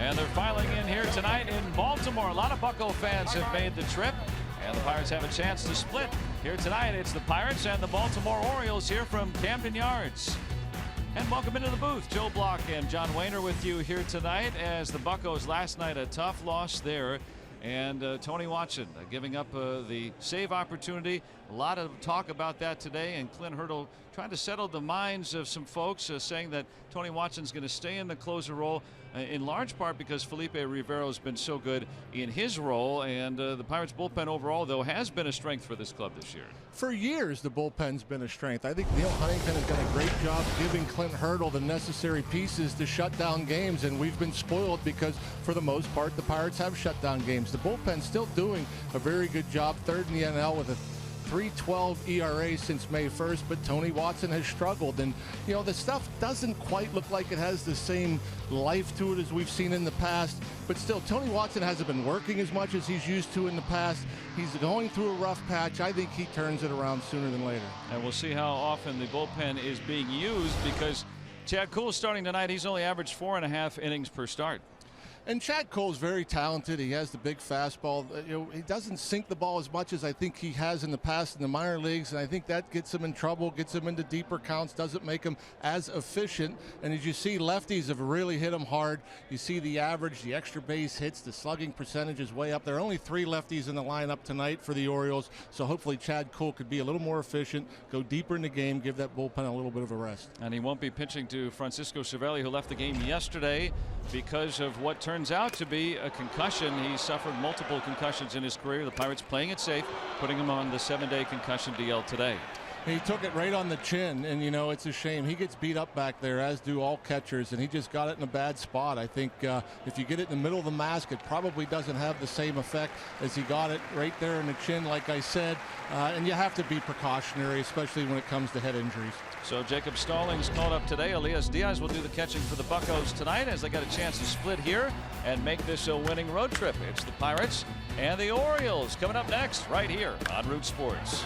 And they're filing in here tonight in Baltimore. A lot of Bucco fans have made the trip, and the Pirates have a chance to split. Here tonight, it's the Pirates and the Baltimore Orioles here from Camden Yards. And welcome into the booth. Joe Block and John Wayner with you here tonight as the Buccos last night a tough loss there. And Tony Watson giving up the save opportunity. A lot of talk about that today, and Clint Hurdle trying to settle the minds of some folks, saying that Tony Watson's going to stay in the closer role in large part because Felipe Rivero has been so good in his role. And the Pirates bullpen overall, though, has been a strength for this club this year. For years, the bullpen's been a strength. I think Neil Huntington has done a great job giving Clint Hurdle the necessary pieces to shut down games, and we've been spoiled because, for the most part, the Pirates have shut down games. The bullpen's still doing a very good job, third in the NL with a 3.12 ERA since May 1st, but Tony Watson has struggled. And, you know, the stuff doesn't quite look like it has the same life to it as we've seen in the past. But still, Tony Watson hasn't been working as much as he's used to in the past. He's going through a rough patch. I think he turns it around sooner than later. And we'll see how often the bullpen is being used, because Chad Kuhl starting tonight, he's only averaged 4.5 innings per start. And Chad Cole's very talented. He has the big fastball. You know, he doesn't sink the ball as much as I think he has in the past in the minor leagues, and I think that gets him in trouble, gets him into deeper counts, doesn't make him as efficient. And as you see, lefties have really hit him hard. You see the average, the extra base hits, the slugging percentage is way up. There are only 3 lefties in the lineup tonight for the Orioles, so hopefully Chad Cole could be a little more efficient, go deeper in the game, give that bullpen a little bit of a rest. And he won't be pitching to Francisco Cervelli, who left the game yesterday because of what turns out to be a concussion. He suffered multiple concussions in his career. The Pirates playing it safe, putting him on the 7-day concussion DL today. He took it right on the chin, and, you know, it's a shame. He gets beat up back there, as do all catchers, and he just got it in a bad spot. I think if you get it in the middle of the mask, it probably doesn't have the same effect as he got it right there in the chin, like I said. And you have to be precautionary, especially when it comes to head injuries. So Jacob Stallings called up today. Elias Diaz will do the catching for the Buccos tonight as they got a chance to split here and make this a winning road trip. It's the Pirates and the Orioles coming up next right here on Root Sports.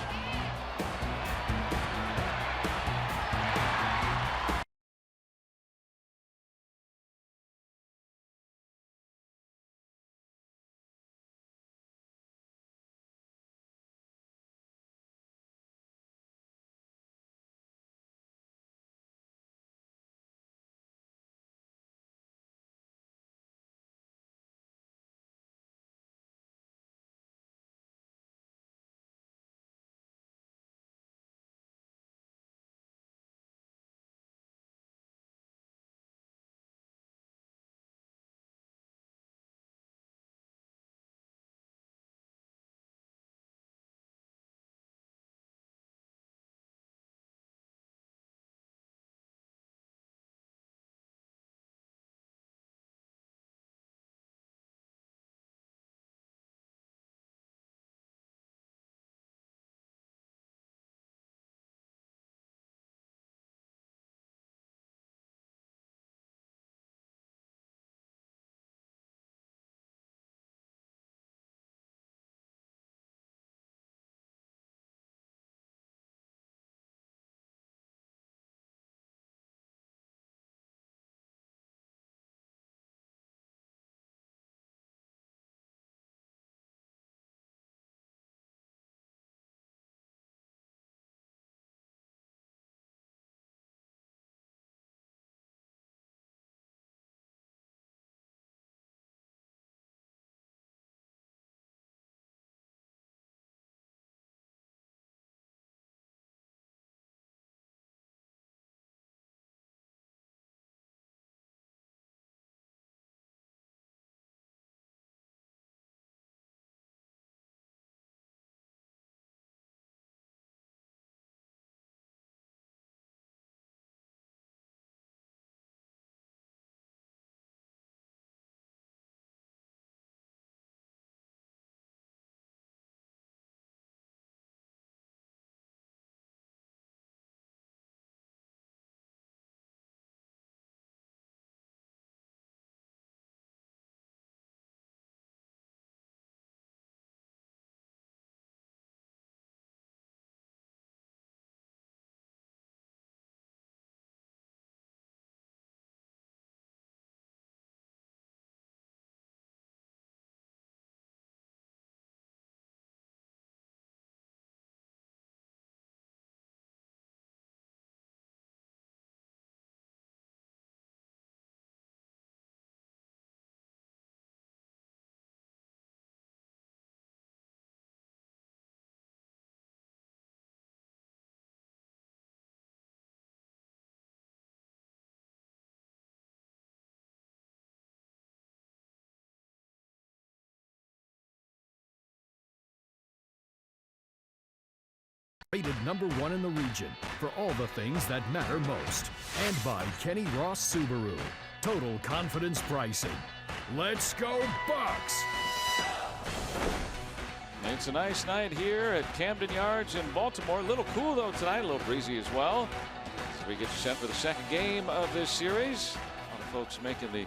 rated #1 in the region for all the things that matter most. And by Kenny Ross Subaru. Total confidence pricing. Let's go Bucks! It's a nice night here at Camden Yards in Baltimore. A little cool though tonight, a little breezy as well. So we get set for the second game of this series. A lot of folks making the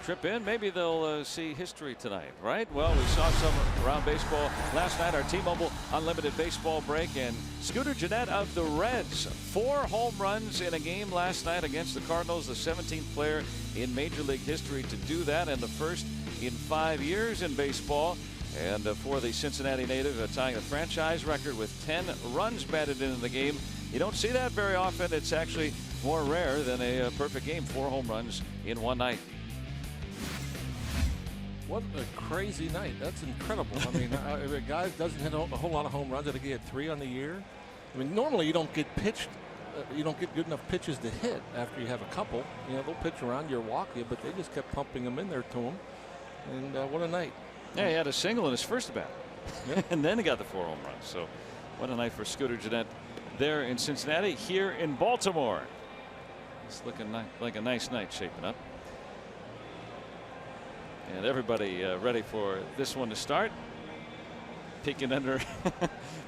trip in. Maybe they'll see history tonight, right? Well, we saw some around baseball last night. Our T-Mobile Unlimited Baseball break, and Scooter Gennett of the Reds, 4 home runs in a game last night against the Cardinals, the 17th player in Major League history to do that, and the first in 5 years in baseball. And for the Cincinnati native, tying the franchise record with 10 runs batted in the game. You don't see that very often. It's actually more rare than a perfect game. 4 home runs in one night. What a crazy night. That's incredible. I mean, if a guy doesn't hit a whole lot of home runs, I think he had 3 on the year. I mean, normally you don't get pitched. You don't get good enough pitches to hit after you have a couple. You know, they'll pitch around you or walk you, but they just kept pumping them in there to him. And what a night. Yeah, he had a single in his first at bat. Yep. And then he got the 4 home runs. So what a night for Scooter Gennett there in Cincinnati. Here in Baltimore, it's looking like a nice night shaping up. And everybody ready for this one to start. Peeking under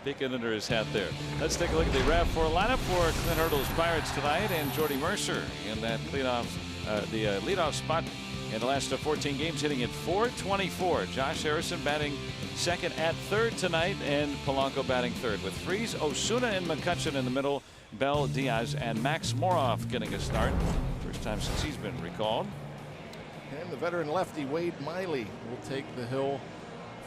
peeking under his hat there. Let's take a look at the RAV4 lineup for Clint Hurdle's Pirates tonight, and Jordy Mercer in that leadoff spot in the last 14 games, hitting at .424. Josh Harrison batting second at third tonight, and Polanco batting third, with Freese, Osuna, and McCutcheon in the middle. Bell, Diaz, and Max Moroff getting a start. First time since he's been recalled. And the veteran lefty Wade Miley will take the hill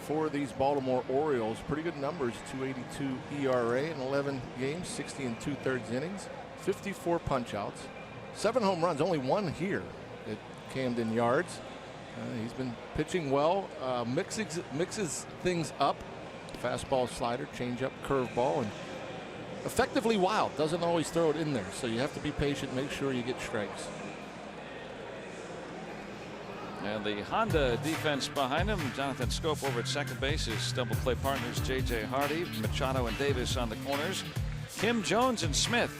for these Baltimore Orioles. Pretty good numbers, 2.82 ERA in 11 games, 60 2/3 innings, 54 punch-outs, 7 home runs, only 1 here at Camden Yards. He's been pitching well, mixes things up, fastball, slider, changeup, curveball, and effectively wild. Doesn't always throw it in there, so you have to be patient, make sure you get strikes. And the Honda defense behind him. Jonathan Scope over at second base. His double play partners J.J. Hardy, Machado, and Davis on the corners. Kim Jones and Smith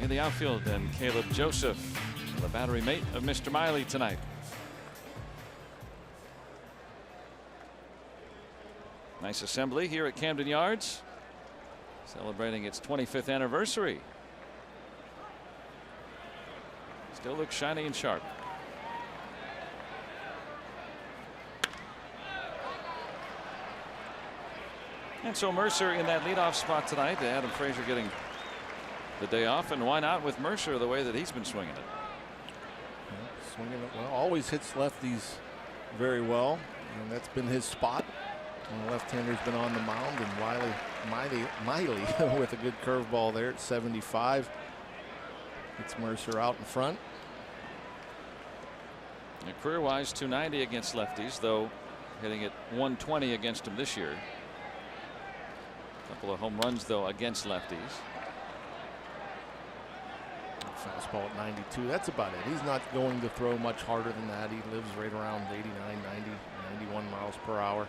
in the outfield, and Caleb Joseph, the battery mate of Mr. Miley tonight. Nice assembly here at Camden Yards, celebrating its 25th anniversary. Still looks shiny and sharp. And so Mercer in that leadoff spot tonight. Adam Frazier getting the day off, and why not with Mercer the way that he's been swinging it? Yeah, swinging it well. Always hits lefties very well, and that's been his spot. And the left-hander's been on the mound, and Miley with a good curveball there at 75. It's Mercer out in front. And career-wise, .290 against lefties, though hitting at .120 against them this year. Couple of home runs though against lefties. Fastball at 92. That's about it. He's not going to throw much harder than that. He lives right around 89, 90, 91 miles per hour.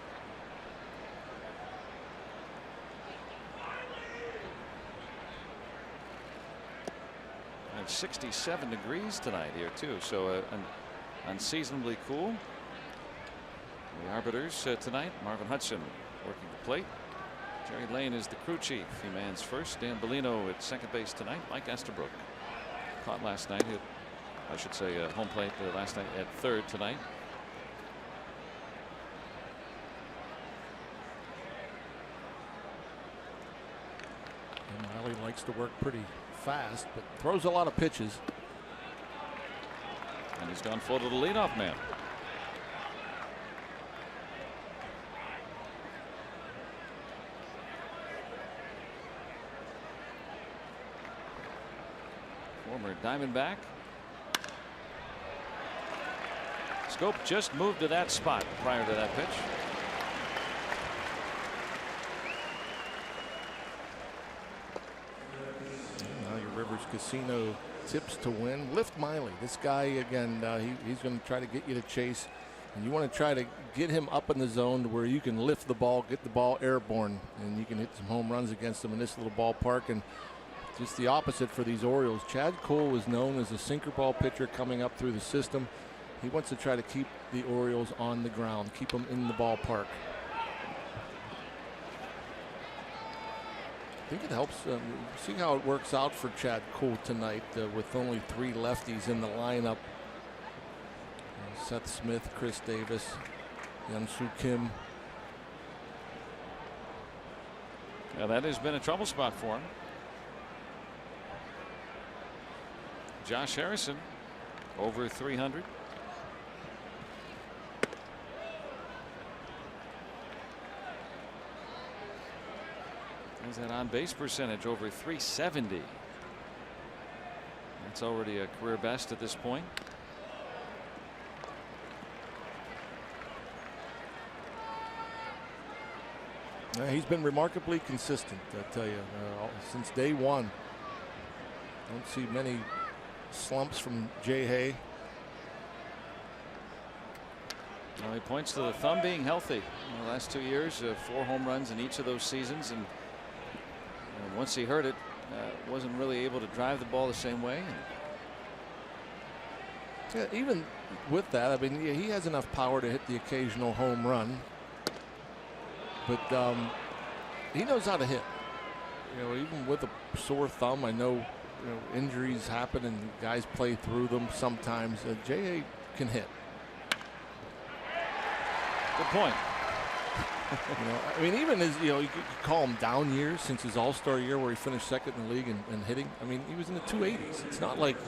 And 67 degrees tonight here too, so unseasonably cool. The arbiters tonight, Marvin Hudson working the plate. Jerry Lane is the crew chief. He mans first. Dan Bellino at second base tonight. Mike Estabrook caught last night. I should say home plate last night at third tonight. And Miley likes to work pretty fast, but throws a lot of pitches. And he's gone full to the leadoff man. Former Diamondback. Scope just moved to that spot prior to that pitch. Now your Rivers Casino tips to win. Lift Miley. This guy again, he's going to try to get you to chase And you want to try to get him up in the zone to where you can lift the ball, get the ball airborne, and you can hit some home runs against them in this little ballpark. And just the opposite for these Orioles. Chad Cole is known as a sinker ball pitcher coming up through the system. He wants to try to keep the Orioles on the ground, keep them in the ballpark. I think it helps. See how it works out for Chad Cole tonight with only 3 lefties in the lineup. Seth Smith, Chris Davis, Hyun-Soo Kim. Yeah, that has been a trouble spot for him. Josh Harrison over 300. There's that on base percentage over 370. That's already a career best at this point. He's been remarkably consistent, I tell you, since day one. Don't see many slumps from Jay Hay. Well, he points to the thumb being healthy in the last 2 years, 4 home runs in each of those seasons, and once he hurt it, wasn't really able to drive the ball the same way. Yeah, even with that, I mean, yeah, he has enough power to hit the occasional home run, but he knows how to hit. You know, even with a sore thumb, I know, injuries happen and guys play through them sometimes. J.A. can hit. Good point. I mean, even his, you could call him down years since his All-Star year where he finished second in the league and hitting. I mean, he was in the 280s. It's not like,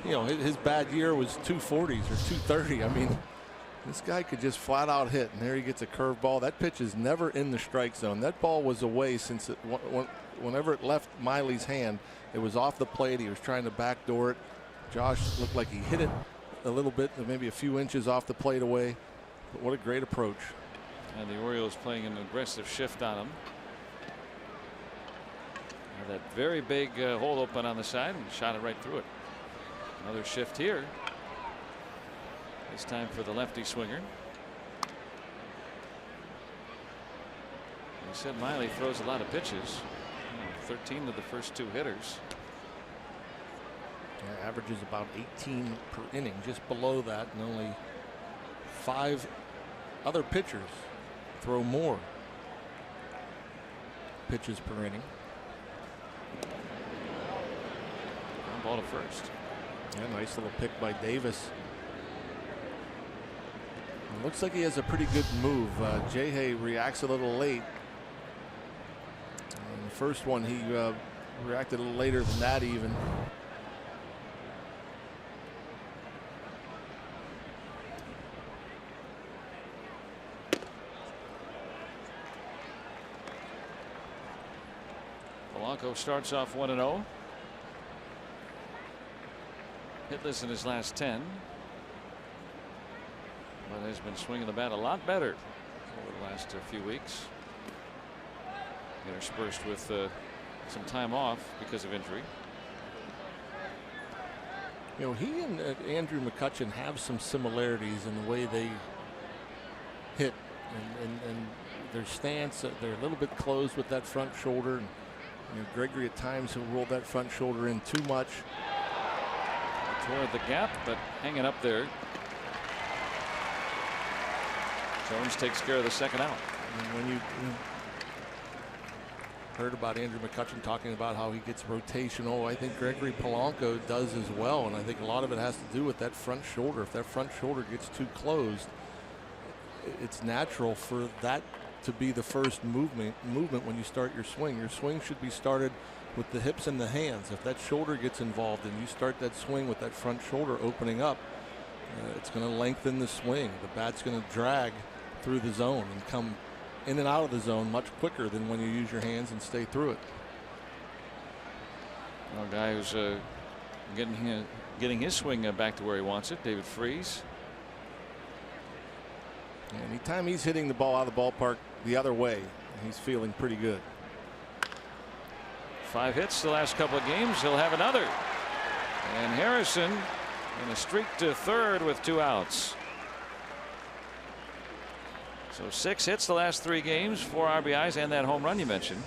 his bad year was 240s or 230. I mean, this guy could just flat out hit, and there he gets a curveball. That pitch is never in the strike zone. That ball was away since whenever it left Miley's hand, it was off the plate. He was trying to backdoor it. Josh looked like he hit it a little bit, maybe a few inches off the plate away. But what a great approach. And the Orioles playing an aggressive shift on him. And that very big hole open on the side, and shot it right through it. Another shift here. This time for the lefty swinger. He said Miley throws a lot of pitches. 13 of the first 2 hitters. Yeah, averages about 18 per inning, just below that, and only 5 other pitchers throw more pitches per inning. One ball to first. Yeah, nice little pick by Davis. It looks like he has a pretty good move. Jay Hay reacts a little late. The first one he reacted a little later than that even. Polanco starts off 1-0. Hitless in his last 10. But has been swinging the bat a lot better over the last few weeks. Interspersed with some time off because of injury. He and Andrew McCutchen have some similarities in the way they hit and their stance. They're a little bit closed with that front shoulder. And, Gregory at times will roll that front shoulder in too much. Toward the gap, but hanging up there. Jones takes care of the second out. And when you heard about Andrew McCutchen talking about how he gets rotational, I think Gregory Polanco does as well, and I think a lot of it has to do with that front shoulder. If that front shoulder gets too closed, it's natural for that to be the first movement when you start your swing. Your swing should be started with the hips and the hands. If that shoulder gets involved and you start that swing with that front shoulder opening up, it's going to lengthen the swing. The bat's going to drag through the zone and come in and out of the zone much quicker than when you use your hands and stay through it. A guy who's getting his swing back to where he wants it, David Freese. Anytime he's hitting the ball out of the ballpark the other way, he's feeling pretty good. 5 hits the last couple of games. He'll have another. And Harrison in a streak to third with 2 outs. So 6 hits the last 3 games, 4 RBIs, and that home run you mentioned.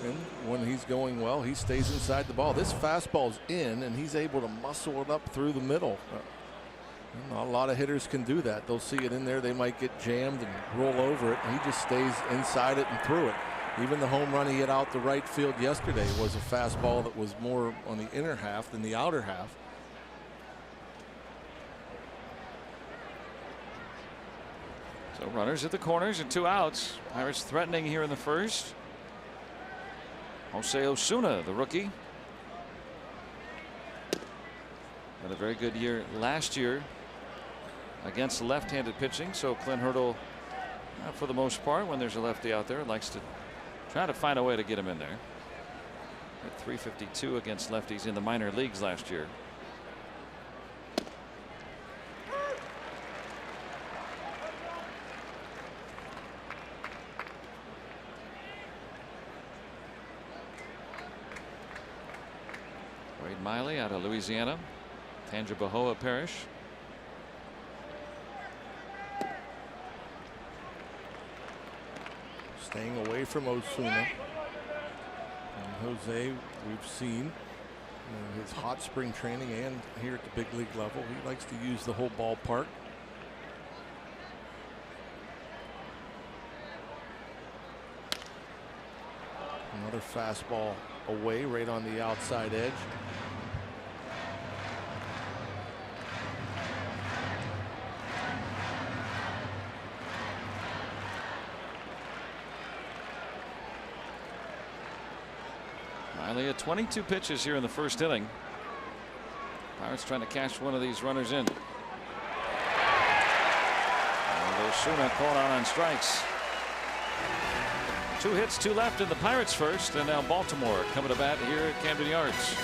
And when he's going well, he stays inside the ball. This fastball's in, and he's able to muscle it up through the middle. Not a lot of hitters can do that. They'll see it in there. They might get jammed and roll over it. And he just stays inside it and through it. Even the home run he hit out the right field yesterday was a fastball that was more on the inner half than the outer half. So runners at the corners and 2 outs. Pirates threatening here in the first. Jose Osuna, the rookie, had a very good year last year against left-handed pitching. So Clint Hurdle, for the most part, when there's a lefty out there, likes to try to find a way to get him in there. At .352 against lefties in the minor leagues last year. Wade Miley out of Louisiana, Tangipahoa Parish. Staying away from Osuna. And Jose, we've seen his hot spring training and here at the big league level, he likes to use the whole ballpark. Another fastball away right on the outside edge. Miley at 22 pitches here in the first inning. Pirates trying to cash one of these runners in. And Osuna caught on strikes. 2 hits, 2 left in the Pirates first, and now Baltimore coming to bat here at Camden Yards.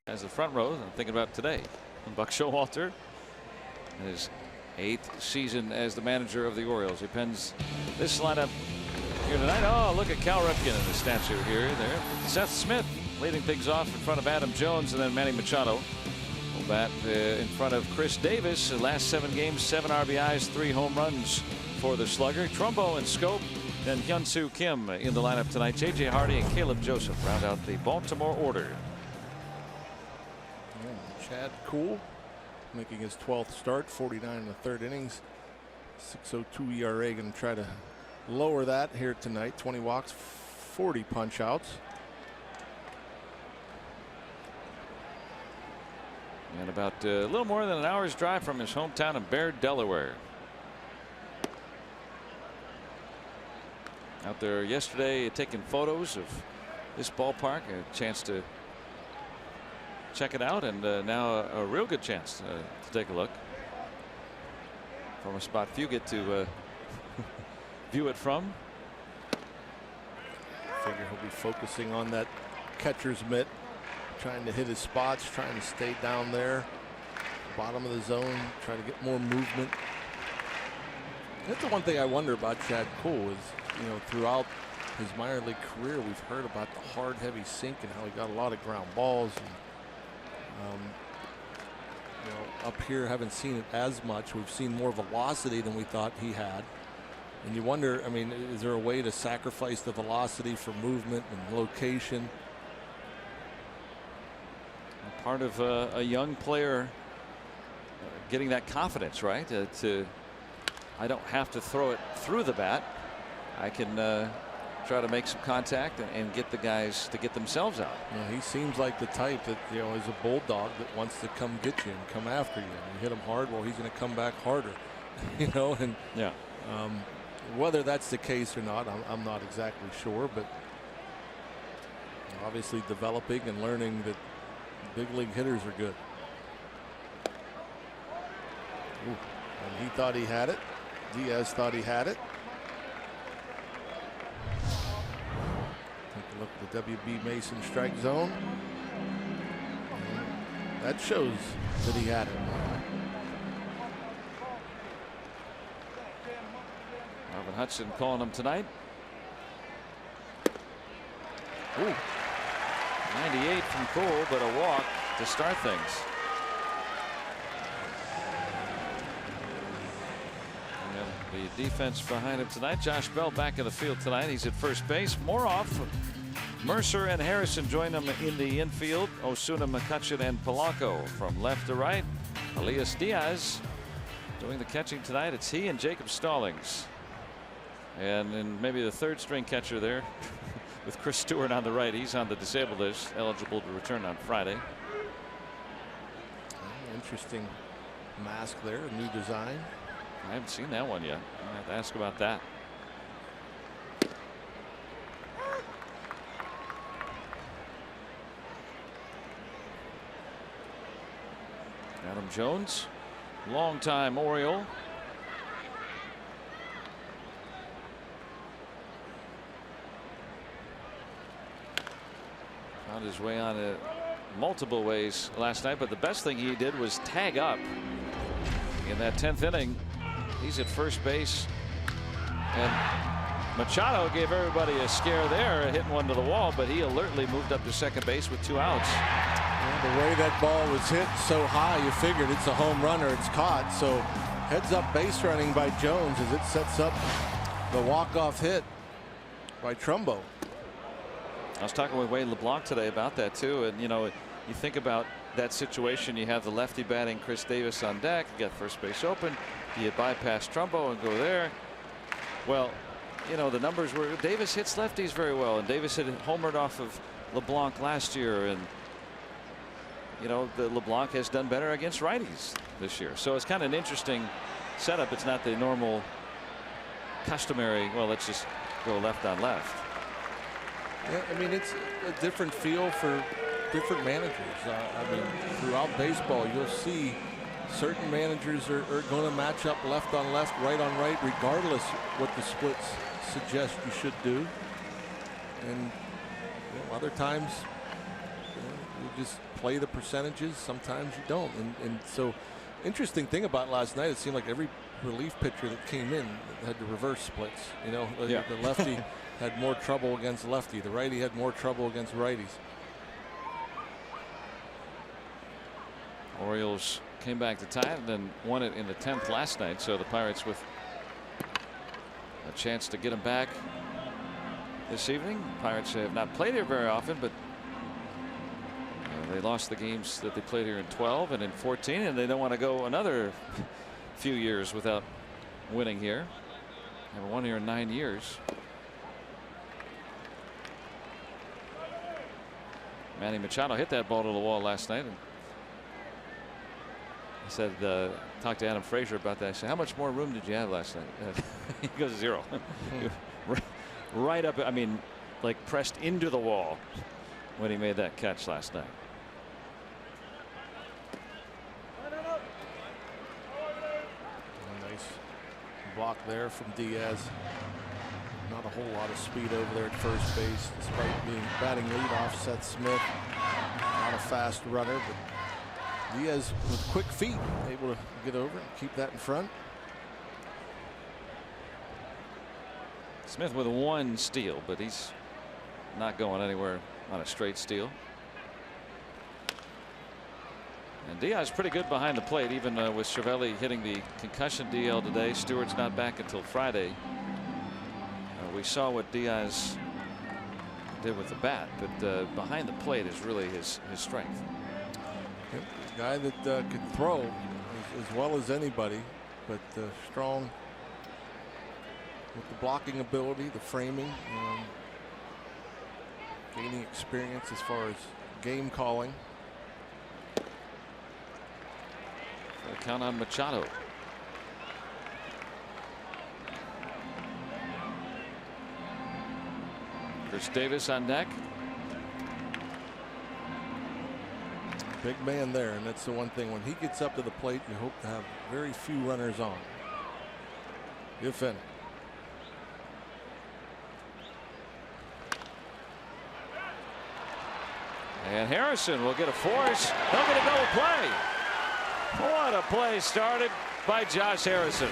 As the front row, I'm thinking about today. Buck Showalter, his 8th season as the manager of the Orioles. He pens this lineup here tonight. Oh, look at Cal Ripken in the statue here. There, Seth Smith leading things off in front of Adam Jones, and then Manny Machado will bat in front of Chris Davis. The last 7 games, 7 RBIs, 3 home runs for the slugger. Trumbo and Scope, and Hyun-Soo Kim in the lineup tonight. J.J. Hardy and Caleb Joseph round out the Baltimore order. Chad Kuhl making his 12th start, 49 in the 3rd innings, 6.02 ERA. Going to try to lower that here tonight. 20 walks, 40 punch outs. And about a little more than an hour's drive from his hometown of Baird, Delaware. Out there yesterday taking photos of this ballpark, a chance to check it out, and now a real good chance to take a look from a spot few get to view it from. Figure he'll be focusing on that catcher's mitt, trying to hit his spots, trying to stay down there, bottom of the zone, trying to get more movement. That's the one thing I wonder about Chad Cole is, throughout his minor league career, we've heard about the hard, heavy sink and how he got a lot of ground balls. And, up here, haven't seen it as much. We've seen more velocity than we thought he had. And you wonder, I mean, is there a way to sacrifice the velocity for movement and location? Part of a young player getting that confidence, right? I don't have to throw it through the bat. I can try to make some contact and get the guys to get themselves out. Yeah, he seems like the type that is a bulldog that wants to come get you and come after you. And you hit him hard, well, he's going to come back harder. And yeah. Whether that's the case or not, I'm not exactly sure, but obviously developing and learning that big league hitters are good. Ooh, and he thought he had it. Diaz thought he had it. Take a look at the WB Mason strike zone. And that shows that he had it. Marvin Hudson calling him tonight. Ooh. 98 from Cole, but a walk to start things. And the defense behind him tonight. Josh Bell back in the field tonight. He's at first base. More off. Mercer and Harrison join him in the infield. Osuna, McCutcheon, and Polanco from left to right. Elias Diaz doing the catching tonight. It's he and Jacob Stallings. And then maybe the third string catcher there with Chris Stewart on the right. He's on the disabled list, eligible to return on Friday. Interesting mask there, a new design. I haven't seen that one yet. I have to ask about that. Adam Jones, longtime Oriole. Found his way on it multiple ways last night, but the best thing he did was tag up in that 10th inning. He's at first base, and Machado gave everybody a scare there, hitting one to the wall, but he alertly moved up to second base with 2 outs. And the way that ball was hit so high, you figured it's a home run or it's caught. So heads up base running by Jones as it sets up the walk-off hit by Trumbo. I was talking with Wade LeBlanc today about that too, and you think about that situation. You have the lefty batting, Chris Davis on deck. You got first base open. Do you bypass Trumbo and go there? Well, the numbers were Davis hits lefties very well, and Davis had homered off of LeBlanc last year, and the LeBlanc has done better against righties this year. So it's kind of an interesting setup. It's not the normal, customary. Well, let's just go left on left. Yeah, I mean, it's a different feel for different managers. I mean, throughout baseball, you'll see certain managers are going to match up left on left, right on right, regardless what the splits suggest you should do. And other times you just play the percentages. Sometimes you don't. And so, interesting thing about last night, it seemed like every relief pitcher that came in had to reverse splits. Yeah. The lefty had more trouble against lefty. The righty had more trouble against righties. Orioles came back to tie it and then won it in the 10th last night. So the Pirates with a chance to get them back this evening. Pirates have not played here very often, but they lost the games that they played here in 12 and in 14, and they don't want to go another few years without winning here. Haven't won here in 9 years. Manny Machado hit that ball to the wall last night. And I said, talked to Adam Frazier about that. I said, how much more room did you have last night? He goes 0. Right up, I mean, like pressed into the wall when he made that catch last night. Nice block there from Diaz. Not a whole lot of speed over there at first base, despite being batting leadoff. Seth Smith, not a fast runner, but Diaz with quick feet able to get over and keep that in front. Smith with 1 steal, but he's not going anywhere on a straight steal. And Diaz pretty good behind the plate, even with Cervelli hitting the concussion DL today. Stewart's not back until Friday. We saw what Diaz did with the bat, but behind the plate is really his strength. Yep, a guy that could throw as well as anybody, but strong with the blocking ability, the framing, gaining experience as far as game calling. Count on Machado. Chris Davis on deck. Big man there, and that's the one thing. When he gets up to the plate, you hope to have very few runners on, if any. And Harrison will get a force. He'll get a double play. What a play started by Josh Harrison.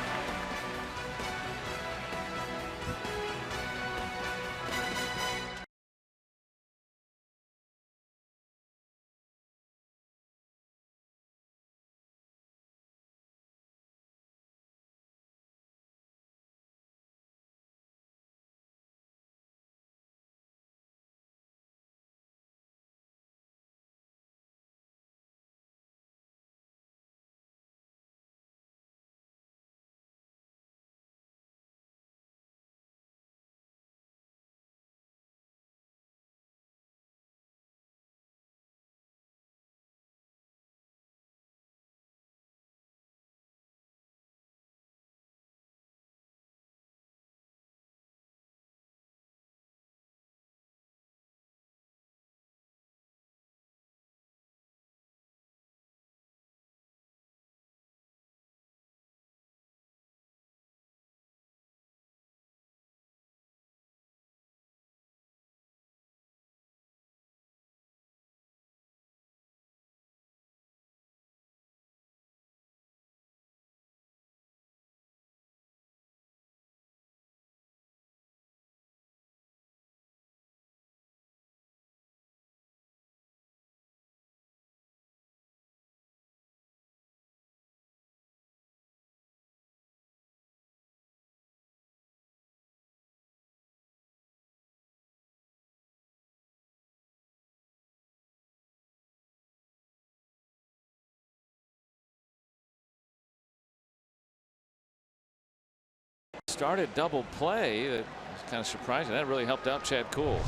Started double play. It was kind of surprising. That really helped out Chad Kuhl.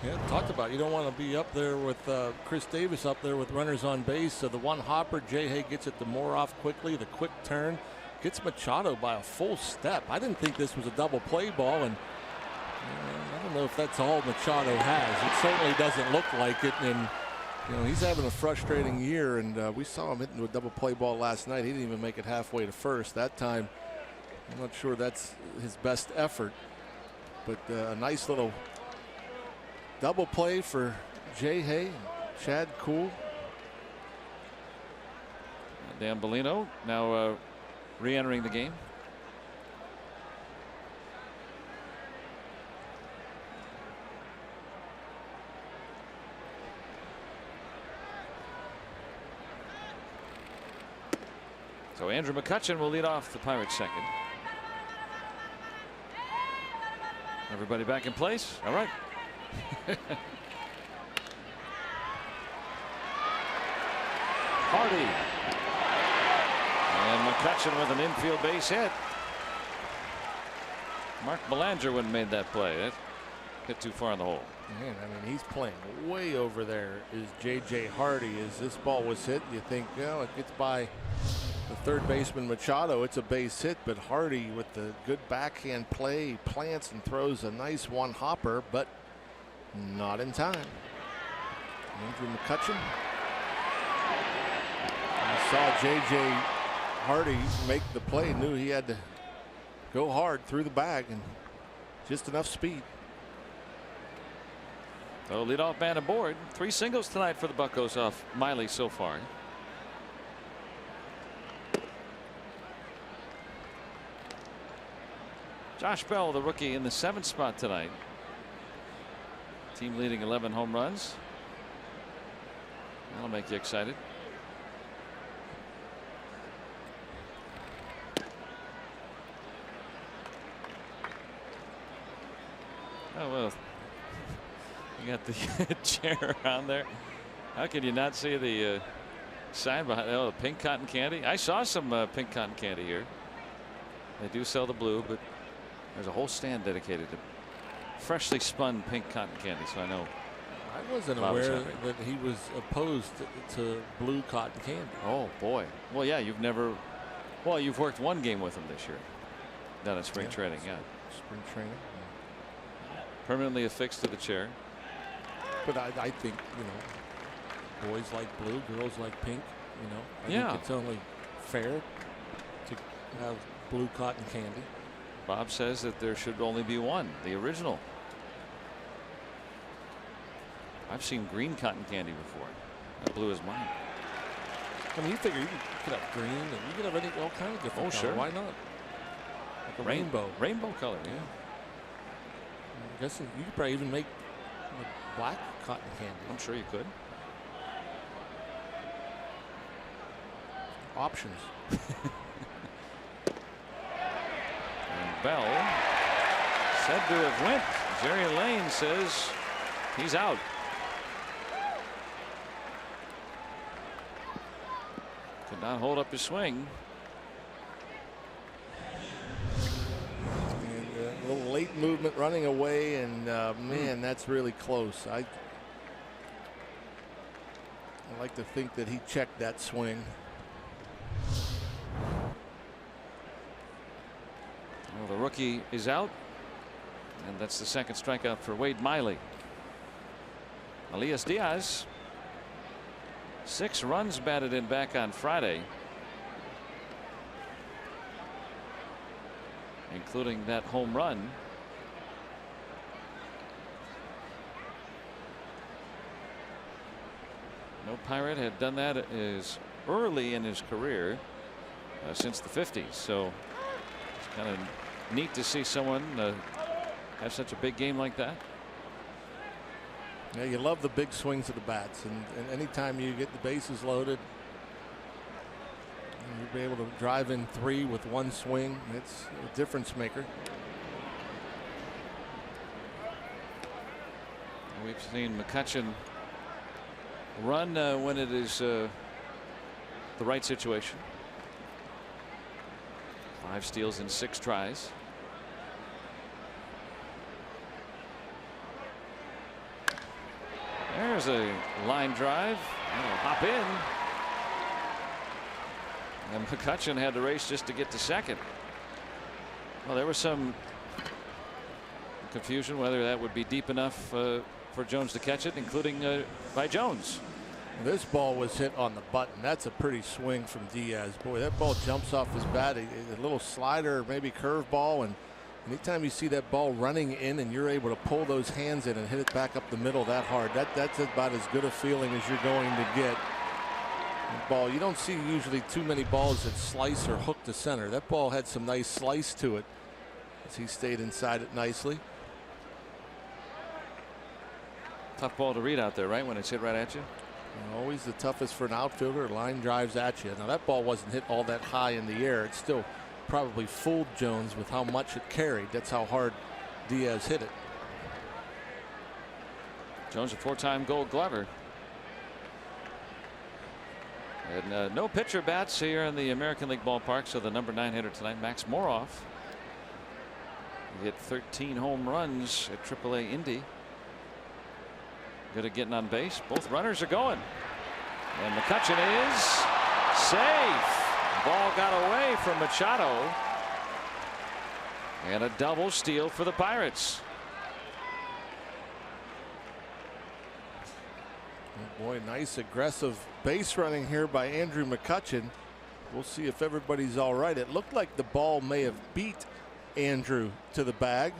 Yeah, talked about you don't want to be up there with Chris Davis up there with runners on base. So the one hopper, Jay Hay gets it to Moroff quickly. The quick turn gets Machado by a full step. I didn't think this was a double play ball, and I don't know if that's all Machado has. It certainly doesn't look like it, and he's having a frustrating year. And we saw him hit into a double play ball last night. He didn't even make it halfway to first that time. I'm not sure that's his best effort, but a nice little double play for Jay Hay and Chad Kuhl. Dan Bellino now re-entering the game. So Andrew McCutchen will lead off the Pirates' second. Everybody back in place. All right. Hardy. And McCutchen with an infield base hit. Mark Belanger wouldn't have made that play. That hit too far in the hole. Man, I mean, he's playing way over there. Is J.J. Hardy. As this ball was hit, you think, it gets by the third baseman Machado. It's a base hit, but Hardy with the good backhand play plants and throws a nice one hopper, but not in time. Andrew McCutchen. I saw J.J. Hardy make the play, knew he had to go hard through the bag and just enough speed. So leadoff man aboard. 3 singles tonight for the Buccos off Miley so far. Josh Bell, the rookie, in the 7th spot tonight. Team leading 11 home runs. That'll make you excited. Oh well, you got the chair around there. How can you not see the sign behind? Oh, the pink cotton candy. I saw some pink cotton candy here. They do sell the blue, but there's a whole stand dedicated to freshly spun pink cotton candy. So I know. I wasn't aware that he was opposed to blue cotton candy. Oh boy. Well, yeah, you've never. Well, you've worked one game with him this year. Down in spring training, yeah. Spring training. Permanently affixed to the chair. But I think, you know, boys like blue, girls like pink. You know, I think it's only fair to have blue cotton candy. Bob says that there should only be one, the original. I've seen green cotton candy before. That blue is mine. I mean, you figure you could have green and you could have all kinds of different colors. Sure. Why not? Like a rainbow. Rainbow color, yeah. I guess you could probably even make black cotton candy. I'm sure you could. Options. And Bell said to have went. Jerry Lane says he's out. Could not hold up his swing. And a little late movement running away, and man, that's really close. I like to think that he checked that swing. Well, the rookie is out, and that's the 2nd strikeout for Wade Miley. Elias Diaz, 6 runs batted in back on Friday, including that home run. No Pirate had done that as early in his career since the 50s. So it's kind of neat to see someone have such a big game like that. Yeah, you love the big swings of the bats, and anytime you get the bases loaded, you'll be able to drive in 3 with one swing. It's a difference maker. We've seen McCutchen run when it is the right situation. 5 steals in 6 tries. There's a line drive. It'll hop in. And McCutchen had to race just to get to second. Well, there was some confusion whether that would be deep enough for Jones to catch it, including by Jones. This ball was hit on the button. That's a pretty swing from Diaz. Boy, that ball jumps off his bat. A little slider, maybe curveball, and anytime you see that ball running in and you're able to pull those hands in and hit it back up the middle that hard, that's about as good a feeling as you're going to get. That ball, you don't see usually too many balls that slice or hook to center. That ball had some nice slice to it as he stayed inside it nicely. Tough ball to read out there, right, when it's hit right at you. And always the toughest for an outfielder. Line drives at you. Now that ball wasn't hit all that high in the air. It still probably fooled Jones with how much it carried. That's how hard Diaz hit it. Jones, a 4-time Gold Glover. And no pitcher bats here in the American League ballpark. So the number 9 hitter tonight, Max Moroff, he hit 13 home runs at AAA Indy. Good at getting on base. Both runners are going. And McCutchen is safe. Ball got away from Machado. And a double steal for the Pirates. Oh boy, nice aggressive base running here by Andrew McCutchen. We'll see if everybody's all right. It looked like the ball may have beat Andrew to the bag.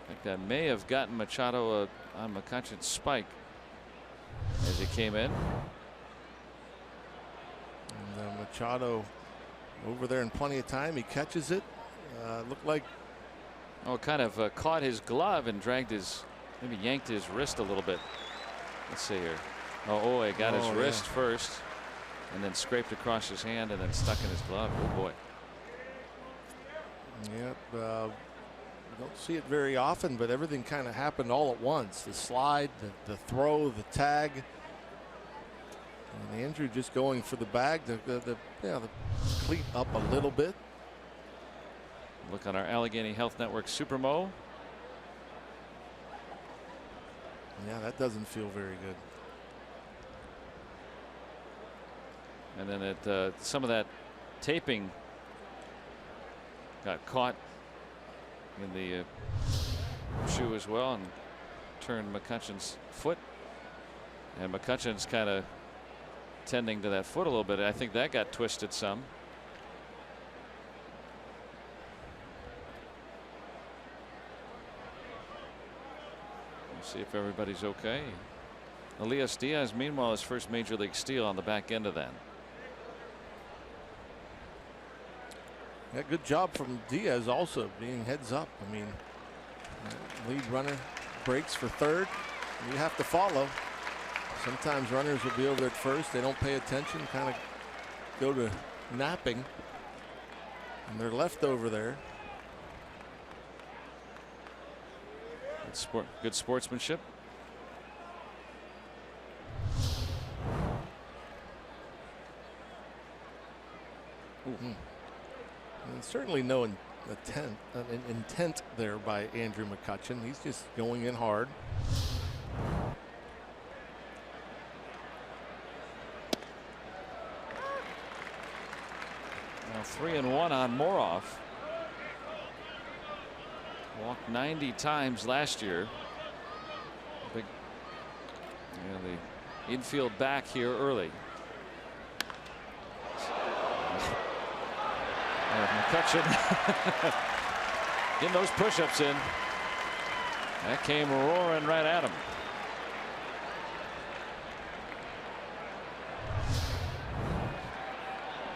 I think that may have gotten Machado on McCutchen's spike as he came in. And Machado over there in plenty of time. He catches it. Looked like. Oh, kind of caught his glove and dragged his, maybe yanked his wrist a little bit. Let's see here. Oh, he got his wrist first and then scraped across his hand and then stuck in his glove. Oh, boy. Yep. Don't see it very often, but everything kind of happened all at once. The slide, the throw, the tag. And Andrew just going for the bag. The cleat up a little bit. Look on our Allegheny Health Network Supermo. Yeah, that doesn't feel very good. And then some of that taping got caught in the shoe as well and turned McCutchen's foot. And McCutchen's kind of tending to that foot a little bit. I think that got twisted some. See if everybody's okay. Elias Diaz, meanwhile, his first major league steal on the back end of that. Yeah, good job from Diaz also being heads up. I mean, lead runner breaks for third. You have to follow. Sometimes runners will be over at first. They don't pay attention, kind of go to napping. And they're left over there. Good sportsmanship. And certainly no intent there by Andrew McCutchen. He's just going in hard. Now 3-1 on Moroff. Walked 90 times last year. Big, the infield back here early. McCutchen getting those push-ups in. That came roaring right at him.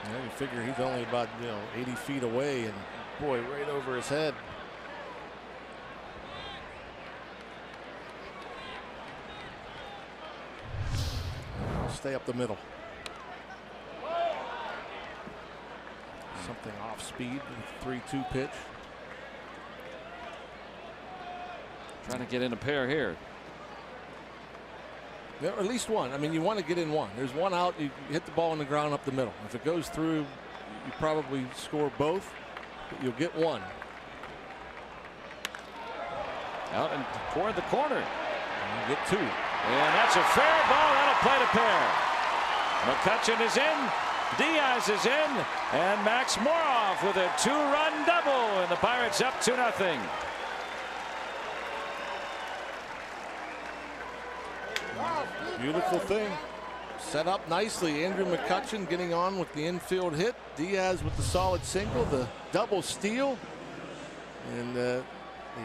Yeah, you figure he's only about 80 feet away, and boy, right over his head. Stay up the middle. Something off speed with 3-2 pitch. Trying to get in a pair here. Yeah, or at least one. I mean, you want to get in one. There's one out. You hit the ball on the ground up the middle. If it goes through, you probably score both, but you'll get one. Out and toward the corner. And you get two. And that's a fair ball. That'll play to pair. McCutchen is in. Diaz is in. And Max Moroff with a 2-run double. And the Pirates up 2-0. Beautiful thing. Set up nicely. Andrew McCutchen getting on with the infield hit. Diaz with the solid single. The double steal. And the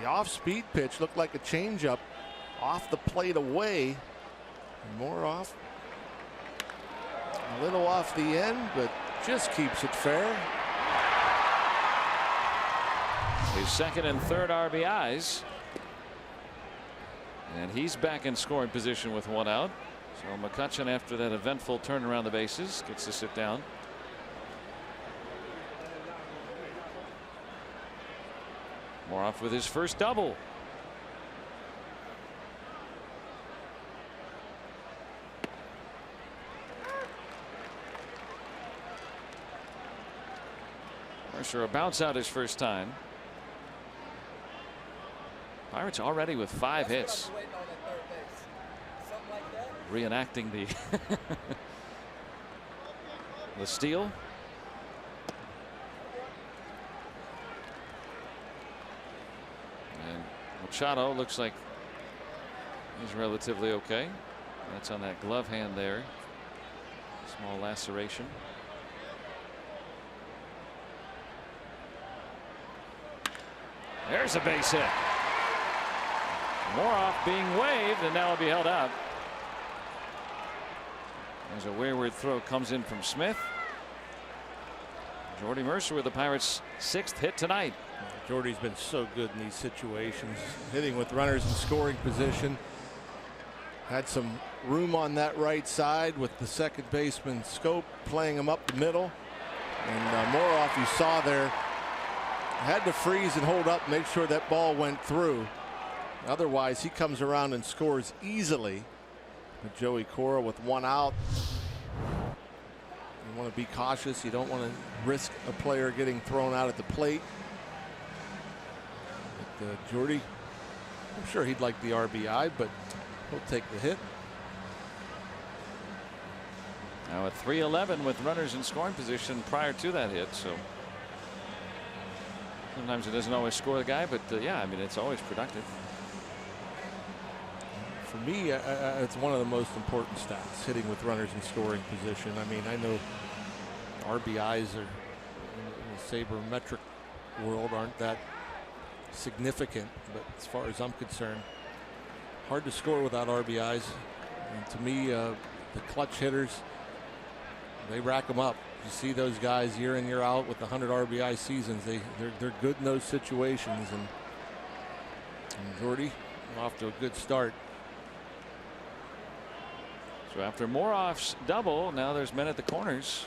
off-speed pitch looked like a changeup. Off the plate away. More off. A little off the end, but just keeps it fair. His second and third RBIs. And he's back in scoring position with one out. So McCutchen, after that eventful turn around the bases, gets to sit down. Moroff with his first double. Mercer a bounce out his first time. Pirates already with 5 hits. Reenacting the the steal. And Machado looks like he's relatively okay. That's on that glove hand there. Small laceration. There's a base hit. Moroff being waved, and now it'll be held out. As a wayward throw comes in from Smith. Jordy Mercer with the Pirates' 6th hit tonight. Jordy's been so good in these situations. Hitting with runners in scoring position. Had some room on that right side with the second baseman Scope playing him up the middle. And Moroff, you saw there, had to freeze and hold up, make sure that ball went through. Otherwise, he comes around and scores easily. But Joey Cora with 1 out. You want to be cautious. You don't want to risk a player getting thrown out at the plate. But Jordy, I'm sure he'd like the RBI, but he'll take the hit. Now at 3-11 with runners in scoring position prior to that hit. So sometimes it doesn't always score the guy, but yeah, I mean, it's always productive. For me, it's one of the most important stats, hitting with runners in scoring position. I mean, I know RBIs are in the sabermetric world aren't that significant, but as far as I'm concerned, hard to score without RBIs. And to me, the clutch hitters, they rack them up. You see those guys year in, year out with the 100 RBI seasons. They're good in those situations, and Jordy off to a good start. So after Moroff's double, now there's men at the corners.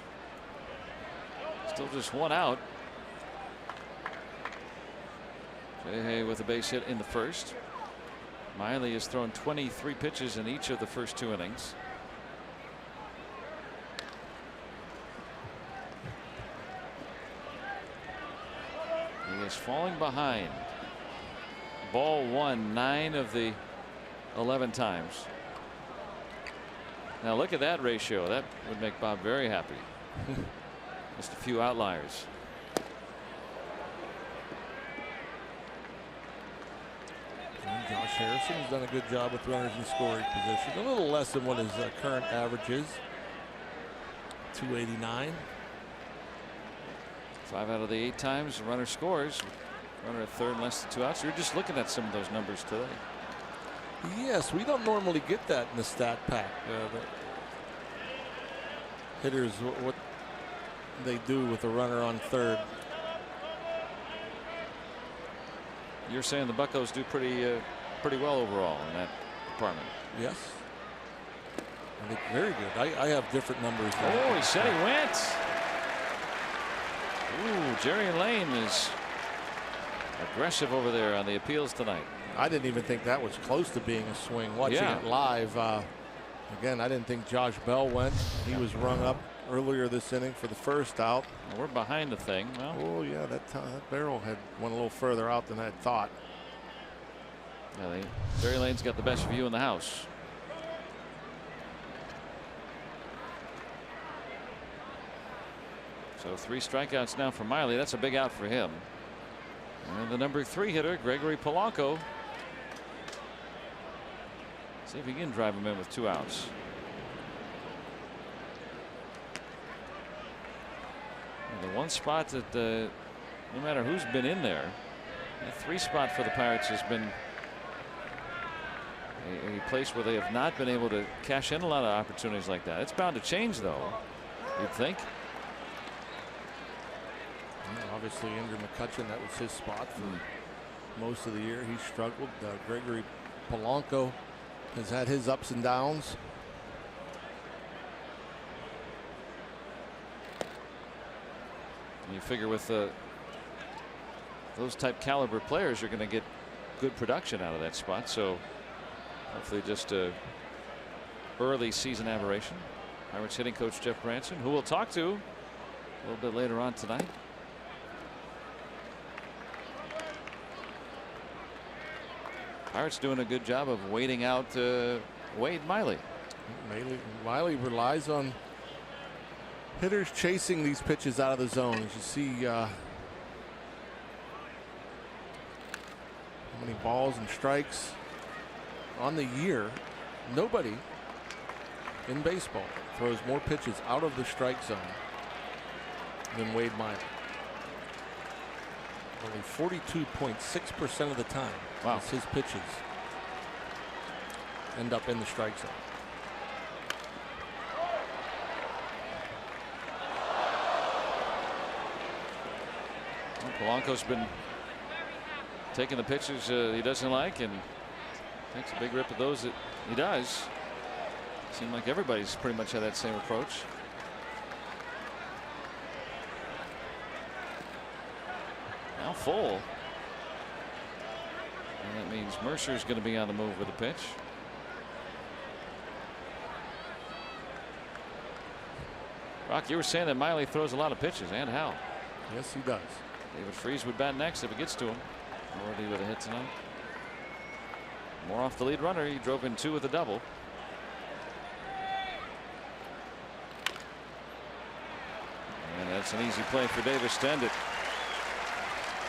Still just 1 out. Hey with a base hit in the first. Miley has thrown 23 pitches in each of the first 2 innings. He is falling behind. Ball 1 9 of the 11 times. Now look at that ratio. That would make Bob very happy. Just a few outliers. And Josh Harrison's done a good job with runners in scoring position. A little less than what his current average is. 289. 5 out of the 8 times the runner scores. Runner at third, less than 2 outs. You're just looking at some of those numbers today. Yes, we don't normally get that in the stat pack. The hitters, what they do with a runner on third. You're saying the Buccos do pretty well overall in that department. Yes. I think very good. I have different numbers. Oh, he said he went. Ooh, Jerry Lane is aggressive over there on the appeals tonight. I didn't even think that was close to being a swing. Watching it live, again, I didn't think Josh Bell went. He was rung up earlier this inning for the first out. Well, we're behind the thing. Well, oh yeah, that barrel had went a little further out than I had thought. Yeah, Jerry Lane's got the best view in the house. So 3 strikeouts now for Miley. That's a big out for him. And the number 3 hitter, Gregory Polanco. See if he can drive him in with 2 outs. And the one spot that no matter who's been in there, the 3 spot for the Pirates has been a place where they have not been able to cash in a lot of opportunities like that. It's bound to change, though, you'd think. Obviously, Andrew McCutchen, that was his spot for most of the year. He struggled. Gregory Polanco has had his ups and downs. You figure with those type caliber players, you're going to get good production out of that spot. So hopefully just a early season aberration. Pirates hitting coach Jeff Branson, who we'll talk to a little bit later on tonight. Pirates doing a good job of waiting out Wade Miley. Miley relies on hitters chasing these pitches out of the zone. As you see how many balls and strikes on the year. Nobody in baseball throws more pitches out of the strike zone than Wade Miley. Only 42.6% of the time. Wow. It's his pitches end up in the strike zone. Polanco's been taking the pitches he doesn't like and takes a big rip of those that he does. Seems like everybody's pretty much had that same approach. Now full. And that means Mercer's going to be on the move with a pitch. Rock, you were saying that Miley throws a lot of pitches, and how? Yes, he does. David Freese would bat next if it gets to him. Already with a hit tonight. More off the lead runner. He drove in 2 with a double. And that's an easy play for Davis to end it.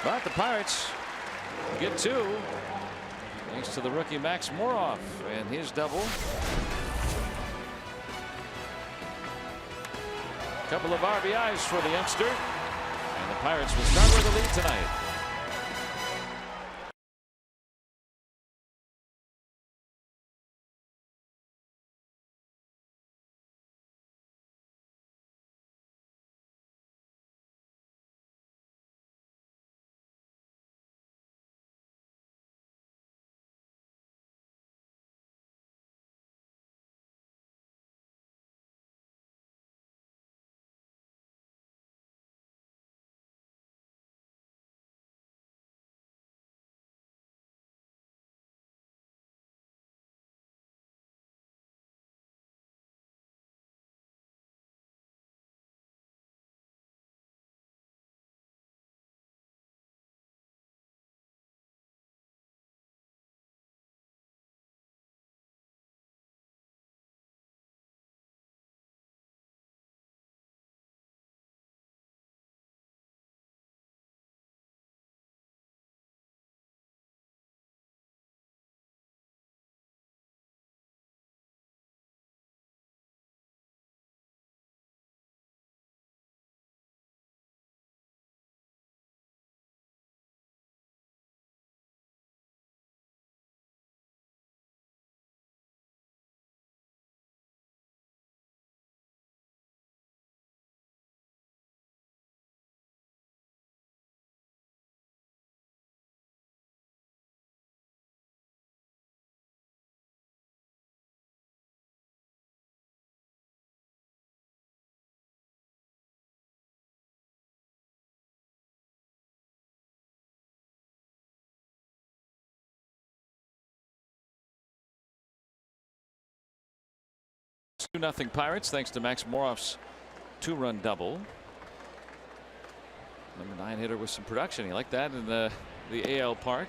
But the Pirates get 2 thanks to the rookie Max Moroff and his double. Couple of RBIs for the youngster. And the Pirates will start with the lead tonight. It's 2-0 Pirates thanks to Max Moroff's 2-run double. Number 9 hitter with some production. You like that in the AL Park.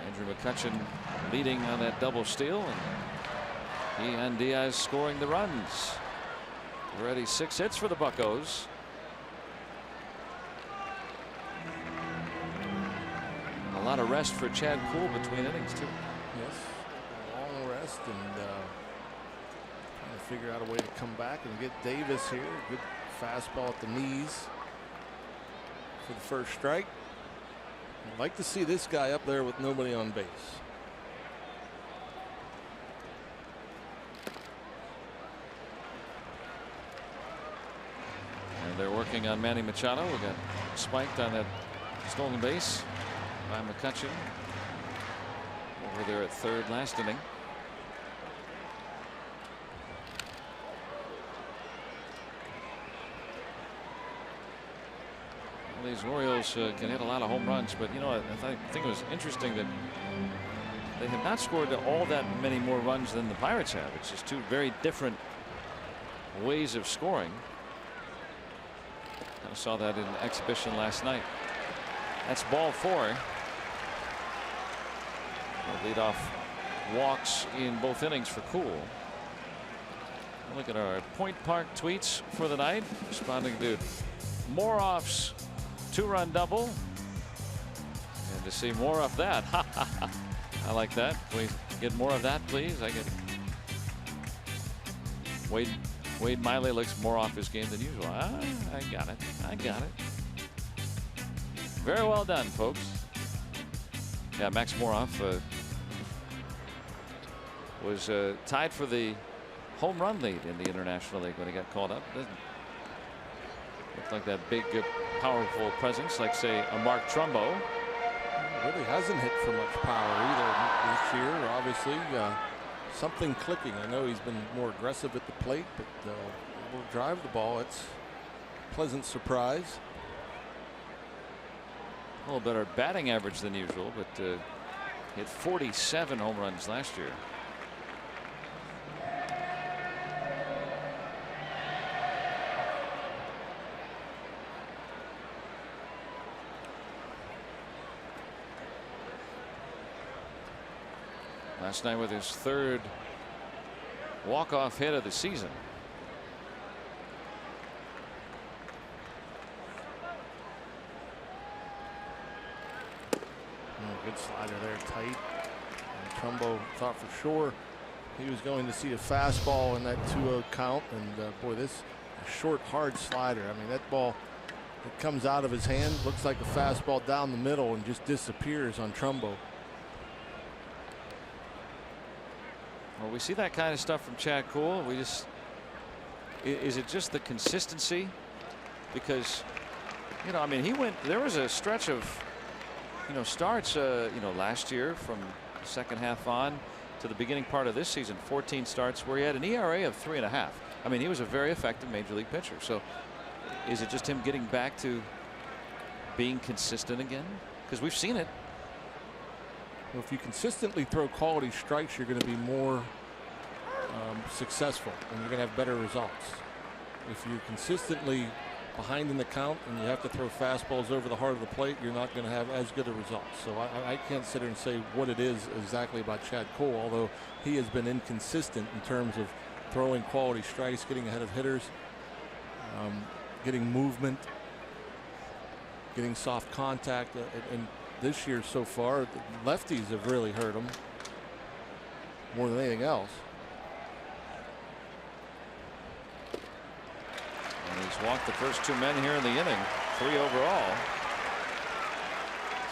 Andrew McCutchen leading on that double steal, and he and Diaz scoring the runs. Already 6 hits for the Buccos. A lot of rest for Chad Kuhl between innings too. Yes, a long rest and trying to figure out a way to come back and get Davis here. Good fastball at the knees for the first strike. I'd like to see this guy up there with nobody on base. And they're working on Manny Machado, who got spiked on that stolen base by McCutchen over there at third last inning. Well, these Orioles can hit a lot of home runs, but you know, I think it was interesting that they have not scored all that many more runs than the Pirates have. It's just two very different ways of scoring. I saw that in exhibition last night. That's ball 4. Leadoff walks in both innings for Kuhl. Look at our Point Park tweets for the night, responding to Moroff's 2-run double, and to see more of that. I like that. Please get more of that, please. I get Wade Miley looks more off his game than usual. I got it. I got it. Very well done, folks. Yeah, Max Moroff was tied for the home run lead in the International League when he got called up. Doesn't look like that big, powerful presence like, say, a Mark Trumbo. Really hasn't hit for much power either this year. Obviously, something clicking. I know he's been more aggressive at the plate, but will drive the ball. It's a pleasant surprise. A little better batting average than usual, but hit 47 home runs last year. Last night with his third walk-off hit of the season. Good slider there, tight. And Trumbo thought for sure he was going to see a fastball in that 2-0 count, and boy, this short, hard slider. I mean, that ball, it comes out of his hand, looks like a fastball down the middle, and just disappears on Trumbo. Well, we see that kind of stuff from Chad Kuhl. We just, is it just the consistency? Because, you know, I mean, there was a stretch of, starts, last year from the second half on to the beginning part of this season, 14 starts where he had an ERA of 3.5. I mean, he was a very effective major league pitcher. So is it just him getting back to being consistent again? Because we've seen it. Well, if you consistently throw quality strikes, you're going to be more successful, and you're going to have better results. If you're consistently behind in the count and you have to throw fastballs over the heart of the plate, you're not going to have as good a result. So I can't sit here and say what it is exactly about Chad Kuhl, although he has been inconsistent in terms of throwing quality strikes, getting ahead of hitters, getting movement, getting soft contact, and this year so far, the lefties have really hurt him more than anything else. And he's walked the first 2 men here in the inning, 3 overall.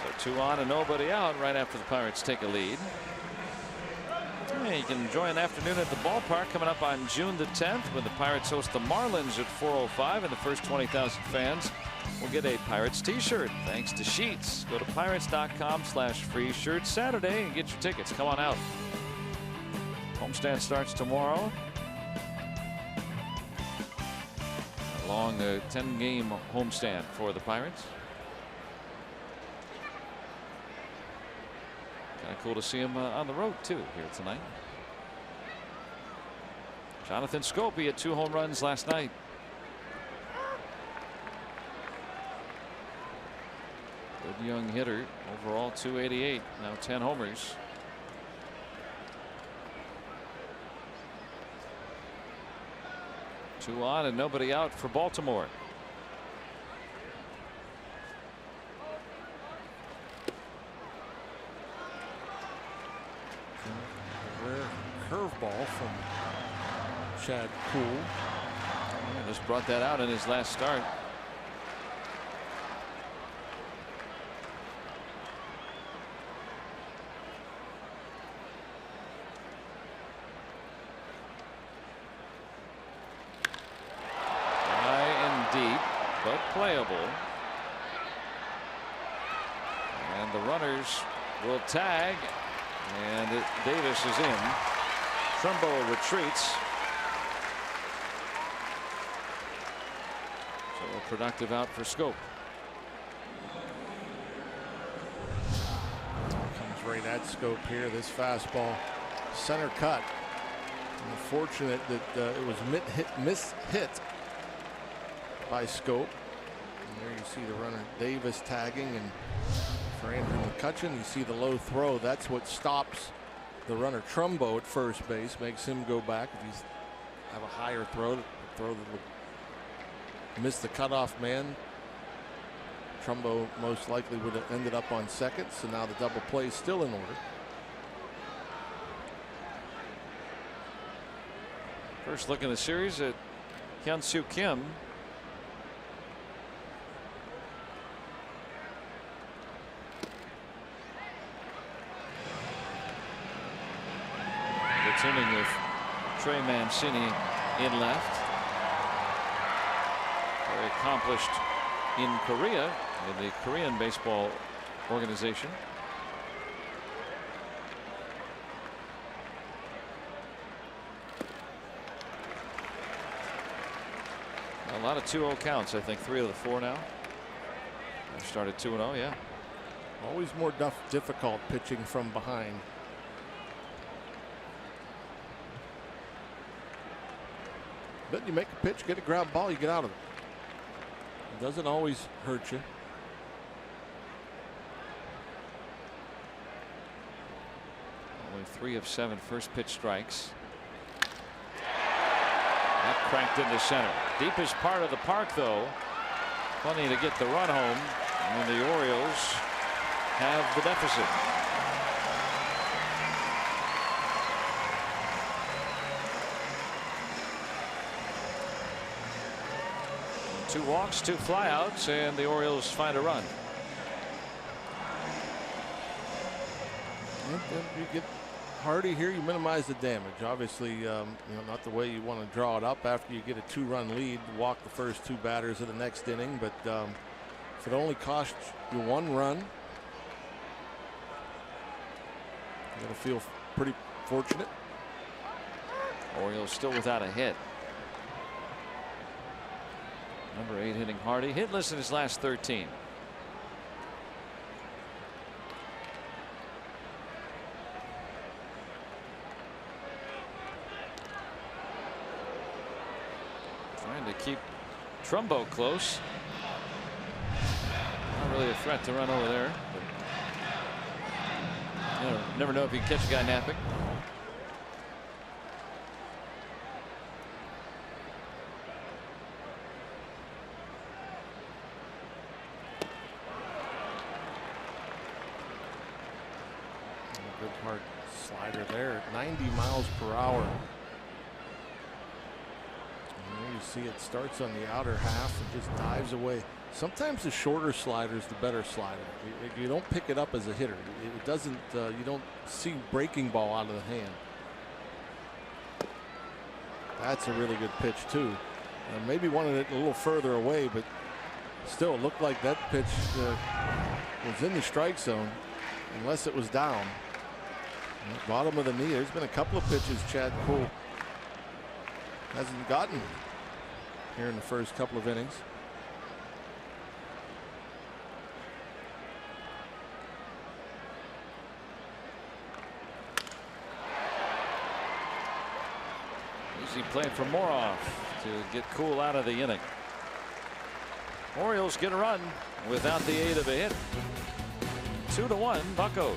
So 2 on and nobody out right after the Pirates take a lead. Yeah, you can enjoy an afternoon at the ballpark coming up on June the 10th when the Pirates host the Marlins at 4:05, and the first 20,000 fans will get a Pirates t-shirt thanks to Sheets. Go to pirates.com/free shirts Saturday and get your tickets. Come on out. Homestand starts tomorrow. A long 10-game homestand for the Pirates. Kind of cool to see him on the road too here tonight. Jonathan Scope, he had 2 home runs last night. Good young hitter, overall 288, now 10 homers. Two on and nobody out for Baltimore. A rare curveball from Chad Kuhl. Yeah, just brought that out in his last start. But playable, and the runners will tag, and Davis is in. Trumbo retreats. So a productive out for Scope. Comes right at Scope here. This fastball, center cut. Unfortunate that it was mishit by Scope. And there you see the runner Davis tagging, and for Andrew McCutchen, you see the low throw. That's what stops the runner Trumbo at first base, makes him go back. If he's have a higher throw that would miss the cutoff man, Trumbo most likely would have ended up on second. So now the double play is still in order. First look in the series at Hyun-Soo Kim. 9th inning with Trey Mancini in left. Very accomplished in Korea, in the Korean baseball organization. A lot of 2-0 counts. I think 3 of the 4 now. I've started 2-0. Yeah. Always more difficult pitching from behind. But you make a pitch, get a ground ball, you get out of it. It doesn't always hurt you. Only 3 of 7 first pitch strikes. That cracked into center. Deepest part of the park, though. Plenty to get the run home. And the Orioles have the deficit. Two walks, 2 flyouts, and the Orioles find a run. And you get Hardy here, you minimize the damage. Obviously, you know, not the way you want to draw it up after you get a 2-run lead, walk the first 2 batters of the next inning. But if it only costs you 1 run, you're going to feel pretty fortunate. Orioles still without a hit. Number 8 hitting Hardy, hitless in his last 13. Trying to keep Trumbo close. Not really a threat to run over there. But you never know if you can catch a guy napping. Good hard slider there at 90 miles per hour. And you see it starts on the outer half and just dives away. Sometimes the shorter slider is the better slider. You don't pick it up as a hitter. It doesn't. You don't see breaking ball out of the hand. That's a really good pitch too. Maybe wanted it a little further away, but still it looked like that pitch was in the strike zone, unless it was down. Bottom of the knee. There's been a couple of pitches Chad Kuhl hasn't gotten here in the first couple of innings. Easy play for Moroff to get Kuhl out of the inning. Orioles get a run without the aid of a hit. 2-1 Buccos.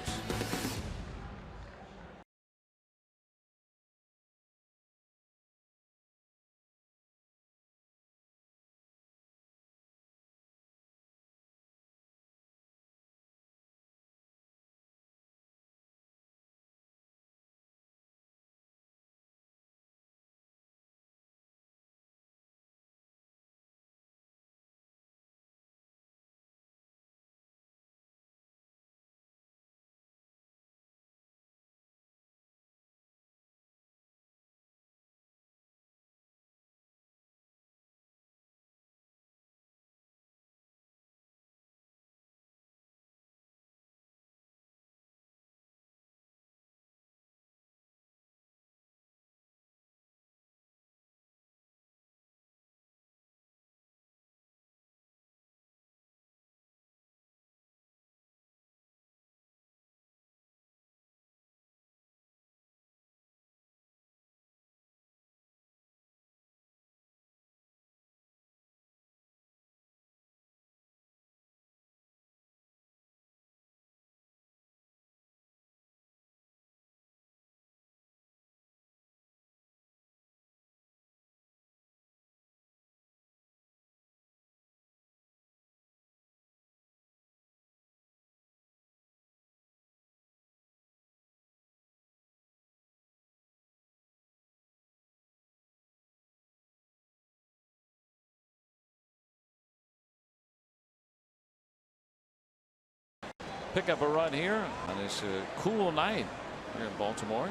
Pick up a run here on this cool night here in Baltimore.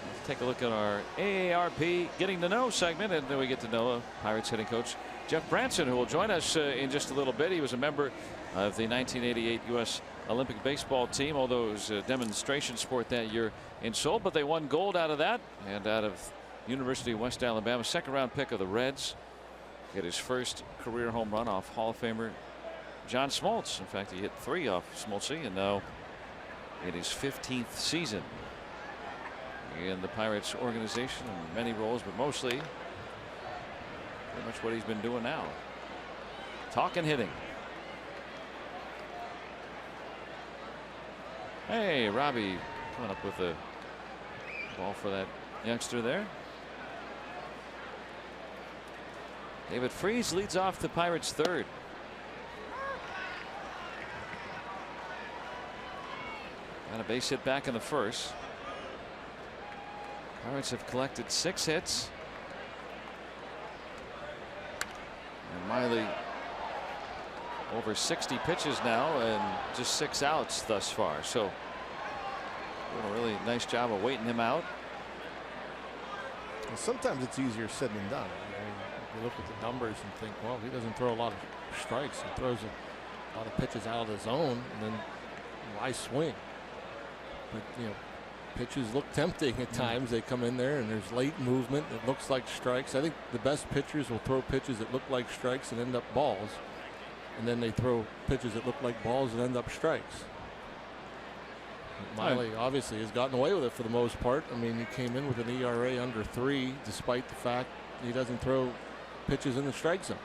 Let's take a look at our AARP Getting to Know segment, and then we get to know Pirates hitting coach Jeff Branson, who will join us in just a little bit. He was a member of the 1988 U.S. Olympic baseball team, although it was a demonstration sport that year in Seoul, but they won gold out of that, and out of University of West Alabama, second-round pick of the Reds. Get his first career home run off Hall of Famer John Smoltz. In fact, he hit 3 off Smoltzy, and now in his 15th season in the Pirates organization in many roles, but mostly pretty much what he's been doing now. Talking hitting. Hey, Robbie coming up with a ball for that youngster there. David Freese leads off the Pirates' third. And a base hit back in the first. Pirates have collected 6 hits. And Miley over 60 pitches now and just 6 outs thus far. So doing a really nice job of waiting him out. And sometimes it's easier said than done. I mean, you look at the numbers and think, well, he doesn't throw a lot of strikes. He throws a lot of pitches out of the zone, and then why swing? But you know, pitches look tempting at times. They come in there and there's late movement that looks like strikes. I think the best pitchers will throw pitches that look like strikes and end up balls, and then they throw pitches that look like balls and end up strikes. Miley obviously has gotten away with it for the most part. I mean, he came in with an ERA under 3 despite the fact he doesn't throw pitches in the strike zone.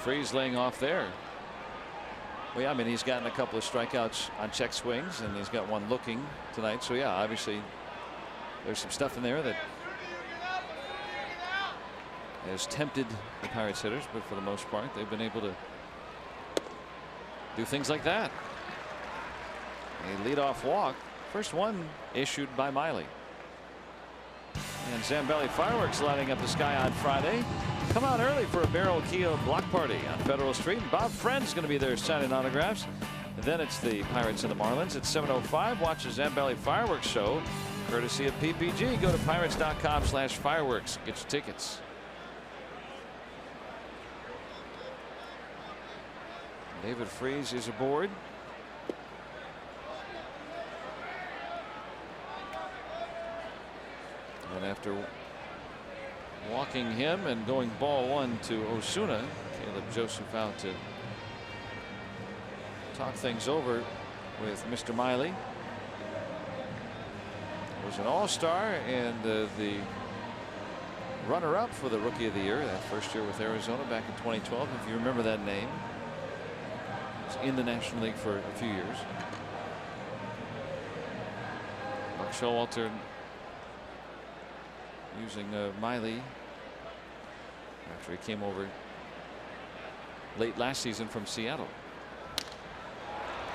Freese laying off there. Well, yeah, I mean, he's gotten a couple of strikeouts on check swings, and he's got one looking tonight. So yeah, obviously there's some stuff in there that has tempted the Pirates hitters, but for the most part they've been able to do things like that. A leadoff walk, first one issued by Miley. And Zambelli fireworks lighting up the sky on Friday. Come out early for a Barrel Kia block party on Federal Street. Bob Friend's going to be there signing autographs. And then it's the Pirates and the Marlins at 7:05. Watch the Zambelli fireworks show courtesy of PPG. Go to pirates.com/fireworks. Get your tickets. David Freese is aboard. And after walking him and going ball 1 to Osuna, Caleb Joseph out to talk things over with Mr. Miley. Was an all-star and the runner-up for the Rookie of the Year that first year with Arizona back in 2012, if you remember that name. Was in the National League for a few years. Buck Showalter using Miley after he came over late last season from Seattle.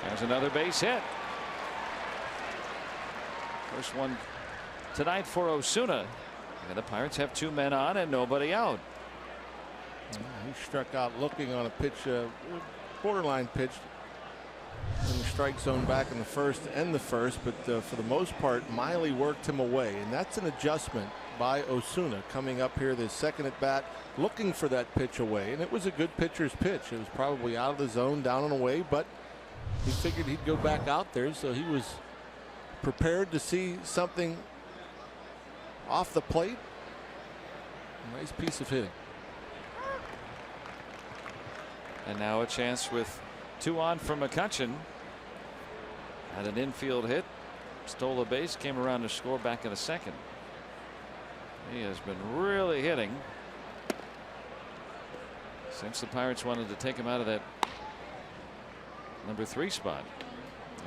There's another base hit. First one tonight for Osuna. And the Pirates have 2 men on and nobody out. He struck out looking on a pitch, borderline pitch in the strike zone back in the first and the first, but for the most part Miley worked him away, and that's an adjustment by Osuna coming up here the second at bat, looking for that pitch away, and it was a good pitcher's pitch. It was probably out of the zone, down and away, but he figured he'd go back out there, so he was prepared to see something off the plate. A nice piece of hitting. And now a chance with 2 on for McCutchen. Had an infield hit, stole a base, came around to score back in the second. He has been really hitting since the Pirates wanted to take him out of that number 3 spot.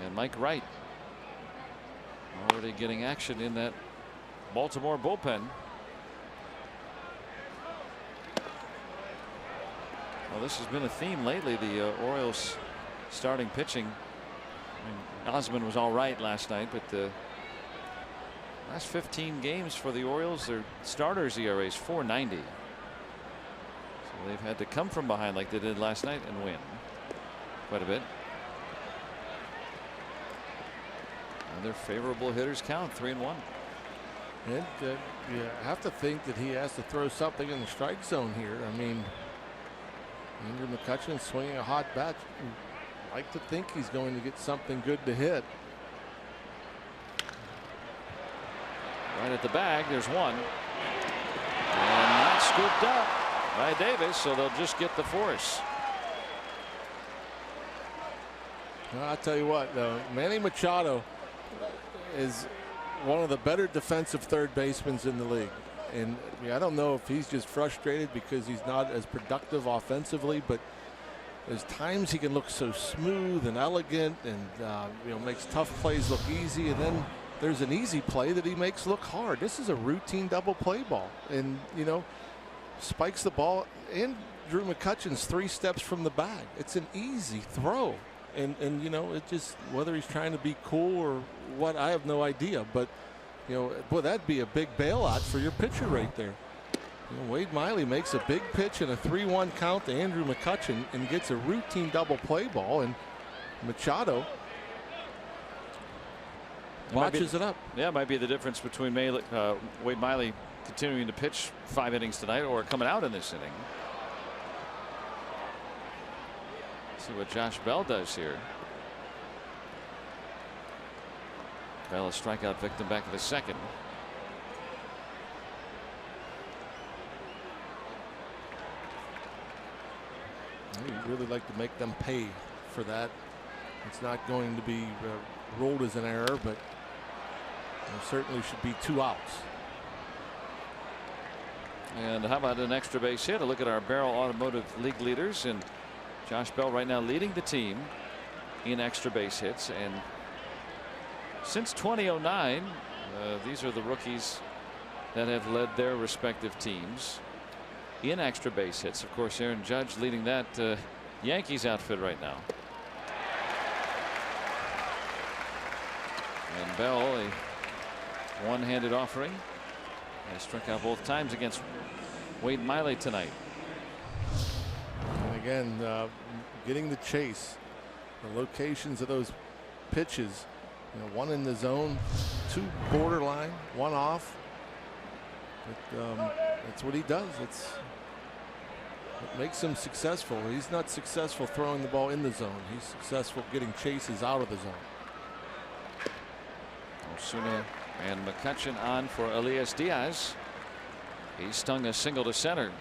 And Mike Wright already getting action in that Baltimore bullpen. Well, this has been a theme lately, the Orioles starting pitching. I mean, Osmond was all right last night, but the last 15 games for the Orioles, their starters ERA is 4.90. So they've had to come from behind like they did last night and win quite a bit. And their favorable hitters count 3-1. And you have to think that he has to throw something in the strike zone here. I mean, Andrew McCutchen swinging a hot bat. I'd like to think he's going to get something good to hit. Right at the bag, there's one. And not scooped up by Davis, so they'll just get the force. Well, I'll tell you what, though, Manny Machado is one of the better defensive third basemen in the league. And I don't know if he's just frustrated because he's not as productive offensively, but there's times he can look so smooth and elegant and makes tough plays look easy, and then there's an easy play that he makes look hard. This is a routine double play ball, and spikes the ball. Andrew McCutchen's 3 steps from the bag. It's an easy throw, and it just, whether he's trying to be cool or what, I have no idea. But boy, that'd be a big bailout for your pitcher right there. Wade Miley makes a big pitch in a 3-1 count to Andrew McCutchen and gets a routine double play ball, and Machado watches it up. Yeah, it might be the difference between Wade Miley continuing to pitch 5 innings tonight or coming out in this inning. See what Josh Bell does here. Bell, a strikeout victim, back to the second. You'd really like to make them pay for that. It's not going to be ruled as an error, but there certainly should be 2 outs. And how about an extra base hit? A look at our Barrel Automotive League leaders, and Josh Bell right now leading the team in extra base hits. And since 2009, these are the rookies that have led their respective teams in extra base hits. Of course, Aaron Judge leading that Yankees outfit right now. And Bell, a one-handed offering, has struck out both times against Wade Miley tonight. And again, getting the chase, the locations of those pitches, one in the zone, 2 borderline, 1 off. But that's what he does. It makes him successful. He's not successful throwing the ball in the zone. He's successful getting chases out of the zone. Osuna and McCutchen on for Elias Diaz. He stung a single to center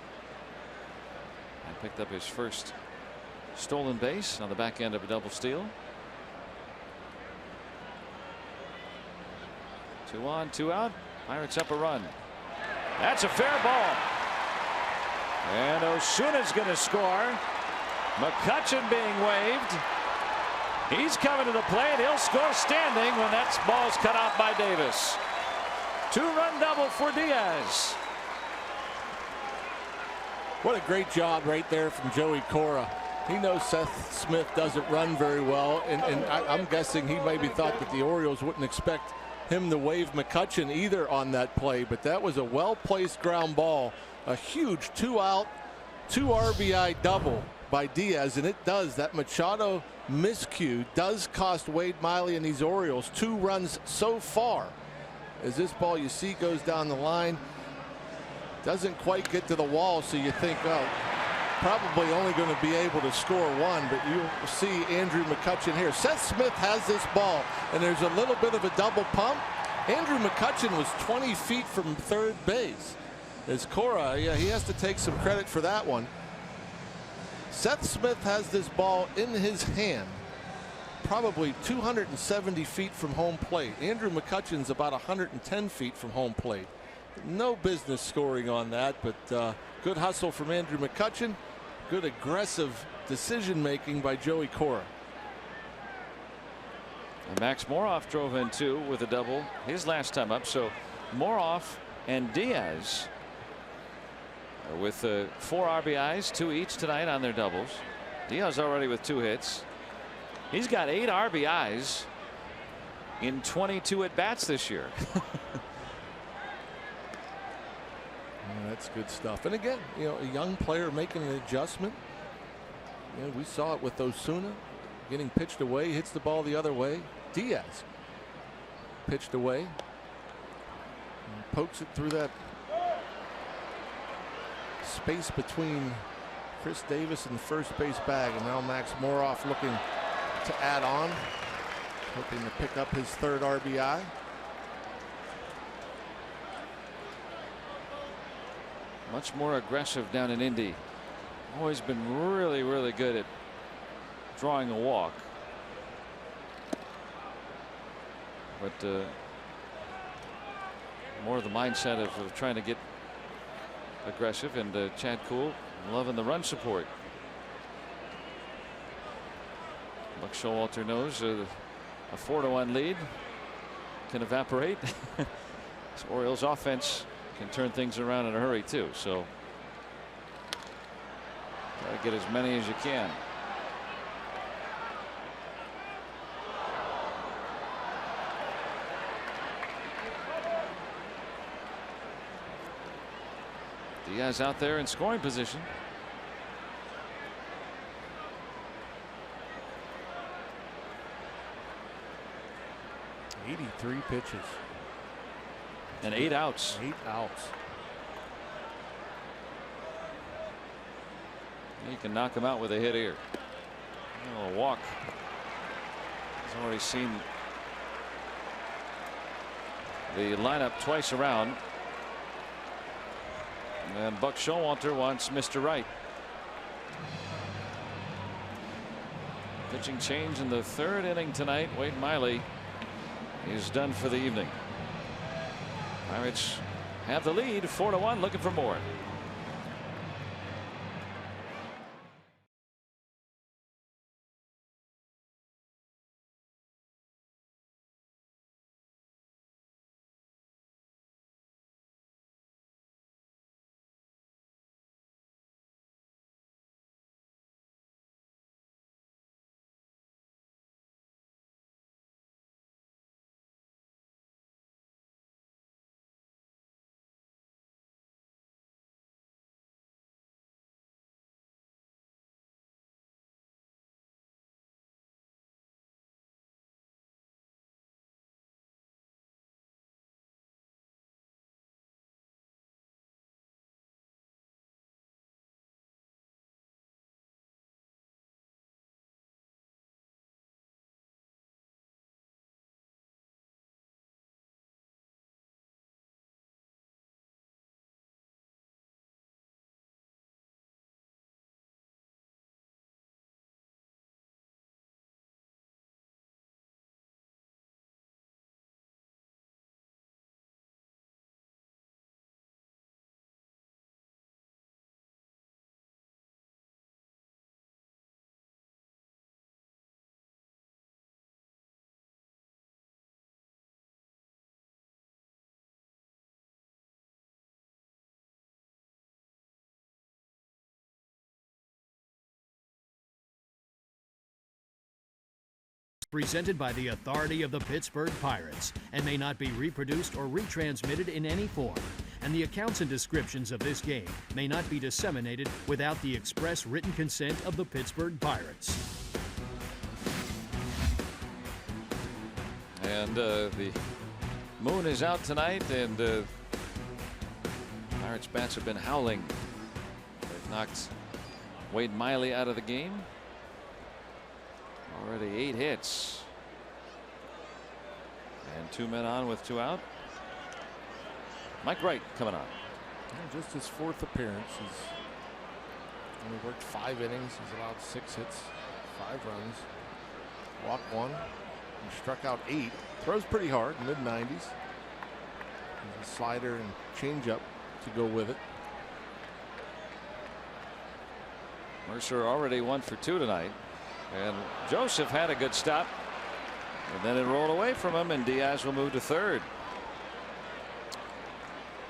and picked up his first stolen base on the back end of a double steal. 2 on, 2 out. Pirates up a run. That's a fair ball. And Osuna's going to score. McCutchen being waved. He's coming to the plate. He'll score standing when that ball's cut out by Davis. 2-run double for Diaz. What a great job right there from Joey Cora. He knows Seth Smith doesn't run very well, and I'm guessing he maybe thought that the Orioles wouldn't expect him to wave McCutchen either on that play, but that was a well-placed ground ball. A huge 2-out, 2 RBI double by Diaz, and it does. That Machado miscue does cost Wade Miley and these Orioles 2 runs so far. As this ball you see goes down the line, doesn't quite get to the wall, so you think, oh, probably only going to be able to score 1, but you'll see Andrew McCutchen here. Seth Smith has this ball, and there's a little bit of a double pump. Andrew McCutchen was 20 feet from third base. As Cora, yeah, he has to take some credit for that one. Seth Smith has this ball in his hand, probably 270 feet from home plate. Andrew McCutchen's about 110 feet from home plate. No business scoring on that, but good hustle from Andrew McCutchen. Good aggressive decision making by Joey Cora. And Max Moroff drove in 2 with a double his last time up. So Moroff and Diaz with 4 RBIs, 2 each tonight on their doubles. Diaz already with 2 hits. He's got 8 RBIs in 22 at bats this year. That's good stuff. And again, a young player making an adjustment. We saw it with Osuna getting pitched away, hits the ball the other way. Diaz pitched away. And pokes it through that space between Chris Davis and the first base bag, and now Max Moroff looking to add on, hoping to pick up his third RBI. Much more aggressive down in Indy. Always been really, really good at drawing a walk. But more of the mindset of trying to get aggressive, and Chad Kuhl loving the run support. Buck Showalter knows a 4-1 lead can evaporate. This Orioles offense can turn things around in a hurry too. So try to get as many as you can. Diaz out there in scoring position. '83 pitches and 8 outs. 8 outs. You can knock him out with a hit here. Oh, a walk. He's already seen the lineup twice around. And Buck Showalter wants Mr. Right. Pitching change in the 3rd inning tonight. Wade Miley is done for the evening. Pirates have the lead 4-1, looking for more. Presented by the authority of the Pittsburgh Pirates and may not be reproduced or retransmitted in any form. And the accounts and descriptions of this game may not be disseminated without the express written consent of the Pittsburgh Pirates. And the moon is out tonight, and Pirates bats have been howling. They've knocked Wade Miley out of the game. Already 8 hits. And 2 men on with 2 out. Mike Wright coming on. Yeah, just his 4th appearance. He's only worked 5 innings. He's allowed 6 hits, 5 runs, walked 1, and struck out 8. Throws pretty hard, mid-90s. There's a slider and changeup to go with it. Mercer already 1 for 2 tonight. And Joseph had a good stop, and then it rolled away from him, and Diaz will move to 3rd.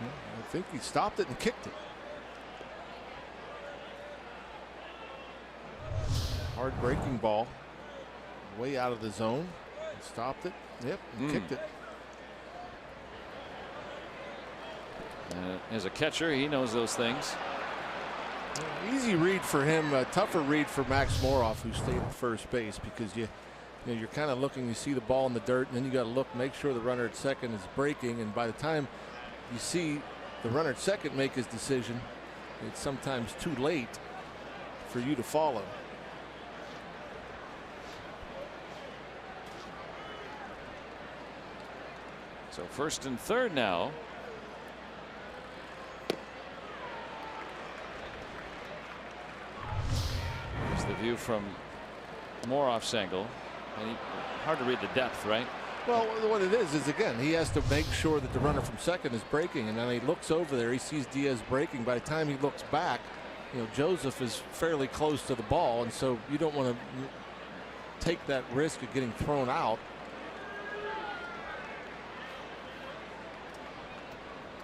I think he stopped it and kicked it. Hard breaking ball, way out of the zone. Stopped it. Yep, and kicked it. As a catcher, he knows those things. Easy read for him, a tougher read for Max Moroff, who stayed at first base, because you you know, you're kind of looking, you see the ball in the dirt, and then you got to look, make sure the runner at second is breaking, and by the time you see the runner at second make his decision, it's sometimes too late for you to follow. So first and third now. Here's the view from Moroff's angle. And hard to read the depth, right? Well, what it is again, he has to make sure that the runner from second is breaking, and then he looks over there, he sees Diaz breaking. By the time he looks back, you know, Joseph is fairly close to the ball, and so you don't want to take that risk of getting thrown out.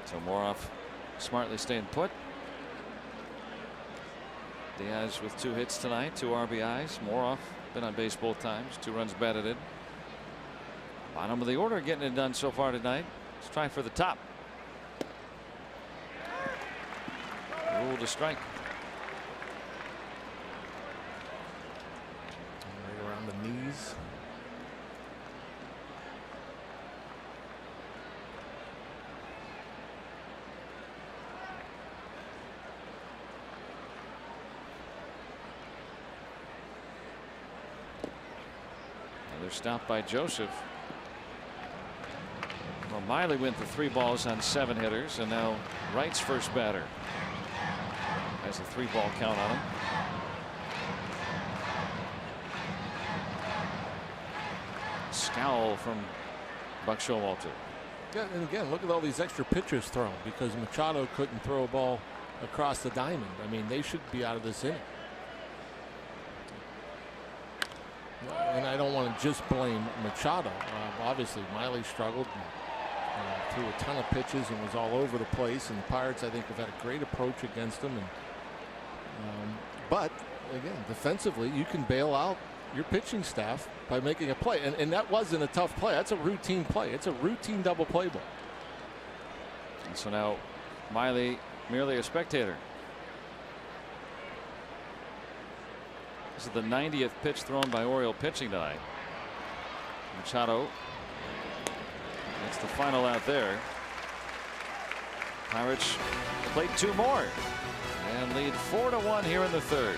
So Moroff smartly staying put. Diaz with 2 hits tonight, 2 RBIs. Moroff been on base both times, 2 runs batted in. Bottom of the order getting it done so far tonight. Let's try for the top. Rule to strike. Right around the knees. Another stop by Joseph. Well, Miley went for 3 balls on 7 hitters, and now Wright's first batter has a 3-ball count on him. Scowl from Buck Showalter. Yeah, and again, look at all these extra pitches thrown because Machado couldn't throw a ball across the diamond. I mean, they should be out of this inning. And I don't want to just blame Machado. Obviously, Miley struggled and threw a ton of pitches and was all over the place. And the Pirates, I think, have had a great approach against them. And, but again, defensively, you can bail out your pitching staff by making a play, and that wasn't a tough play. That's a routine play. It's a routine double play ball. And so now Miley merely a spectator. This is the 90th pitch thrown by Oriole pitching tonight. Machado gets the final out there. Pirates played 2 more and lead 4-1 here in the third.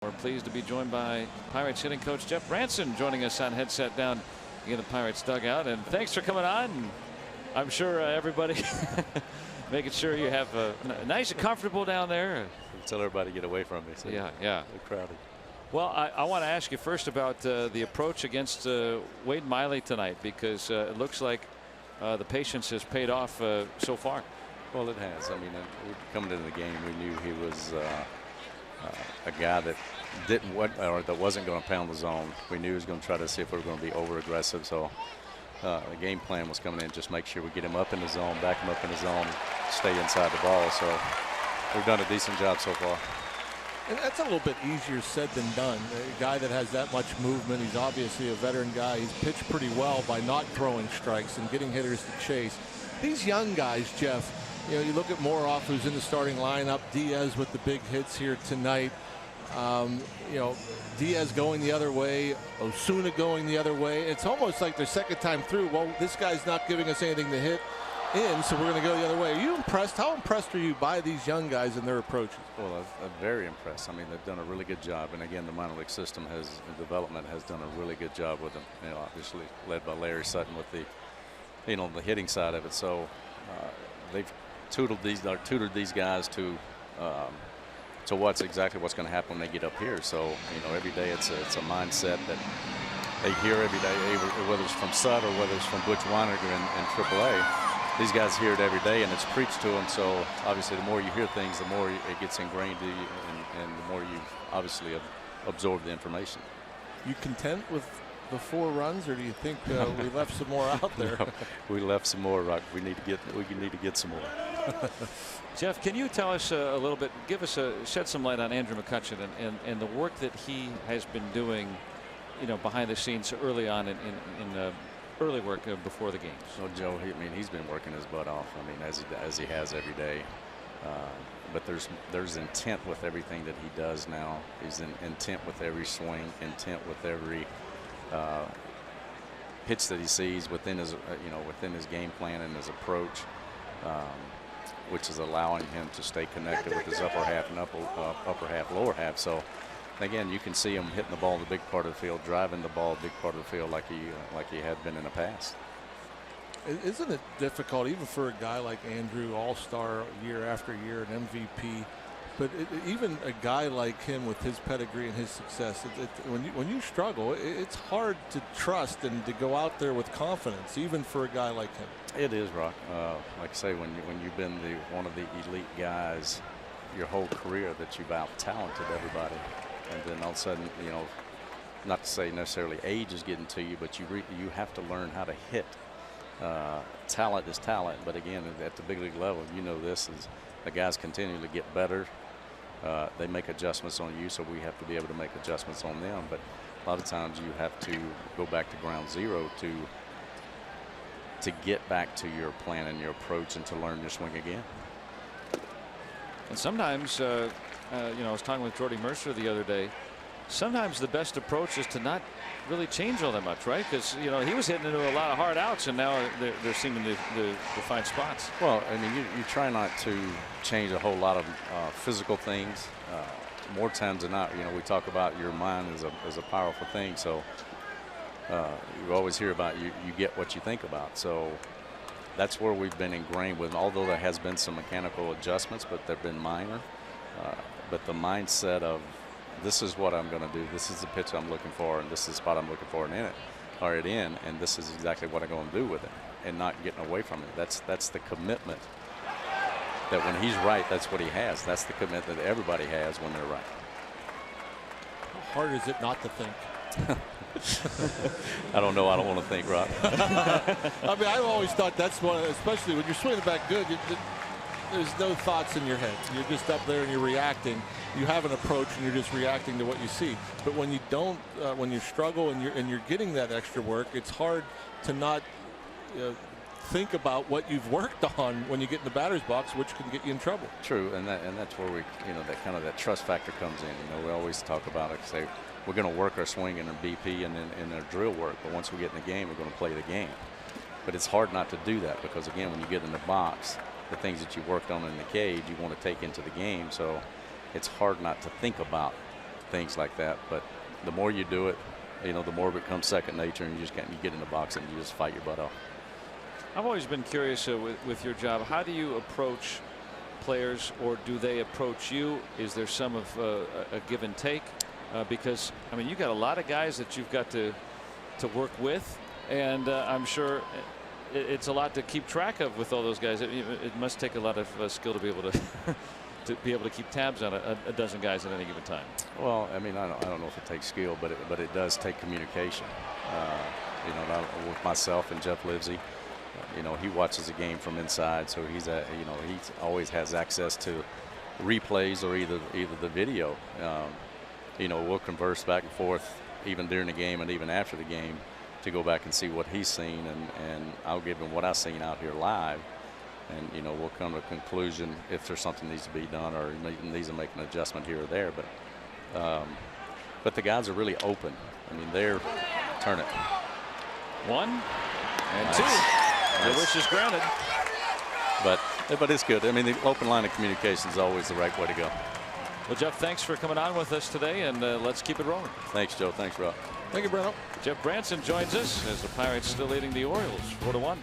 We're pleased to be joined by Pirates hitting coach Jeff Branson joining us on Headset Down in the Pirates dugout. And thanks for coming on. I'm sure everybody making sure you have nice and comfortable down there. Tell everybody to get away from me. So yeah. They're crowded. Well, I want to ask you first about the approach against Wade Miley tonight, because it looks like the patience has paid off so far. Well, it has. I mean, coming into the game, we knew he was a guy that that wasn't going to pound the zone. We knew he was going to try to see if we were going to be over aggressive. So the game plan was coming in, just make sure we get him up in the zone, back him up in the zone, stay inside the ball. So we've done a decent job so far. And that's a little bit easier said than done. A guy that has that much movement, he's obviously a veteran guy. He's pitched pretty well by not throwing strikes and getting hitters to chase. These young guys, Jeff, you look at Moroff, who's in the starting lineup, Diaz with the big hits here tonight. Diaz going the other way, Osuna going the other way. It's almost like their second time through. Well, this guy's not giving us anything to hit in, so we're going to go the other way. Are you impressed? How impressed are you by these young guys and their approaches? Well, I'm very impressed. I mean, they've done a really good job, and again, the minor league system development has done a really good job with them. Obviously led by Larry Sutton with the hitting side of it. So they've tutored these guys to what's going to happen when they get up here. So every day it's a mindset that they hear every day, whether it's from Sut or whether it's from Butch Weiniger in AAA. These guys hear it every day, and it's preached to them. So obviously, the more you hear things, the more it gets ingrained to you, and the more you obviously absorb the information. You content with the 4 runs, or do you think we left some more out there? No, we left some more, Rock. We need to get some more. Jeff, can you tell us a little bit, shed some light on Andrew McCutchen and the work that he has been doing, behind the scenes early on in early work before the games? So Joe, he's been working his butt off. I mean, as he has every day. But there's intent with everything that he does now. He's intent with every swing, intent with every pitch that he sees within his game plan and his approach, which is allowing him to stay connected with his upper half and upper half, lower half. So again, you can see him hitting the ball in the big part of the field, driving the ball a big part of the field like he had been in the past. Isn't it difficult, even for a guy like Andrew, all-star year after year, an MVP, but even a guy like him with his pedigree and his success, when you struggle, it's hard to trust and to go out there with confidence, even for a guy like him. It is, Rock. Like I say, when you've been one of the elite guys your whole career, that you've out-talented everybody, and then all of a sudden, not to say necessarily age is getting to you, but you have to learn how to hit. Talent is talent, but again, at the big league level, this is the guys continue to get better. They make adjustments on you, so we have to be able to make adjustments on them. But a lot of times you have to go back to ground zero to get back to your plan and your approach and to learn your swing again. And sometimes, I was talking with Jordy Mercer the other day. Sometimes the best approach is to not really change all that much, right? Because he was hitting into a lot of hard outs, and now they're seeming to find spots. Well, I mean, you try not to change a whole lot of physical things. More times than not, we talk about your mind as a powerful thing. So you always hear about you get what you think about. So that's where we've been ingrained with. Although there has been some mechanical adjustments, but they've been minor. But the mindset of, this is what I'm going to do. This is the pitch I'm looking for, and this is the spot I'm looking for, and and this is exactly what I'm going to do with it, and not getting away from it. That's the commitment. That when he's right, that's what he has. That's the commitment that everybody has when they're right. How hard is it not to think? I don't know. I don't want to think, Rob. I mean, I've always thought that's one, especially when you're swinging back good. There's no thoughts in your head. You're just up there and you're reacting. You have an approach and you're just reacting to what you see. But when you don't, when you struggle and you're getting that extra work, it's hard to not think about what you've worked on when you get in the batter's box, which can get you in trouble. True, and that's where we, that trust factor comes in. We always talk about it. Say we're going to work our swing in our BP and in our drill work, but once we get in the game, we're going to play the game. But it's hard not to do that because again, when you get in the box, the things that you worked on in the cage, you want to take into the game. So it's hard not to think about things like that. But the more you do it, the more it becomes second nature, and you get in the box and you just fight your butt off. I've always been curious with your job. How do you approach players, or do they approach you? Is there some of a give and take? Because I mean, you got a lot of guys that you've got to work with, and I'm sure it's a lot to keep track of with all those guys. It must take a lot of skill to be able to to keep tabs on a dozen guys at any given time. Well, I mean, I don't know if it takes skill, but it does take communication. You know, with myself and Jeff Livesey, you know, he watches the game from inside, so he's you know, he always has access to replays or either the video. You know, we'll converse back and forth even during the game and even after the game to go back and see what he's seen, and I'll give him what I've seen out here live, and you know, we'll come to a conclusion if there's something needs to be done or needs to make an adjustment here or there. But the guys are really open. I mean, they're turn it. 1 and 2. The wish is granted. But it's good. I mean, the open line of communication is always the right way to go. Well, Jeff, thanks for coming on with us today, and let's keep it rolling. Thanks, Joe. Thanks, Rob. Thank you, Bruno. Jeff Branson joins us as the Pirates still leading the Orioles 4-1.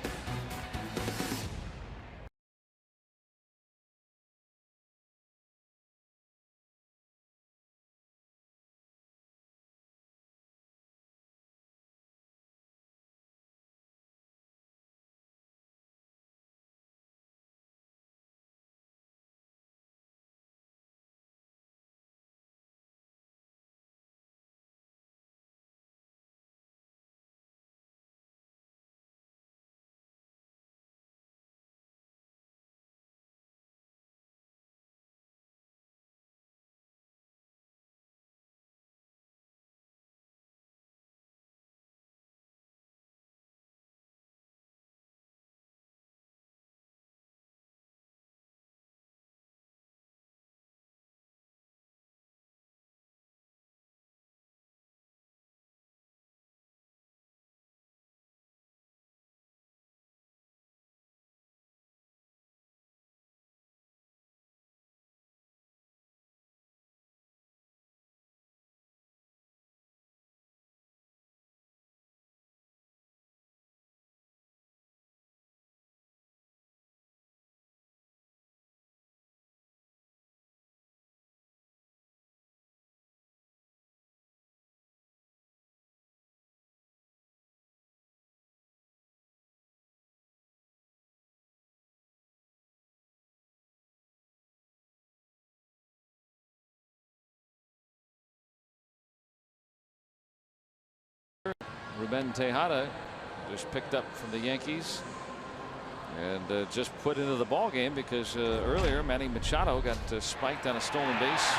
Ruben Tejada just picked up from the Yankees and just put into the ball game because earlier Manny Machado got spiked on a stolen base.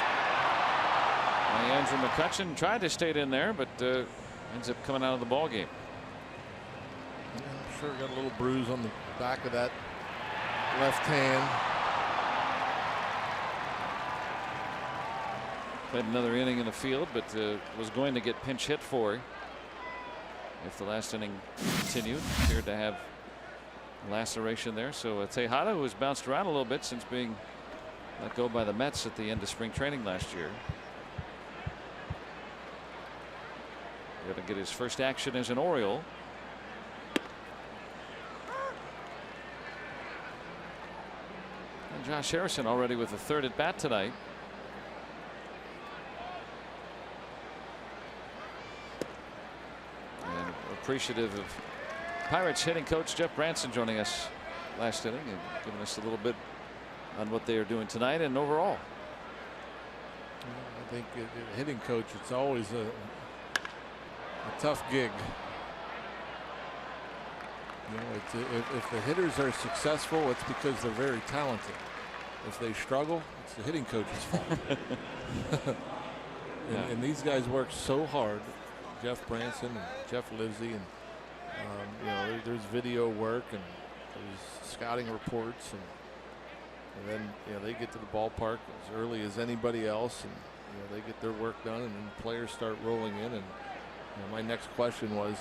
Andrew McCutchen tried to stay in there, but ends up coming out of the ball game. Yeah, I'm sure got a little bruise on the back of that left hand. Played another inning in the field, but was going to get pinch hit for if the last inning continued. Appeared to have laceration there. So Tejada, who has bounced around a little bit since being let go by the Mets at the end of spring training last year. Going to get his first action as an Oriole. And Josh Harrison already with the third at bat tonight. And appreciative of Pirates hitting coach Jeff Branson joining us last inning and giving us a little bit on what they are doing tonight and overall. I think hitting coach, it's always a tough gig. You know, if the hitters are successful, it's because they're very talented. If they struggle, it's the hitting coach's fault. And these guys work so hard. Jeff Branson and Jeff Livesey, and you know, there's video work and there's scouting reports, and then you know, they get to the ballpark as early as anybody else, and you know, they get their work done, and then players start rolling in. And you know, my next question was,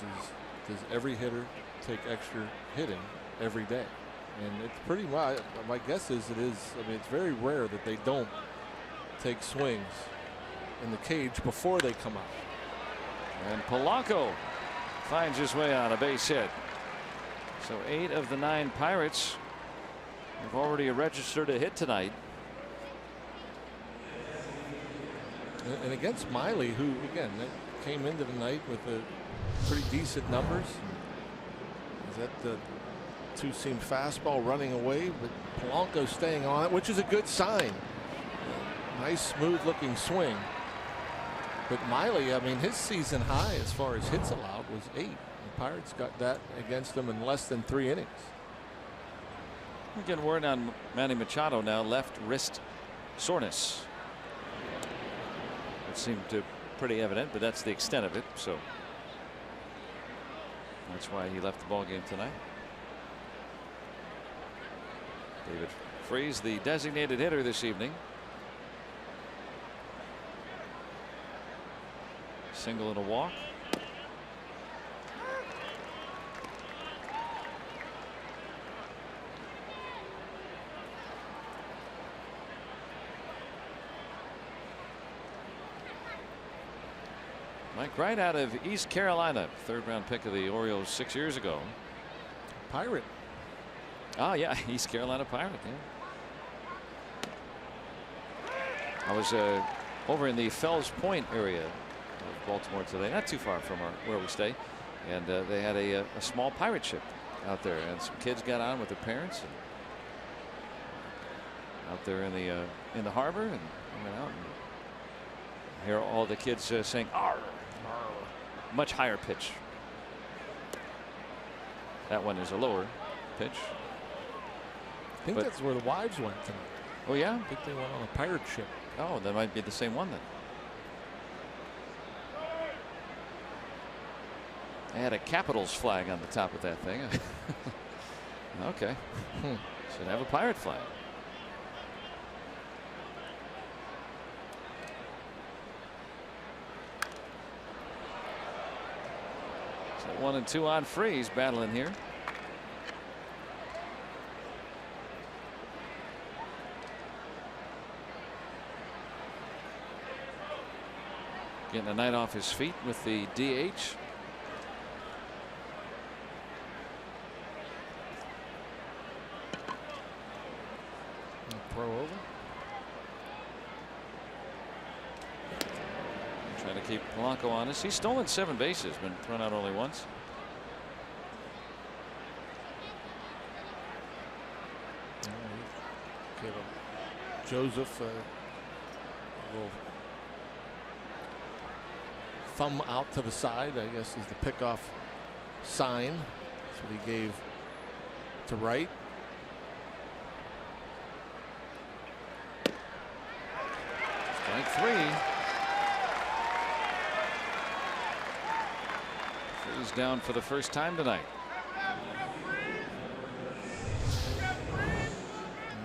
does every hitter take extra hitting every day? And it's pretty much, my guess is it is. I mean, it's very rare that they don't take swings in the cage before they come out. And Polanco finds his way on a base hit. So 8 of the 9 Pirates have already registered a hit tonight. And against Miley, who again came into the night with pretty decent numbers. Is that Two-seam fastball running away, but Polanco staying on it, which is a good sign. Nice, smooth-looking swing. But Miley, I mean, his season high as far as hits allowed was 8. The Pirates got that against them in less than 3 innings. We're getting word on Manny Machado now, left wrist soreness. It seemed pretty evident, but that's the extent of it. So that's why he left the ball game tonight. David Freese, the designated hitter this evening. Single and a walk. Mike Wright out of East Carolina, 3rd-round pick of the Orioles 6 years ago. Pirate. Oh yeah, East Carolina Pirate. Yeah. I was over in the Fells Point area of Baltimore today, not too far from where we stay, and they had a small pirate ship out there, and some kids got on with their parents and out there in the harbor, and went out and hear all the kids saying "arr, arr," much higher pitch. That one is a lower pitch. I think that's where the wives went tonight. Oh yeah, I think they went on a pirate ship. Oh, that might be the same one then. They had a Capitals flag on the top of that thing. Okay. Should have a pirate flag. So 1 and 2 on Freese battling here. Getting a night off his feet with the DH. Throw over. Trying to keep Polanco honest. He's stolen 7 bases, been thrown out only once. Joseph, a little thumb out to the side, I guess, is the pickoff sign. That's what he gave to Wright. Strike 3. Freese down for the first time tonight.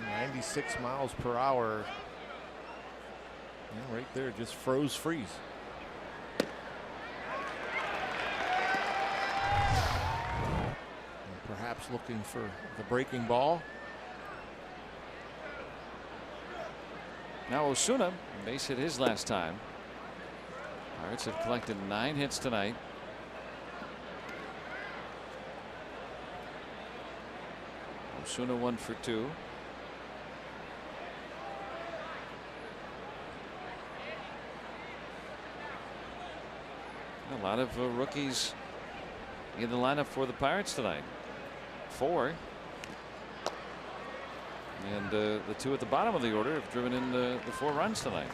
96 miles per hour. And right there, just froze Freese. And perhaps looking for the breaking ball. Now Osuna, base hit his last time. Pirates have collected 9 hits tonight. Osuna 1 for 2. A lot of rookies in the lineup for the Pirates tonight. 4. And the 2 at the bottom of the order have driven in the 4 runs tonight.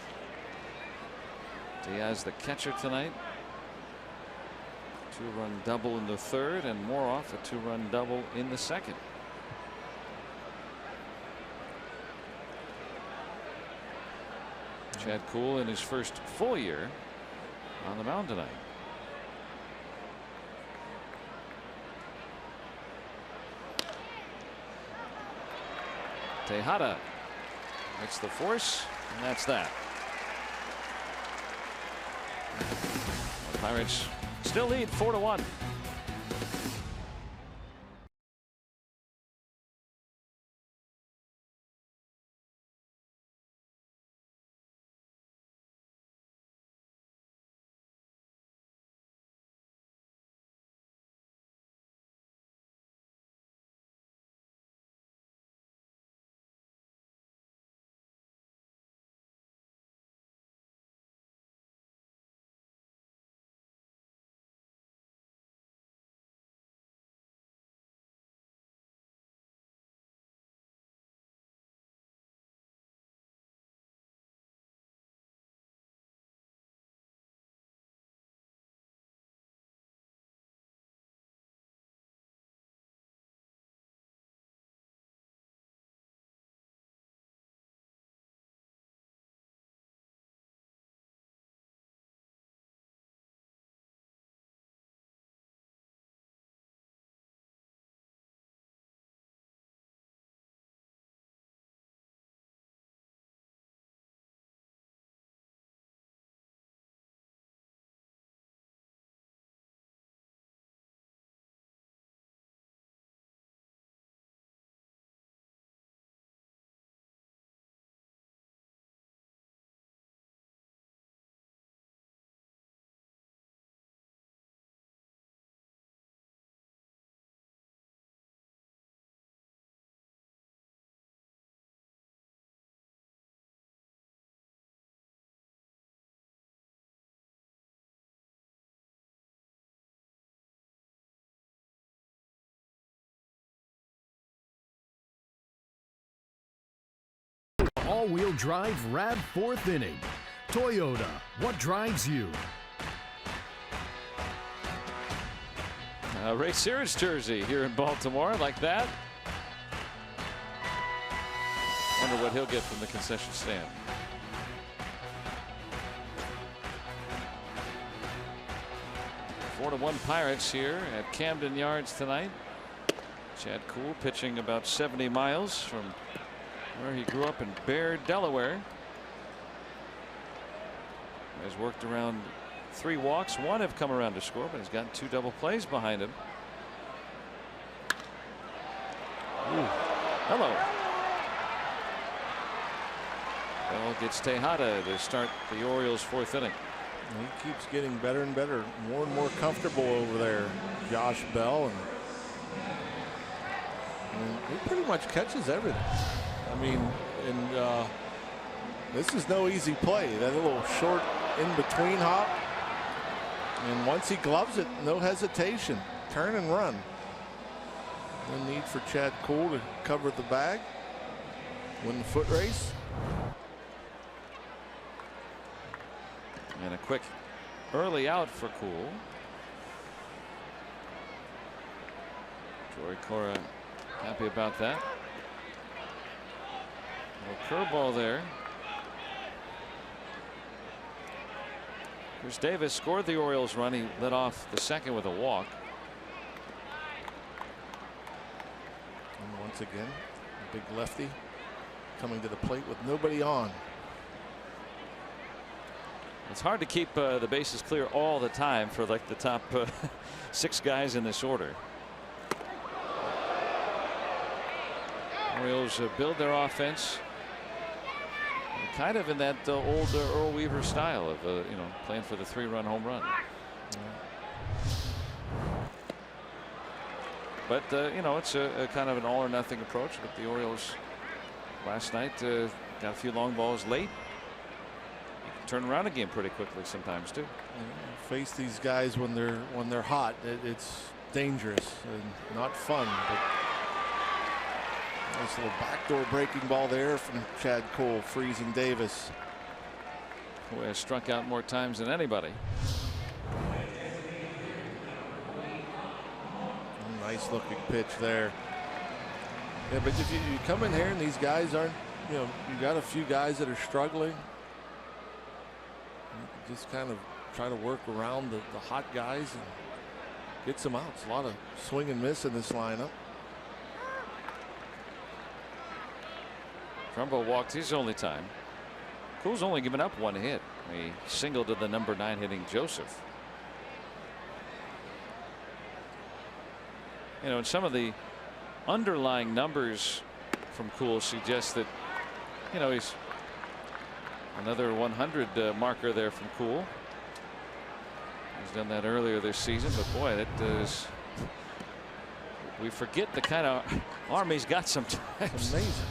Diaz, the catcher tonight. 2-run double in the 3rd, and Moroff a 2-run double in the 2nd. Chad Kuhl in his first full year on the mound tonight. Tejada hits the force, and that's that. The Pirates still lead 4-1. all-wheel drive RAV 4th inning. Toyota, what drives you? Ray Searage jersey here in Baltimore, like that. Wonder what he'll get from the concession stand. Four to 1 Pirates here at Camden Yards tonight. Chad Kuhl pitching about 70 miles from where he grew up in Bear, Delaware. Has worked around 3 walks. 1 have come around to score, but he's gotten 2 double plays behind him. Ooh. Hello. Bell gets Tejada to start the Orioles' 4th inning. He keeps getting better and better, more and more comfortable over there, Josh Bell, and he pretty much catches everything. I mean, and this is no easy play. That little short in between hop, and once he gloves it, no hesitation, turn and run. No need for Chad Kuhl to cover the bag, win the foot race. And a quick early out for Kuhl. Joey Cora happy about that. A curveball there. Chris Davis scored the Orioles run. He led off the 2nd with a walk. And once again, a big lefty coming to the plate with nobody on. It's hard to keep the bases clear all the time for like the top 6 guys in this order. Orioles build their offense kind of in that old Earl Weaver style of playing for the 3-run home run. But it's a kind of an all or nothing approach. But the Orioles last night got a few long balls late. Turn around a game pretty quickly sometimes too. Face these guys when they're hot. It's dangerous and not fun. But nice little backdoor breaking ball there from Chad Kuhl, freezing Davis, who has struck out more times than anybody. Nice looking pitch there. Yeah, but if you come in here and these guys aren't, you got a few guys that are struggling. Just kind of try to work around the hot guys and get some outs. A lot of swing and miss in this lineup. Trumbo walked his only time. Kuhl's only given up 1 hit. He singled to the number 9 hitting Joseph. And some of the underlying numbers from Kuhl suggest that he's another 100 marker there from Kuhl. He's done that earlier this season, but boy, that is, we forget the kind of arm he's got sometimes. Amazing.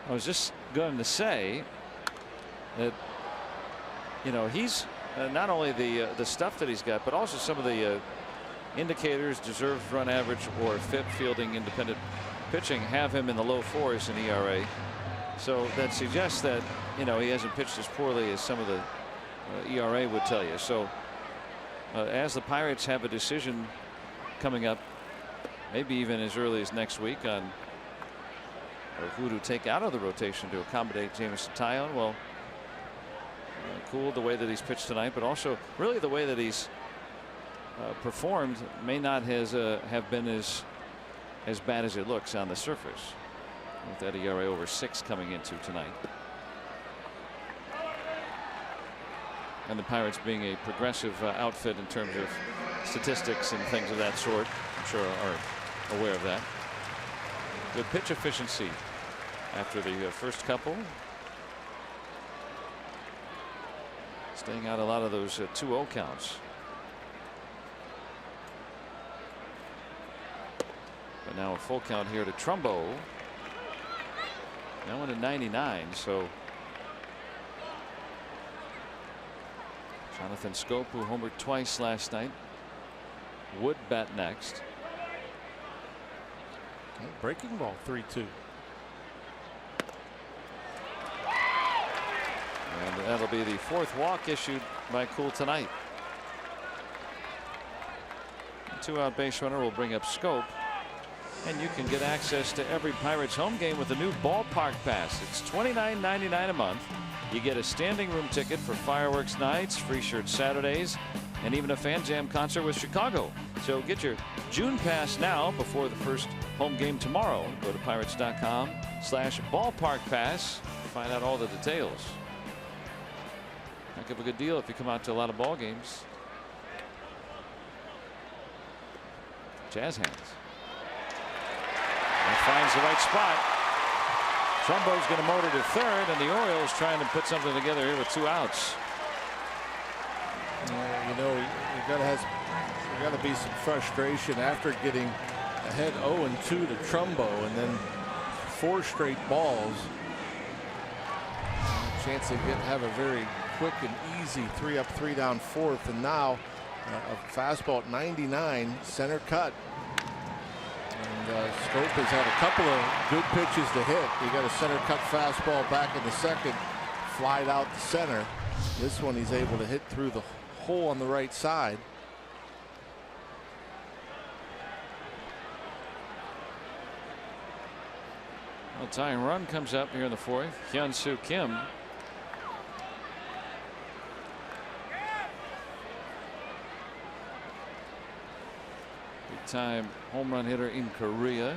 I was just going to say that he's not only the stuff that he's got, but also some of the indicators, deserved run average or fit fielding independent pitching, have him in the low 4s in ERA. So that suggests that he hasn't pitched as poorly as some of the ERA would tell you. So as the Pirates have a decision coming up, maybe even as early as next week, on who to take out of the rotation to accommodate Jameson Taillon. Well, Kuhl, the way that he's pitched tonight, but also really the way that he's performed may not have been as bad as it looks on the surface, with that ERA over 6 coming into tonight. And the Pirates being a progressive outfit in terms of statistics and things of that sort, I'm sure are aware of that. Good pitch efficiency after the first couple. Staying out a lot of those 2-0 counts. But now a full count here to Trumbo. Now into 99. So Jonathan Scope, who homered twice last night, would bat next. Breaking ball, 3-2. And that'll be the 4th walk issued by Cool tonight. 2-out base runner will bring up Scope. And you can get access to every Pirates home game with a new ballpark pass. It's $29.99 a month. You get a standing room ticket for fireworks nights, free shirts Saturdays, and even a Fan Jam concert with Chicago. So get your June pass now before the first home game tomorrow. Go to pirates.com/ballpark pass to find out all the details. Heck of a good deal if you come out to a lot of ball games. Jazz hands. And finds the right spot. Trumbo's going to motor to third, and the Orioles trying to put something together here with 2 outs. You know, there got to be some frustration after getting ahead 0-2 to Trumbo, and then 4 straight balls. A chance to have a very quick and easy 3 up, 3 down 4th, and now a fastball at 99, center cut. And Scope has had a couple of good pitches to hit. He got a center cut fastball back in the 2nd, flied out to center. This one he's able to hit through the hole on the right side. Well, tying run comes up here in the 4th. Hyun-Soo Kim. Big-time home run hitter in Korea.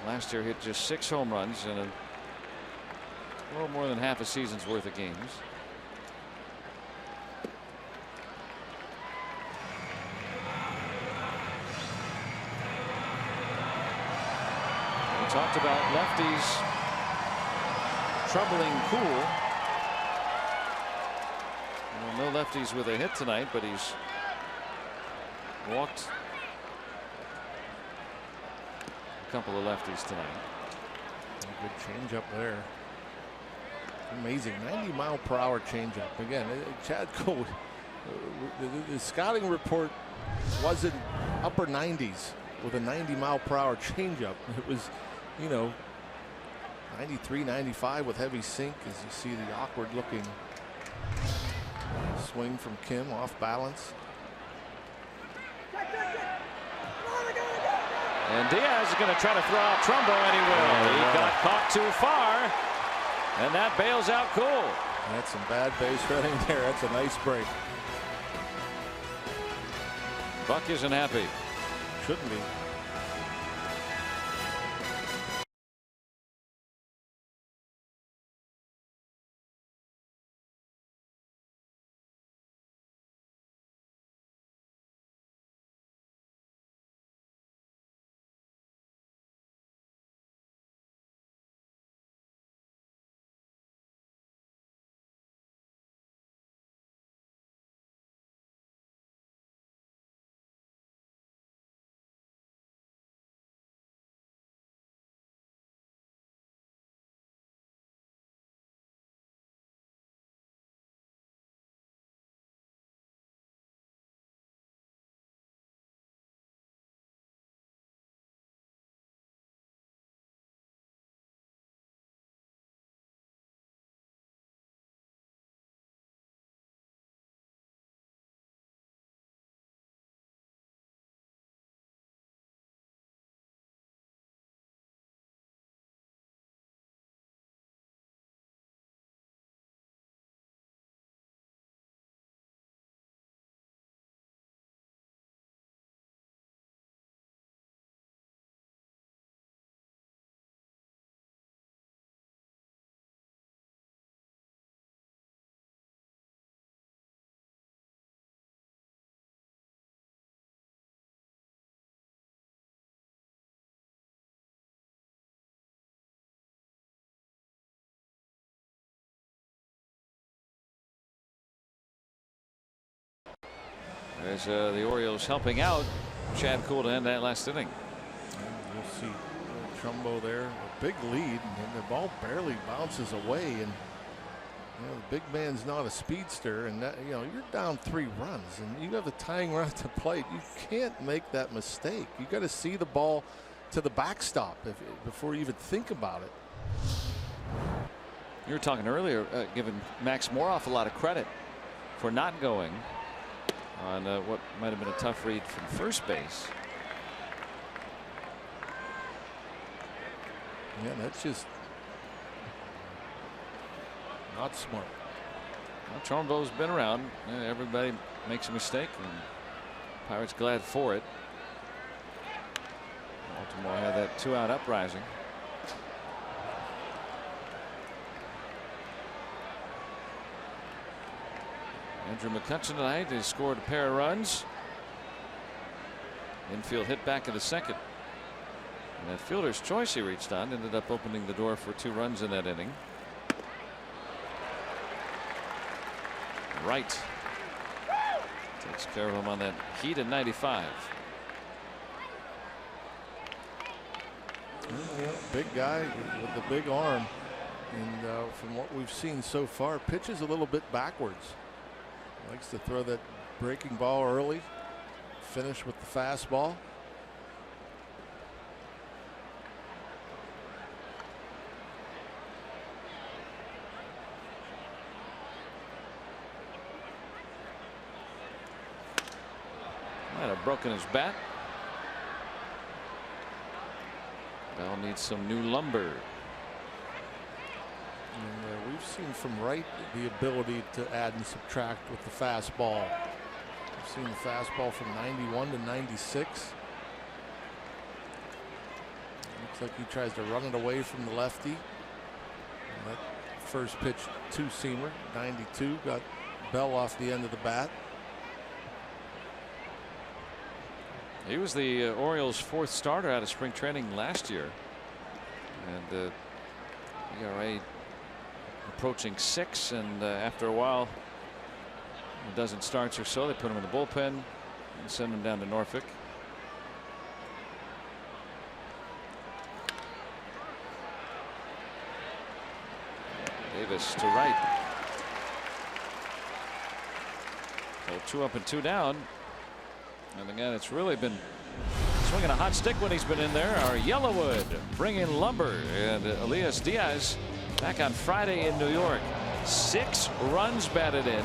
Last year hit just 6 home runs in a little more than half a season's worth of games. We talked about lefties troubling Cool. Well, no lefties with a hit tonight, but he's walked a couple of lefties tonight. A good changeup there. Amazing 90-mile-per-hour changeup. Again, Chad Cole, the scouting report wasn't upper 90s with a 90-mile-per-hour changeup. It was, you know, 93, 95 with heavy sink, as you see the awkward looking swing from Kim off balance. And Diaz is going to try to throw out Trumbo, and he will. He got caught too far, and that bails out Cool. That's some bad base running there. That's a nice break. Buck isn't happy. Shouldn't be. There's the Orioles helping out Chad Cool to end that last inning. You'll see Trumbo there, a big lead, and the ball barely bounces away. And you know, the big man's not a speedster, and that, you know, you're down 3 runs, and you have the tying run at the plate. You can't make that mistake. You got to see the ball to the backstop before you even think about it. You were talking earlier, giving Max Moroff a lot of credit for not going on what might have been a tough read from first base. Yeah, that's just not smart. Well, Trumbo's been around. Everybody makes a mistake, and Pirates glad for it. Baltimore had that 2-out uprising. Andrew McCutchen tonight has scored a pair of runs. Infield hit back in the second. And that fielder's choice he reached on ended up opening the door for 2 runs in that inning. Right takes care of him on that heat in 95. Big guy with the big arm, and from what we've seen so far, pitches a little bit backwards. Likes to throw that breaking ball early, finish with the fastball. Might have broken his bat. Bell needs some new lumber. And we've seen from Wright the ability to add and subtract with the fastball. We've seen the fastball from 91 to 96. Looks like he tries to run it away from the lefty. And that first pitch two-seamer, 92, got Bell off the end of the bat. He was the Orioles' 4th starter out of spring training last year, and ERA approaching 6, and after a while, a dozen starts or so, they put him in the bullpen and send him down to Norfolk. Davis to right. So 2 up and 2 down. And again, it's really been swinging a hot stick when he's been in there. Our Yellowwood bringing lumber, and Elias Diaz back on Friday in New York. 6 runs batted in.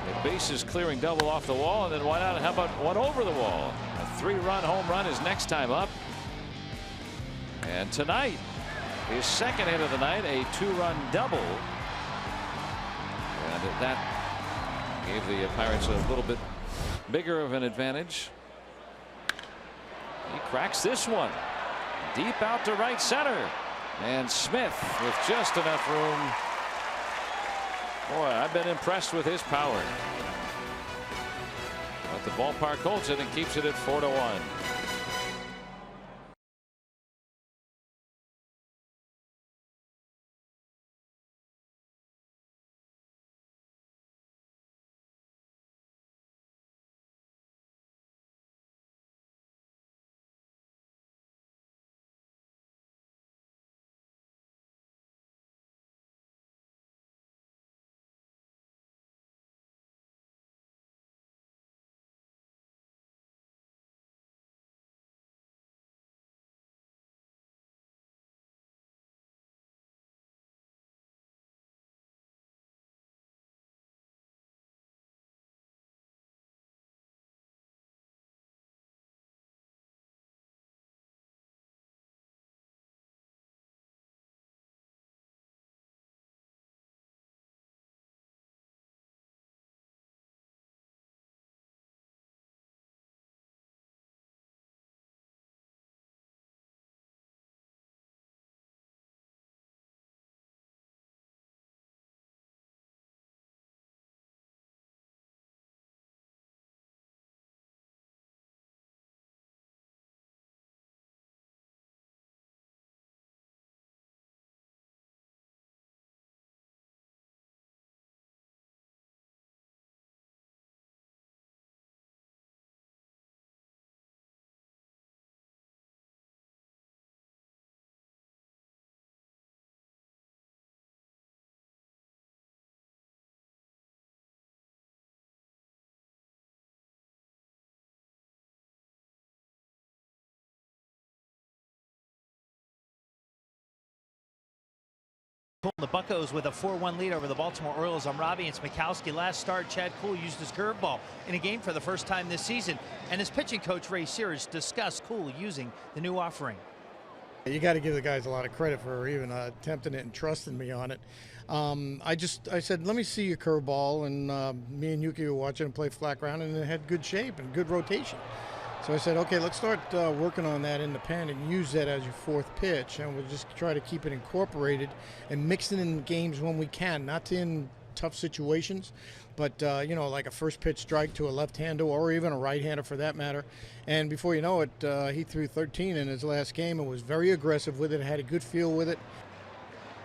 The bases clearing double off the wall, and then why not? How about one over the wall? A 3-run home run is next time up. And tonight, his 2nd hit of the night, a 2-run double. And that gave the Pirates a little bit bigger of an advantage. He cracks this one deep out to right center, and Smith with just enough room. Boy, I've been impressed with his power. But the ballpark holds it and keeps it at 4-1. The Buccos with a 4-1 lead over the Baltimore Orioles. I'm Robbie. It's Mikowski. Last start, Chad Kuhl used his curveball in a game for the first time this season. And his pitching coach, Ray Sears, discussed Kuhl using the new offering. You got to give the guys a lot of credit for even attempting it and trusting me on it. I said, let me see your curveball, and me and Yuki were watching him play flat ground, and it had good shape and good rotation. So I said, okay, let's start working on that in the pen and use that as your fourth pitch, and we'll just try to keep it incorporated and mix it in games when we can, not in tough situations, but you know, like a first pitch strike to a left-hander or even a right-hander for that matter. And before you know it, he threw 13 in his last game and was very aggressive with it, had a good feel with it.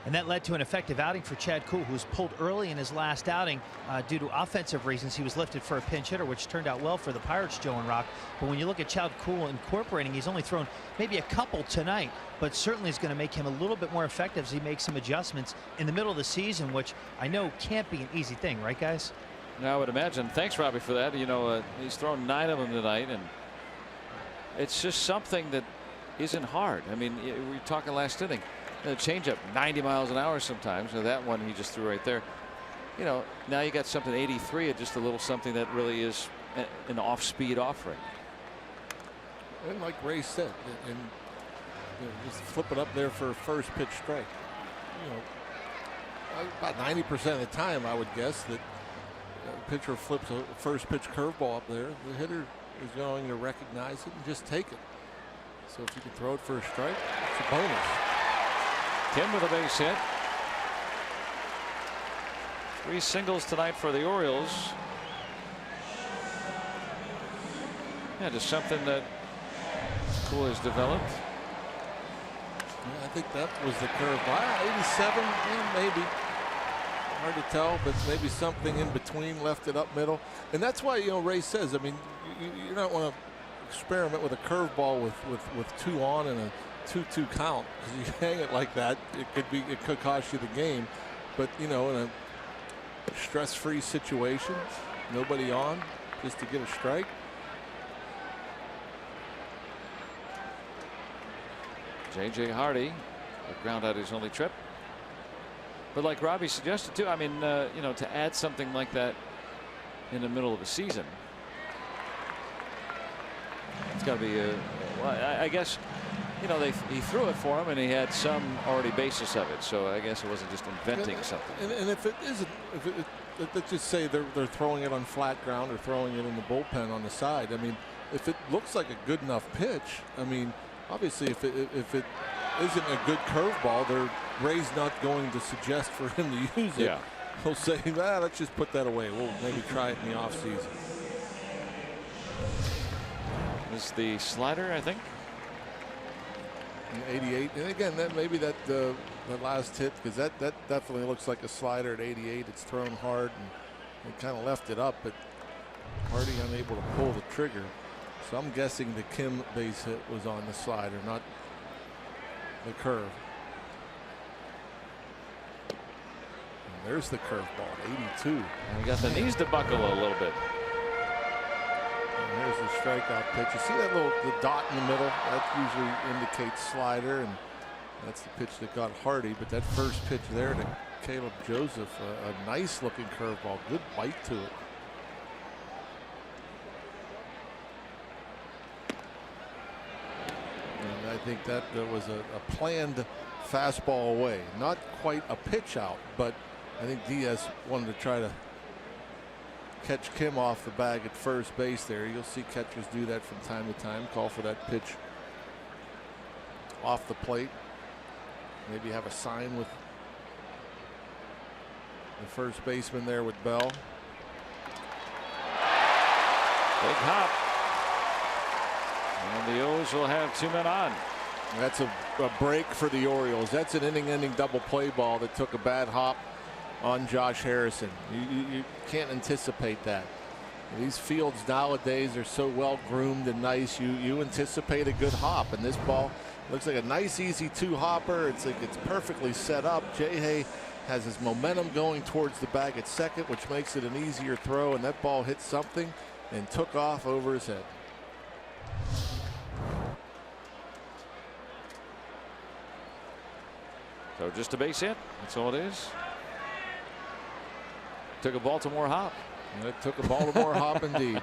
And that led to an effective outing for Chad Kuhl, who was pulled early in his last outing due to offensive reasons. He was lifted for a pinch hitter, which turned out well for the Pirates, Joe and Rock. But when you look at Chad Kuhl incorporating, he's only thrown maybe a couple tonight, but certainly is going to make him a little bit more effective as he makes some adjustments in the middle of the season, which I know can't be an easy thing, right, guys? No, I would imagine. Thanks, Robbie, for that. You know, he's thrown 9 of them tonight, and it's just something that isn't hard. I mean, we were talking last inning. The changeup 90 miles an hour sometimes. Now that one he just threw right there. You know, now you got something 83, just a little something that really is an off-speed offering. And like Ray said, and you know, just flip it up there for a first pitch strike. You know, about 90% of the time, I would guess that the pitcher flips a first pitch curveball up there. The hitter is going to recognize it and just take it. So if you can throw it for a strike, it's a bonus. Kim with a base hit. 3 singles tonight for the Orioles. Yeah, just something that Kuhl has developed. Yeah, I think that was the curveball. 87, maybe. Hard to tell, but maybe something in between, left it up middle. And that's why, you know, Ray says, I mean, you don't want to experiment with a curveball with 2 on and a 2-2 count, because you hang it like that, it could cost you the game. But you know, in a stress-free situation, nobody on, just to get a strike. J.J. Hardy will ground out his only trip. But like Robbie suggested too, I mean, you know, to add something like that in the middle of the season, it's got to be well, I guess, you know, he threw it for him and he had some already basis of it, so I guess it wasn't just inventing something. And if it isn't, let's just say they're throwing it on flat ground or throwing it in the bullpen on the side. I mean, if it looks like a good enough pitch, I mean, obviously if it isn't a good curveball, Ray's not going to suggest for him to use it. Yeah. He'll say, well, let's just put that away. We'll maybe try it in the offseason. This is the slider, I think. 88, and again, maybe that last hit, because that definitely looks like a slider at 88. It's thrown hard and it kind of left it up, but Hardy unable to pull the trigger. So I'm guessing the Kim base hit was on the slider, not the curve. And there's the curveball, 82. And we got the knees to buckle a little bit. And there's the strikeout pitch. You see that the dot in the middle? That usually indicates slider, and that's the pitch that got Hardy. But that first pitch there to Caleb Joseph, a nice looking curveball, good bite to it. And I think that was a planned fastball away, not quite a pitch out, but I think Diaz wanted to try to catch Kim off the bag at first base there. You'll see catchers do that from time to time, call for that pitch off the plate. Maybe have a sign with the first baseman there with Bell. Big hop. And the O's will have 2 men on. That's a break for the Orioles. That's an inning-ending double play ball that took a bad hop on Josh Harrison. You can't anticipate that. These fields nowadays are so well groomed and nice. You anticipate a good hop, and this ball looks like a nice easy 2-hopper. It's like it's perfectly set up. J-Hay has his momentum going towards the bag at second, which makes it an easier throw, and that ball hit something and took off over his head. So just a base hit. That's all it is. Took a Baltimore hop. And it took a Baltimore hop indeed.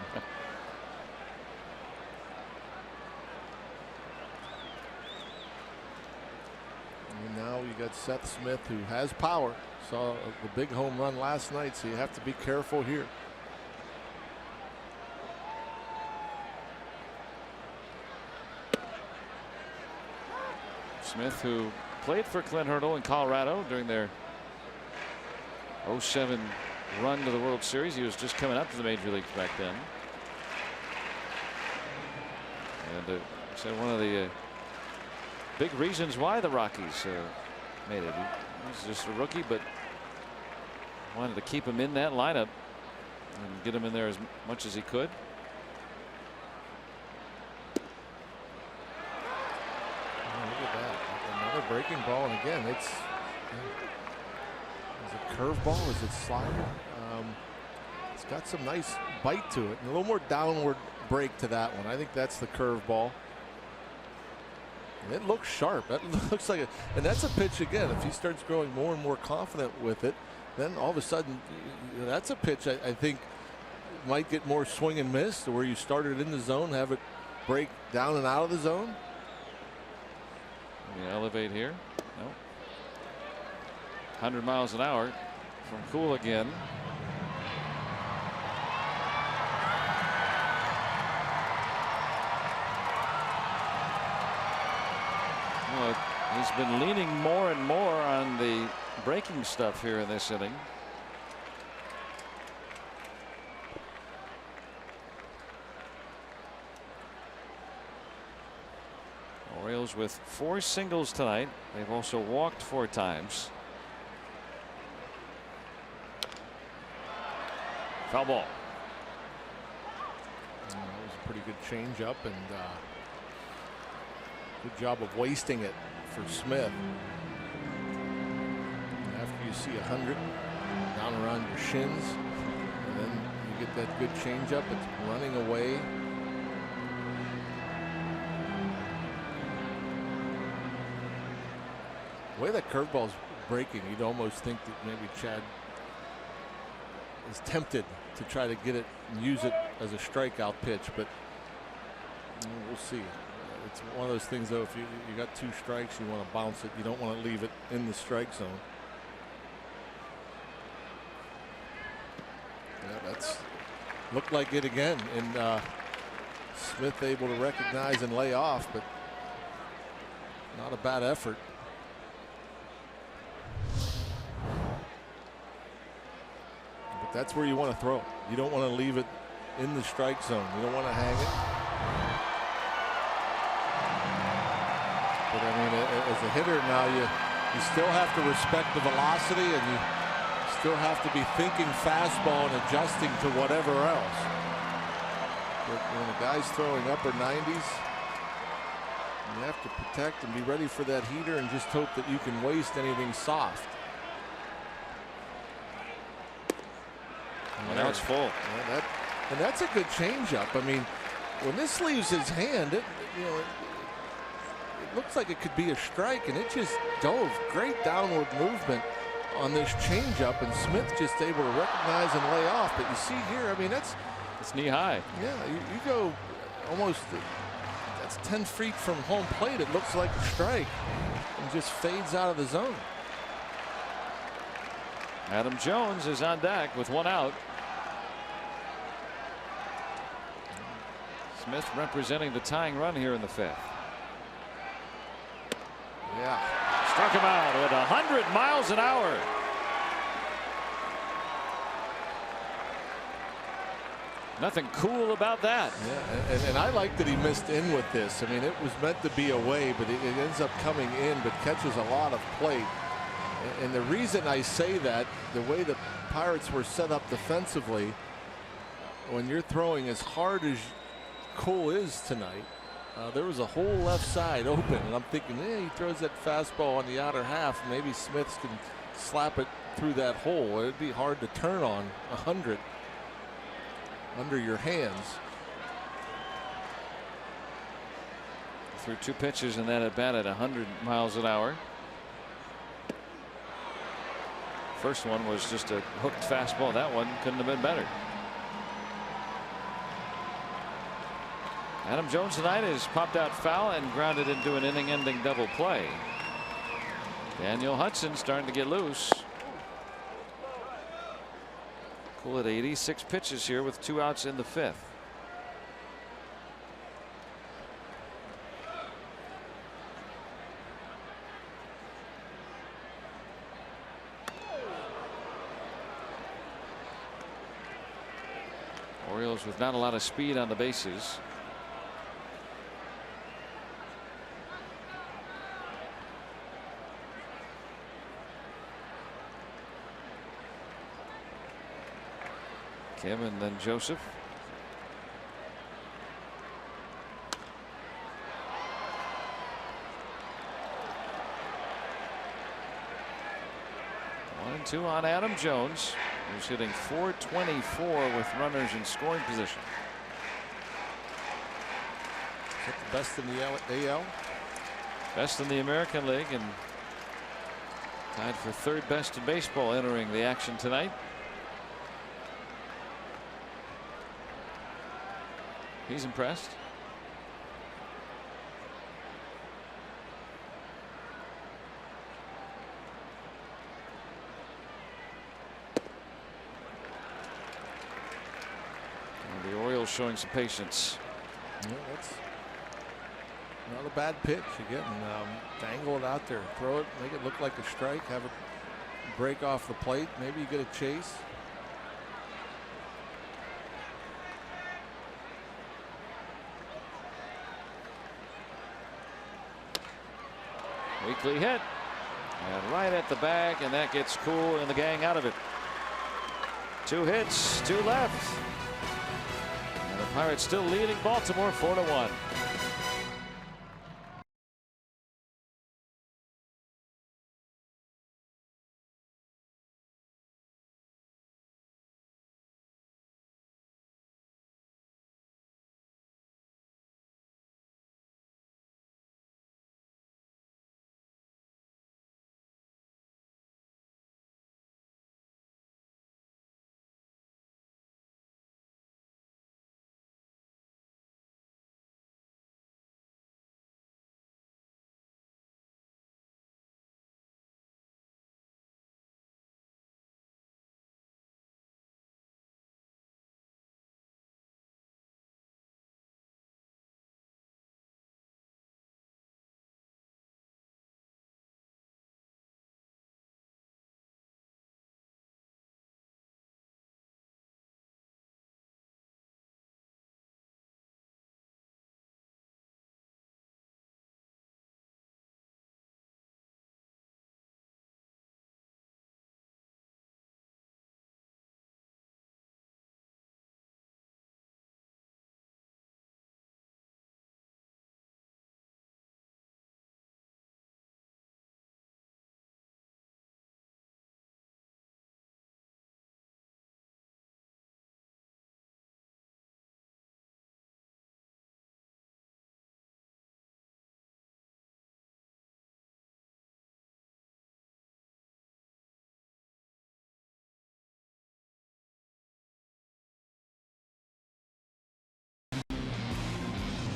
And now you got Seth Smith, who has power. Saw the big home run last night, so you have to be careful here. Smith, who played for Clint Hurdle in Colorado during their 07 run to the World Series. He was just coming up to the major leagues back then. And said one of the big reasons why the Rockies made it. He's just a rookie, but wanted to keep him in that lineup and get him in there as much as he could. Look at that. Another breaking ball, and again, it's is it curveball? Is it slider? It's got some nice bite to it, and a little more downward break to that one. I think that's the curveball. And it looks sharp. That looks like and that's a pitch again. If he starts growing more and more confident with it, then all of a sudden, that's a pitch I think might get more swing and miss, where you started in the zone, have it break down and out of the zone. You elevate here. No. 100 miles an hour from Cool again. Well, he's been leaning more and more on the breaking stuff here in this inning. Orioles with 4 singles tonight. They've also walked 4 times. Foul ball. That was a pretty good changeup, and good job of wasting it for Smith. After you see 100 down around your shins, and then you get that good changeup, it's running away. The way that curveball is breaking, you'd almost think that maybe Chad is tempted to try to get it and use it as a strikeout pitch, but we'll see. It's one of those things, though, if you got 2 strikes, you want to bounce it. You don't want to leave it in the strike zone. Yeah, that's looked like it again, and Smith able to recognize and lay off, but not a bad effort. That's where you want to throw. You don't want to leave it in the strike zone. You don't want to hang it. But I mean, as a hitter now, you still have to respect the velocity, and you still have to be thinking fastball and adjusting to whatever else. But when a guy's throwing upper 90s, you have to protect and be ready for that heater, and just hope that you can waste anything soft. Well, now it's full. Yeah, and that's a good changeup. I mean, when this leaves his hand, it looks like it could be a strike, and it just dove. Great downward movement on this changeup, and Smith just able to recognize and lay off. But you see here, I mean, it's knee high. Yeah, you go almost, that's 10 feet from home plate. It looks like a strike, and just fades out of the zone. Adam Jones is on deck with 1 out. Smith representing the tying run here in the 5th. Yeah. Struck him out with 100 miles an hour. Nothing cool about that. Yeah, and I like that he missed in with this. I mean, it was meant to be away, but it ends up coming in, but catches a lot of plate. And the reason I say that, the way the Pirates were set up defensively, when you're throwing as hard as Cole is tonight, there was a whole left side open, and I'm thinking, he throws that fastball on the outer half, maybe Smith can slap it through that hole. It'd be hard to turn on 100 under your hands. Threw 2 pitches in that at bat at 100 miles an hour. First one was just a hooked fastball. That one couldn't have been better. Adam Jones tonight has popped out foul and grounded into an inning-ending double play. Daniel Hudson starting to get loose. Cool at 86 pitches here with 2 outs in the 5th. Orioles with not a lot of speed on the bases. Kim and then Joseph. One and two on Adam Jones, who's hitting .424 with runners in scoring position. Is that the best in the AL? Best in the American League and tied for 3rd best in baseball entering the action tonight. He's impressed. And the Orioles showing some patience. Yeah, that's not a bad pitch. Again, dangle it out there, throw it, make it look like a strike, have it break off the plate. Maybe you get a chase. Weekly hit and right at the bag, and that gets Cool and the gang out of it. 2 hits, 2 left, and the Pirates still leading Baltimore 4-1.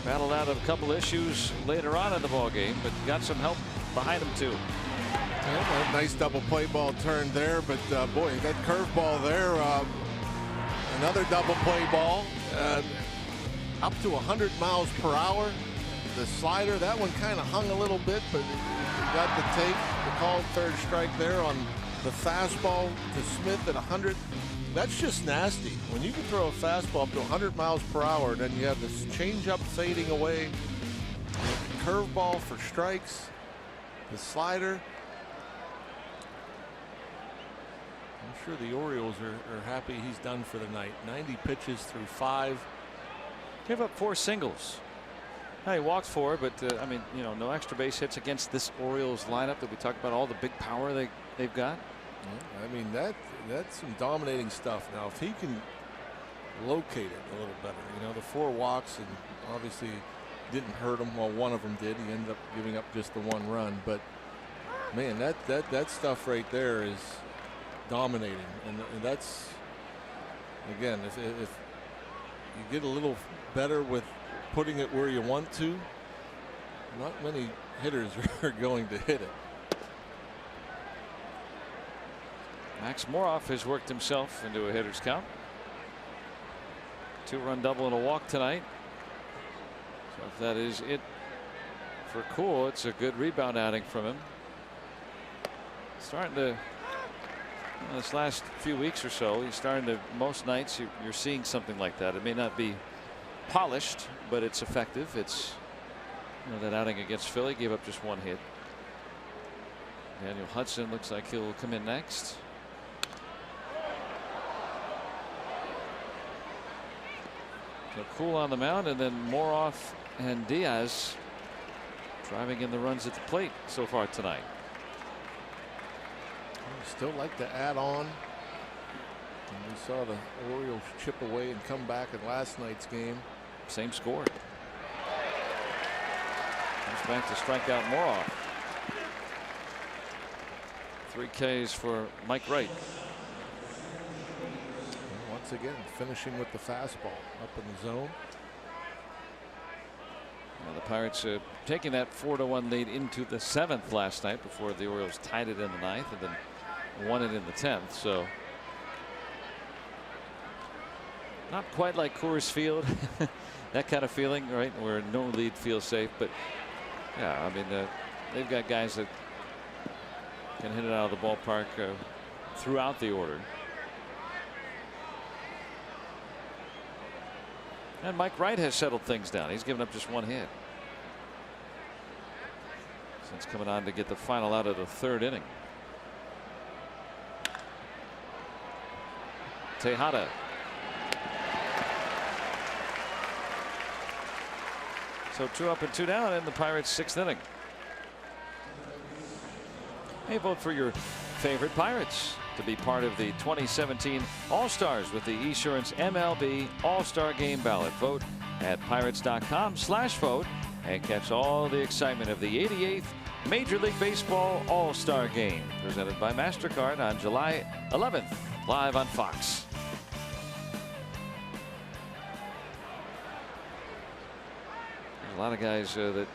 Battled out of a couple issues later on in the ball game, but got some help behind him too. Yeah, nice double play ball turn there, but boy, that curveball there, another double play ball, up to 100 miles per hour. The slider, that one kind of hung a little bit, but he got the take. The called 3rd strike there on the fastball to Smith at 100. That's just nasty. When you can throw a fastball up to 100 miles per hour, then you have this changeup fading away, curveball for strikes, the slider. I'm sure the Orioles are happy he's done for the night. 90 pitches through 5. Gave up 4 singles. Now he walked 4, but I mean, you know, no extra base hits against this Orioles lineup that we talked about, all the big power they've got. Yeah, I mean, that's some dominating stuff. Now, if he can locate it a little better, you know, the 4 walks and obviously didn't hurt him. Well, one of them did. He ended up giving up just the 1 run. But man, that stuff right there is dominating, and that's, again, if you get a little better with putting it where you want to, not many hitters are going to hit it. Max Moroff has worked himself into a hitter's count. 2-run double and a walk tonight. So if that is it for Cool, it's a good rebound outing from him. Starting to, this last few weeks or so, he's starting to, most nights you're seeing something like that. It may not be polished, but it's effective. It's, that outing against Philly gave up just 1 hit. Daniel Hudson looks like he'll come in next. So Cool on the mound, and then Moroff and Diaz driving in the runs at the plate so far tonight. Still like to add on. And we saw the Orioles chip away and come back in last night's game. Same score. Comes back to strike out Moroff. 3 Ks for Mike Wright. And once again, finishing with the fastball up in the zone. Well, the Pirates taking that 4-1 lead into the 7th last night before the Orioles tied it in the 9th and then won it in the 10th. So not quite like Coors Field, that kind of feeling, right, where no lead feels safe. But yeah, I mean, they've got guys that can hit it out of the ballpark throughout the order. And Mike Wright has settled things down. He's given up just 1 hit since coming on to get the final out of the 3rd inning. Tejada. So 2 up and 2 down in the Pirates' 6th inning. Hey, vote for your favorite Pirates to be part of the 2017 All-Stars with the Esurance MLB All-Star Game ballot. Vote at pirates.com/vote and catch all the excitement of the 88th Major League Baseball All-Star Game, presented by MasterCard on July 11th, live on Fox. There's a lot of guys that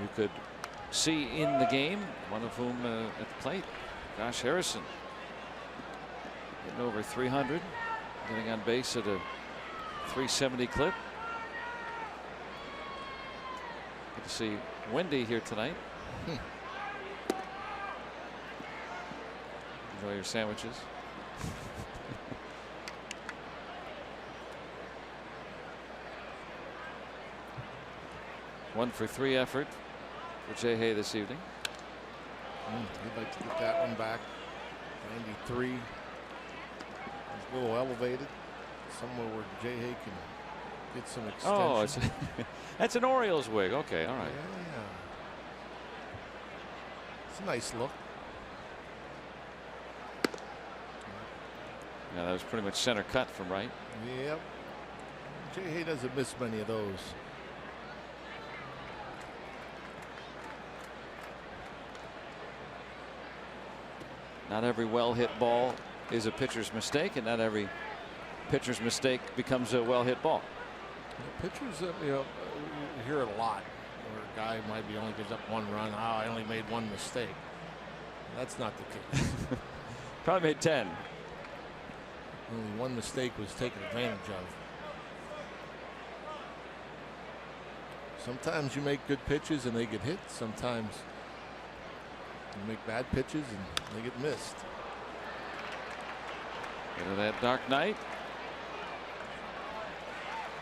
you could see in the game, one of whom at the plate, Josh Harrison, getting over 300, getting on base at a 370 clip. Good to see Wendy here tonight. Enjoy your sandwiches. One for 3 effort for Jay Hay this evening. He'd like to get that one back. 93. He's a little elevated, somewhere where Jay Hay can get some extension. Oh, that's an Orioles wig. Okay, all right. Yeah. It's a nice look. Yeah, that was pretty much center cut from right. Yep. Jay Hay doesn't miss many of those. Not every well hit ball is a pitcher's mistake, and not every pitcher's mistake becomes a well hit ball. Pitchers, you hear it a lot, where a guy might be only gives up 1 run. Oh, I only made 1 mistake. That's not the case. Probably made 10. Only 1 mistake was taken advantage of. Sometimes you make good pitches and they get hit. Sometimes you make bad pitches and they get missed. Into that dark night.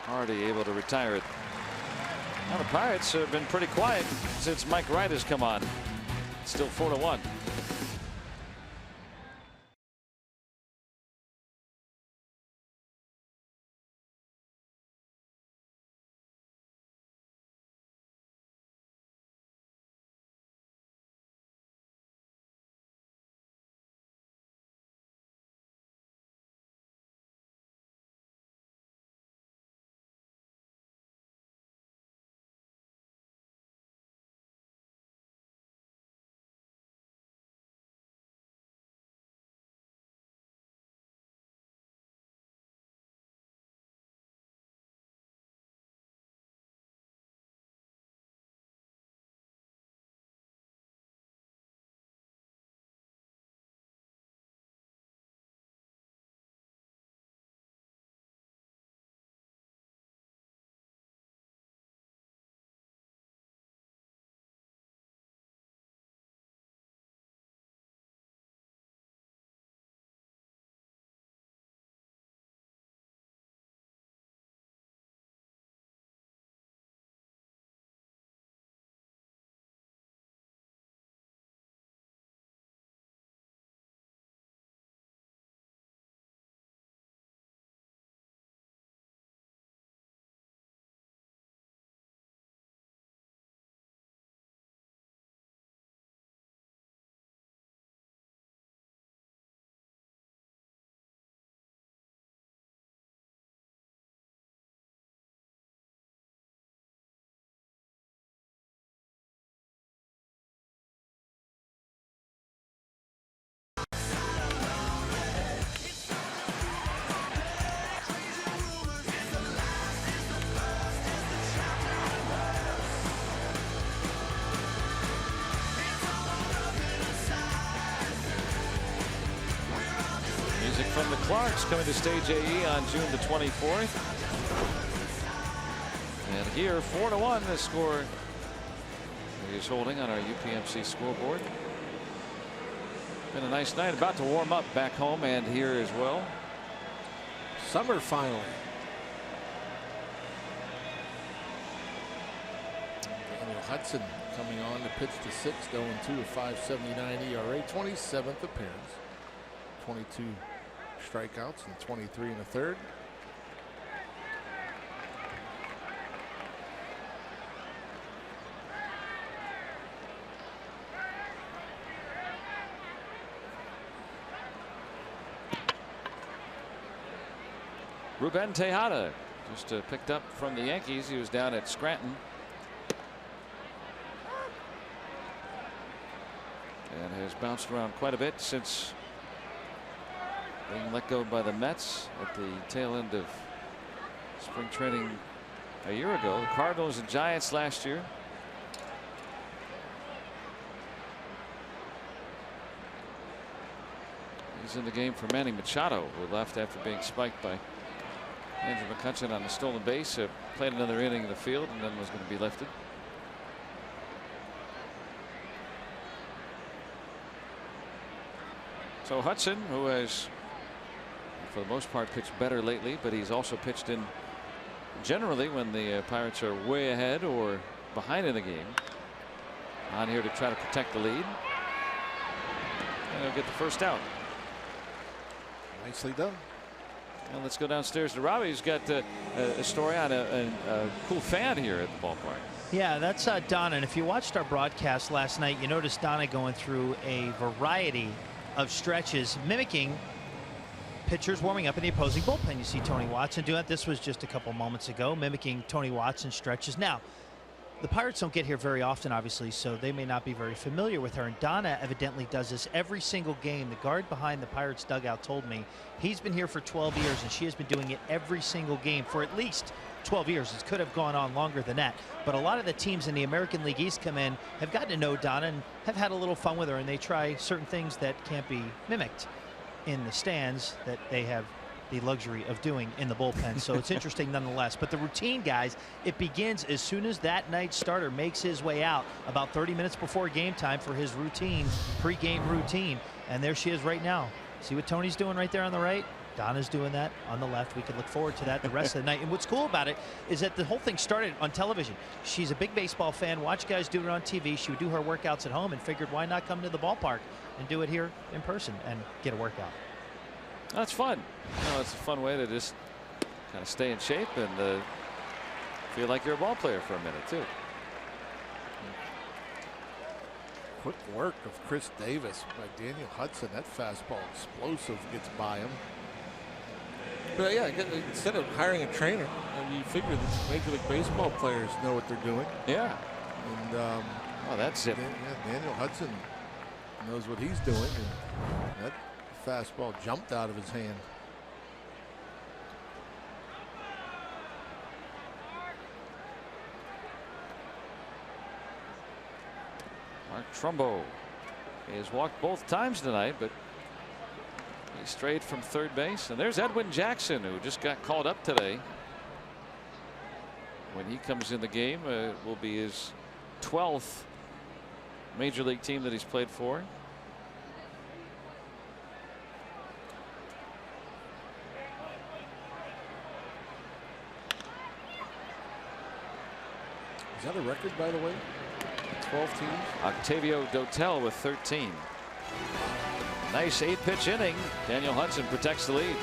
Hardy able to retire it. Now the Pirates have been pretty quiet since Mike Wright has come on. Still 4-1. Clark's coming to stage AE on June the 24th. And here 4-1 the score he's holding on our UPMC scoreboard. Been a nice night. About to warm up back home and here as well. Summer finally. Daniel Hudson coming on to pitch to 6th, 0-2 with 5.79 ERA, 27th appearance, 22 strikeouts and 23 in the third. Ruben Tejada just picked up from the Yankees. He was down at Scranton. And has bounced around quite a bit since being let go by the Mets at the tail end of spring training a year ago. The Cardinals and Giants last year. He's in the game for Manny Machado, who left after being spiked by Andrew McCutchen on the stolen base. Played another inning in the field and then was going to be lifted. So Hudson, who has for the most part pitched better lately, but he's also pitched in generally when the Pirates are way ahead or behind in the game, on here to try to protect the lead. And he'll get the first out. Nicely done. And let's go downstairs to Robbie, who's got a story on a cool fan here at the ballpark. Yeah, that's Donna. And if you watched our broadcast last night, you noticed Donna going through a variety of stretches mimicking pitchers warming up in the opposing bullpen. You see Tony Watson do it. This was just a couple moments ago, mimicking Tony Watson stretches. Now, the Pirates don't get here very often, obviously, so they may not be very familiar with her. And Donna evidently does this every single game. The guard behind the Pirates dugout told me he's been here for 12 years, and she has been doing it every single game for at least 12 years. It could have gone on longer than that. But a lot of the teams in the American League East come in, have gotten to know Donna, and have had a little fun with her, and they try certain things that can't be mimicked in the stands that they have the luxury of doing in the bullpen. So it's interesting nonetheless. But the routine, guys, it begins as soon as that night starter makes his way out about 30 minutes before game time for his routine, pre-game routine. And there she is right now. See what Tony's doing right there on the right? Donna's doing that on the left. We can look forward to that the rest of the night. And what's cool about it is that the whole thing started on television. She's a big baseball fan, watched guys do it on TV. She would do her workouts at home and figured, why not come to the ballpark and do it here in person and get a workout. That's fun. You know, it's a fun way to just kind of stay in shape and feel like you're a ball player for a minute too. Quick work of Chris Davis by Daniel Hudson. That fastball explosive gets by him. But yeah, instead of hiring a trainer, you figure that Major League Baseball players know what they're doing. Yeah. And oh, that's it. Yeah, Daniel Hudson knows what he's doing, and that fastball jumped out of his hand. Mark Trumbo has walked both times tonight, but he strayed from third base. And there's Edwin Jackson, who just got called up today. When he comes in the game, it will be his 12th major league team that he's played for. Is that a record, by the way? 12 teams. Octavio Dotel with 13. Nice 8-pitch inning. Daniel Hudson protects the lead.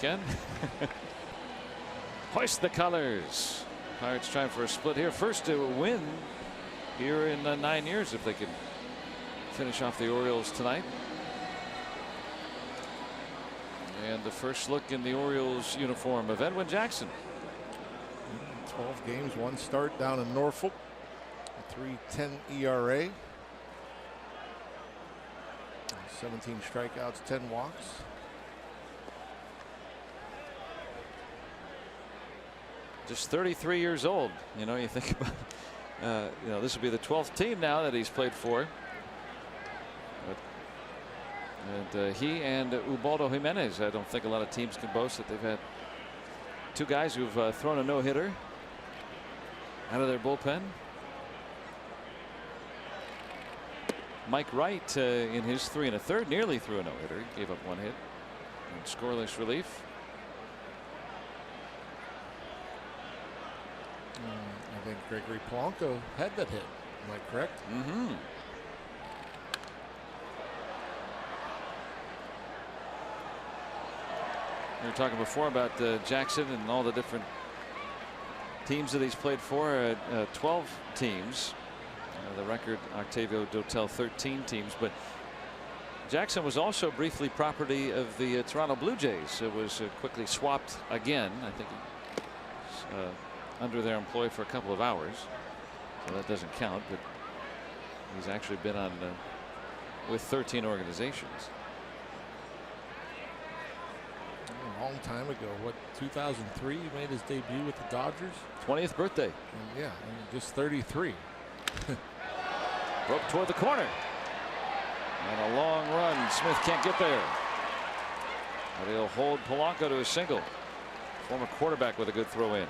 weekend. Hoist the colors. Pirates trying for a split here. First to win here in 9 years if they can finish off the Orioles tonight. And the first look in the Orioles uniform of Edwin Jackson. 12 games, 1 start down in Norfolk. 3.10 ERA. 17 strikeouts, 10 walks. Just 33 years old. You know, you think about, you know, this will be the 12th team now that he's played for. And he and Ubaldo Jimenez, I don't think a lot of teams can boast that they've had 2 guys who've thrown a no-hitter out of their bullpen. Mike Wright in his 3 1/3 nearly threw a no-hitter. He gave up 1 hit in scoreless relief. I think Gregory Polanco had that hit. Am I correct? Mm-hmm. We were talking before about Jackson and all the different teams that he's played for. 12 teams. The record, Octavio Dotel, 13 teams. But Jackson was also briefly property of the Toronto Blue Jays. It was quickly swapped again. I think he was under their employ for a couple of hours, so that doesn't count. But he's actually been on with 13 organizations. A long time ago. What, 2003 he made his debut with the Dodgers? 20th birthday. And yeah, and just 33. Broke toward the corner. And a long run. Smith can't get there. But he'll hold Polanco to a single. Former quarterback with a good throw in.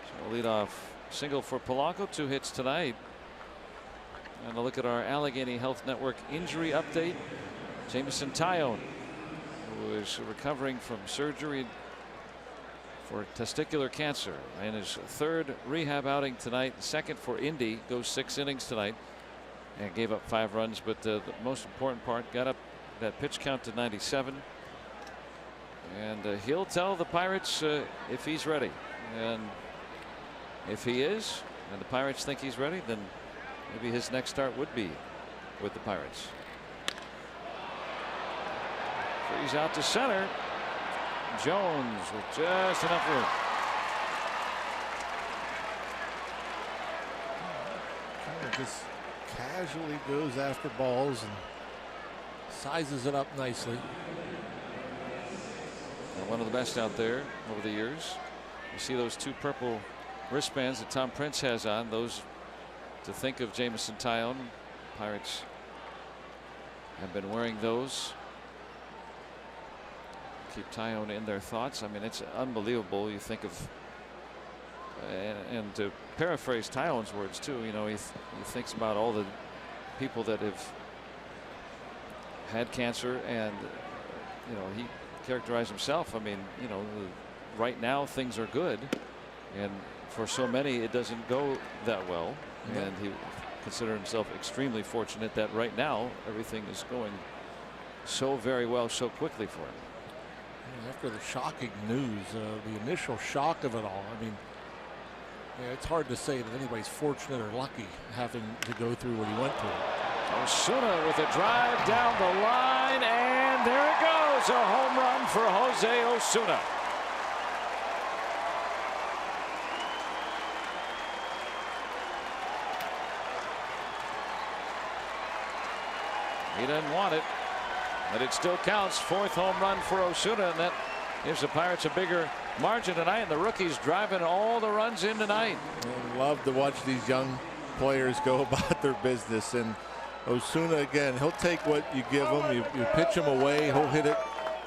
So a leadoff single for Polanco. 2 hits tonight. And a look at our Allegheny Health Network injury update. Jameson Taillon, who is recovering from surgery for testicular cancer, in his 3rd rehab outing tonight, 2nd for Indy, goes 6 innings tonight and gave up 5 runs. But the most important part, got up that pitch count to 97, and he'll tell the Pirates if he's ready, and if he is and the Pirates think he's ready, then maybe his next start would be with the Pirates. Freeze out to center. Jones with just enough room. Kind of just casually goes after balls and sizes it up nicely. And one of the best out there over the years. You see those 2 purple wristbands that Tom Prince has on. Those to think of Jameson Taillon. Pirates have been wearing those. Keep Taillon in their thoughts. I mean, it's unbelievable. You think of, and to paraphrase Taillon's words too, you know, he thinks about all the people that have had cancer, and you know, he characterized himself. I mean, you know, right now things are good, and for so many it doesn't go that well. And he considered himself extremely fortunate that right now everything is going so very well so quickly for him. After the shocking news, the initial shock of it all, I mean, yeah, it's hard to say that anybody's fortunate or lucky having to go through what he went through. Osuna with a drive down the line, and there it goes, a home run for Jose Osuna. He doesn't want it, but it still counts. 4th home run for Osuna, and that gives the Pirates a bigger margin tonight. And the rookies driving all the runs in tonight. I love to watch these young players go about their business. And Osuna, again, he'll take what you give him. You pitch him away, he'll hit it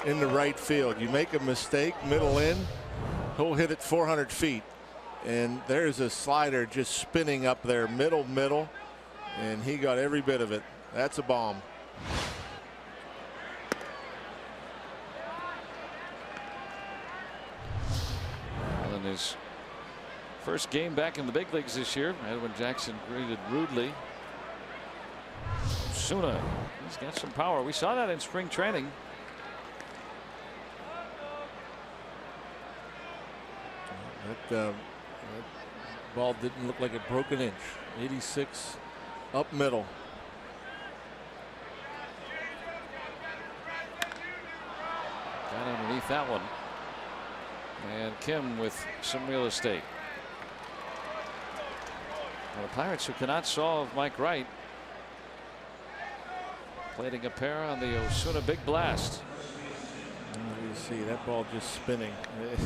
in the right field. You make a mistake, middle in, he'll hit it 400 feet. And there's a slider just spinning up there, middle, and he got every bit of it. That's a bomb. In his first game back in the big leagues this year, Edwin Jackson greeted rudely. Osuna, he's got some power. We saw that in spring training. That ball didn't look like it broke an inch. 86 up middle. Got underneath that one. And Kim with some real estate. Well, the Pirates, who cannot solve Mike Wright, plating a pair on the Osuna big blast. You see that ball just spinning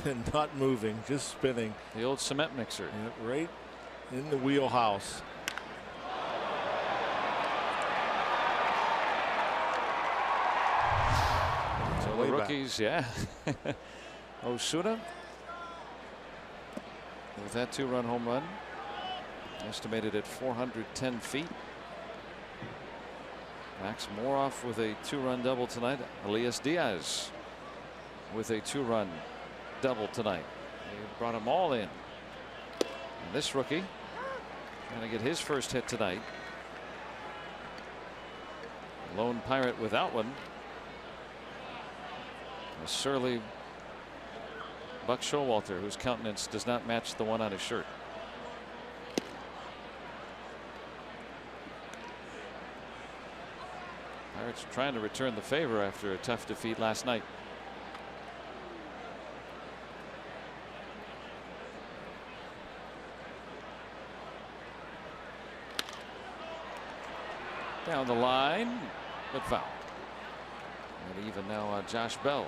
and not moving, just spinning. The old cement mixer. Right in the wheelhouse. So the rookies, yeah. Osuna with that 2-run home run, estimated at 410 feet. Max Moroff with a 2-run double tonight. Elias Diaz with a 2-run double tonight. They brought them all in. And this rookie trying to get his first hit tonight. Lone Pirate without one. A surly Buck Showalter, whose countenance does not match the one on his shirt. Pirates trying to return the favor after a tough defeat last night. Down the line, but foul. And even now Josh Bell.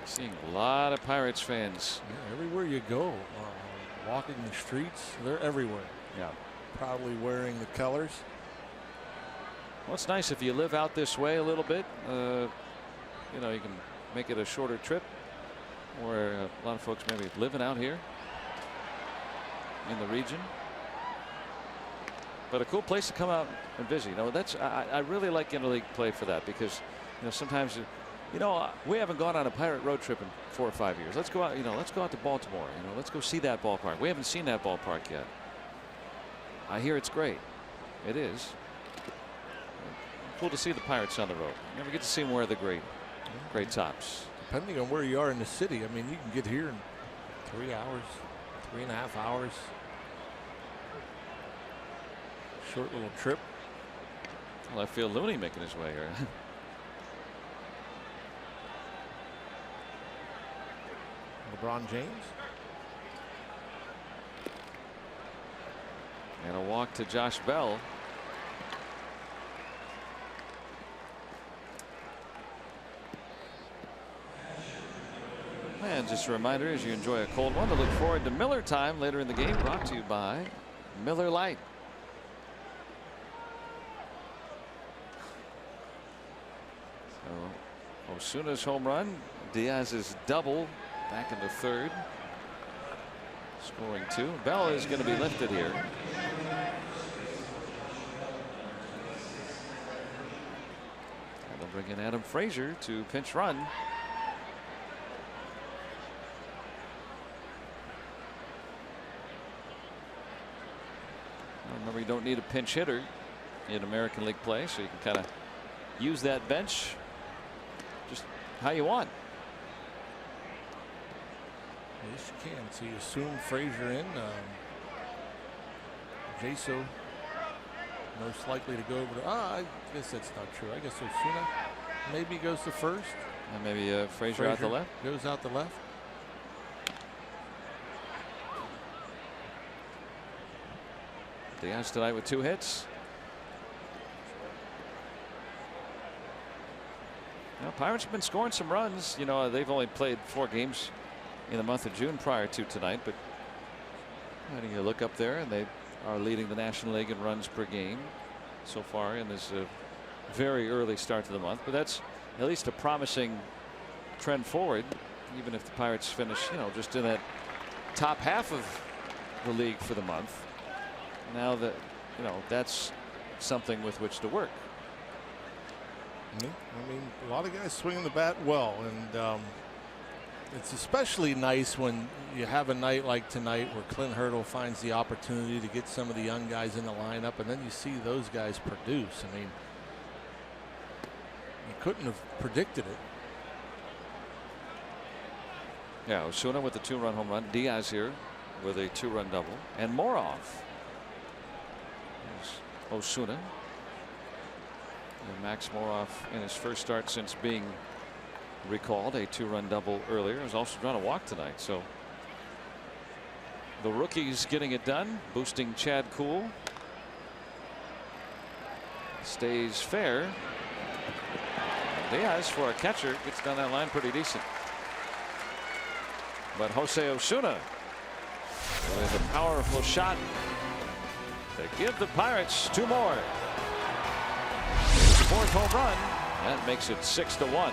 Seeing a lot of Pirates fans. Yeah, everywhere you go, walking the streets, they're everywhere. Yeah. Probably wearing the colors. Well, it's nice if you live out this way a little bit. You know, you can make it a shorter trip, or a lot of folks maybe living out here in the region. But a cool place to come out and visit. You know, that's I really like interleague play for that, because you know sometimes you know we haven't gone on a Pirate road trip in 4 or 5 years. Let's go out. You know, let's go out to Baltimore. You know, let's go see that ballpark. We haven't seen that ballpark yet. I hear it's great. It is. Cool to see the Pirates on the road. You never get to see them wear the great tops. Depending on where you are in the city, I mean, you can get here in 3 hours, 3.5 hours. Short little trip. Well, I feel Looney making his way here. LeBron James. And a walk to Josh Bell. And just a reminder, as you enjoy a cold one, to look forward to Miller time later in the game, brought to you by Miller Lite. So Osuna's home run, Diaz's double back into third, scoring 2. Bell is going to be lifted here. And they'll bring in Adam Frazier to pinch run. Remember, you don't need a pinch hitter in American League play, so you can kind of use that bench just how you want. Yes, you can. So you assume Frazier in. Jaso most likely to go over to. I guess that's not true. I guess Osuna maybe goes to first. And maybe Frazier out the left. Goes out the left. Diaz tonight with 2 hits. Now, Pirates have been scoring some runs. You know, they've only played 4 games in the month of June prior to tonight, but you look up there and they are leading the National League in runs per game so far in this very early start to the month. But that's at least a promising trend forward, even if the Pirates finish, you know, just in that top half of the league for the month. Now that, you know, that's something with which to work. I mean, a lot of guys swinging the bat well, and it's especially nice when you have a night like tonight where Clint Hurdle finds the opportunity to get some of the young guys in the lineup, and then you see those guys produce. I mean, you couldn't have predicted it Yeah, Osuna with the 2-run home run. Diaz here with a 2-run double. And Moroff. There's Osuna. And Max Moroff in his first start since being recalled, a 2-run double earlier. He was also trying to walk tonight. So the rookies getting it done, boosting Chad Kuhl. Stays fair. Diaz, for a catcher, gets down that line pretty decent. But Jose Osuna with a powerful shot to give the Pirates 2 more. His 4th home run. That makes it 6-1.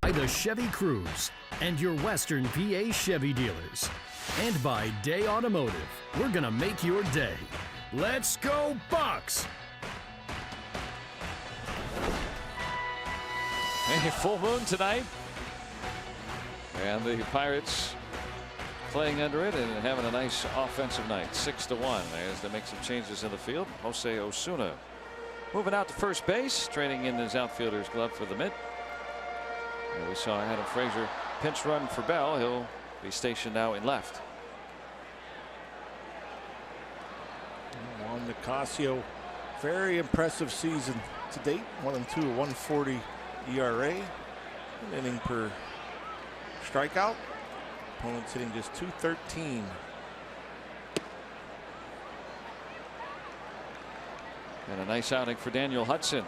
By the Chevy Cruze and your Western PA Chevy dealers. And by Day Automotive. We're going to make your day. Let's go Bucks! A full moon tonight. And the Pirates playing under it and having a nice offensive night. 6-1 as they make some changes in the field. Jose Osuna moving out to first base, trading in his outfielder's glove for the mitt. And we saw Adam Frazier pinch run for Bell. He'll be stationed now in left. Juan Nicasio, very impressive season to date. 1-2, 140 ERA, an inning per strikeout. Opponents hitting just .213. And a nice outing for Daniel Hudson.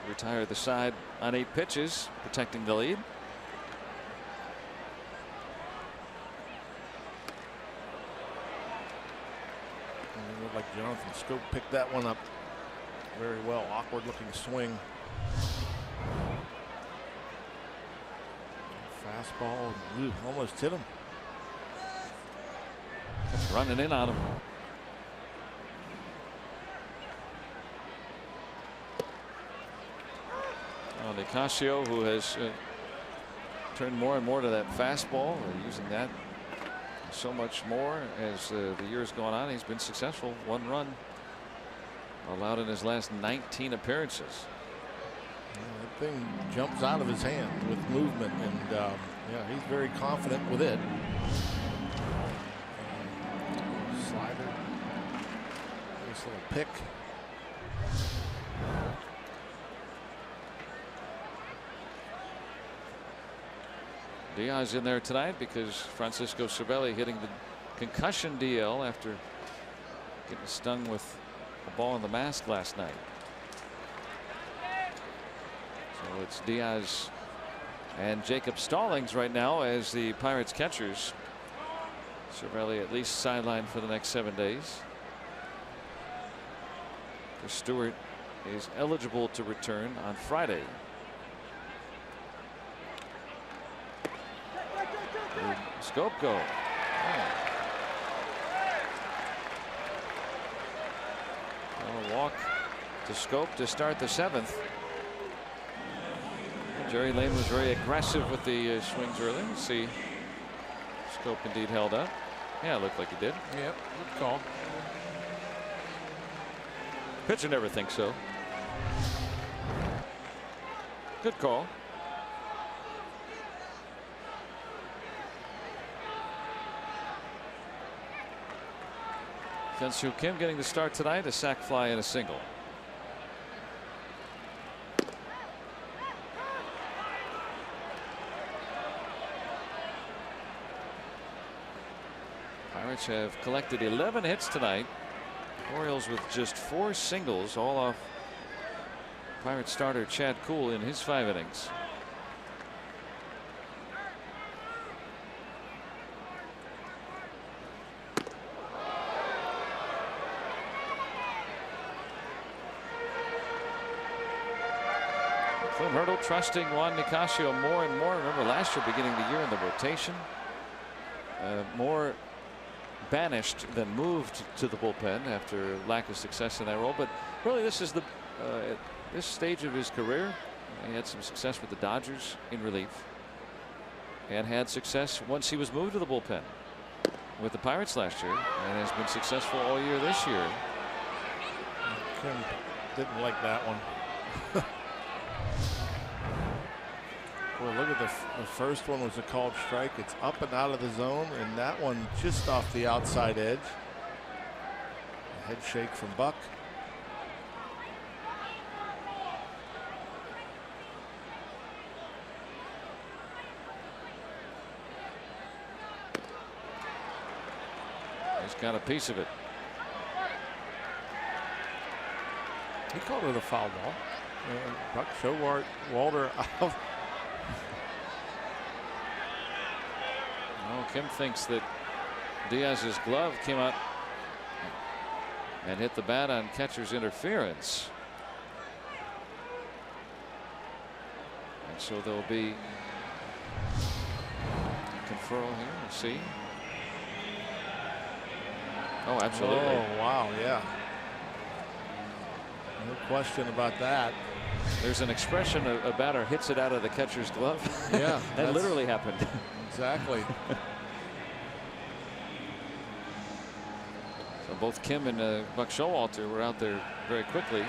Retired the side on 8 pitches, protecting the lead. And it looked like Jonathan Scope picked that one up very well. Awkward looking swing. Fastball, almost hit him. It's running in on him. Nicasio, who has turned more and more to that fastball, using that so much more as the years gone on. He's been successful. 1 run allowed in his last 19 appearances. That thing jumps out of his hand with movement, and yeah, he's very confident with it. Slider, nice little pick. Diaz in there tonight because Francisco Cervelli hitting the concussion DL after getting stung with a ball in the mask last night. So it's Diaz and Jacob Stallings right now as the Pirates catchers. Cervelli at least sidelined for the next 7 days. Stewart is eligible to return on Friday. Scope go. A walk to Scope to start the 7th. Jerry Lane was very aggressive with the swings early. Let's see. Scope indeed held up. Yeah, it looked like he did. Yep, good call. Pitcher never thinks so. Good call. Hyun-Soo Kim getting the start tonight, a sac fly and a single. Pirates have collected 11 hits tonight. Orioles with just 4 singles, all off Pirates starter Chad Kuhl in his 5 innings. Clint Hurdle trusting Juan Nicasio more and more. Remember last year, beginning of the year in the rotation, more banished than moved to the bullpen after lack of success in that role. But really, this is the at this stage of his career, he had some success with the Dodgers in relief, and had success once he was moved to the bullpen with the Pirates last year, and has been successful all year this year. Kim didn't like that one. Well, look at the first one was a called strike. It's up and out of the zone, and that one just off the outside edge. A head shake from Buck. He's got a piece of it. He called it a foul ball. Buck Showalter out. Oh, Kim thinks that Diaz's glove came out and hit the bat on catcher's interference. And so there'll be a conferral here. We'll see. Oh, absolutely. Oh, wow, yeah. No question about that. There's an expression a batter hits it out of the catcher's glove. Yeah. That literally happened. Exactly. So both Kim and Buck Showalter were out there very quickly.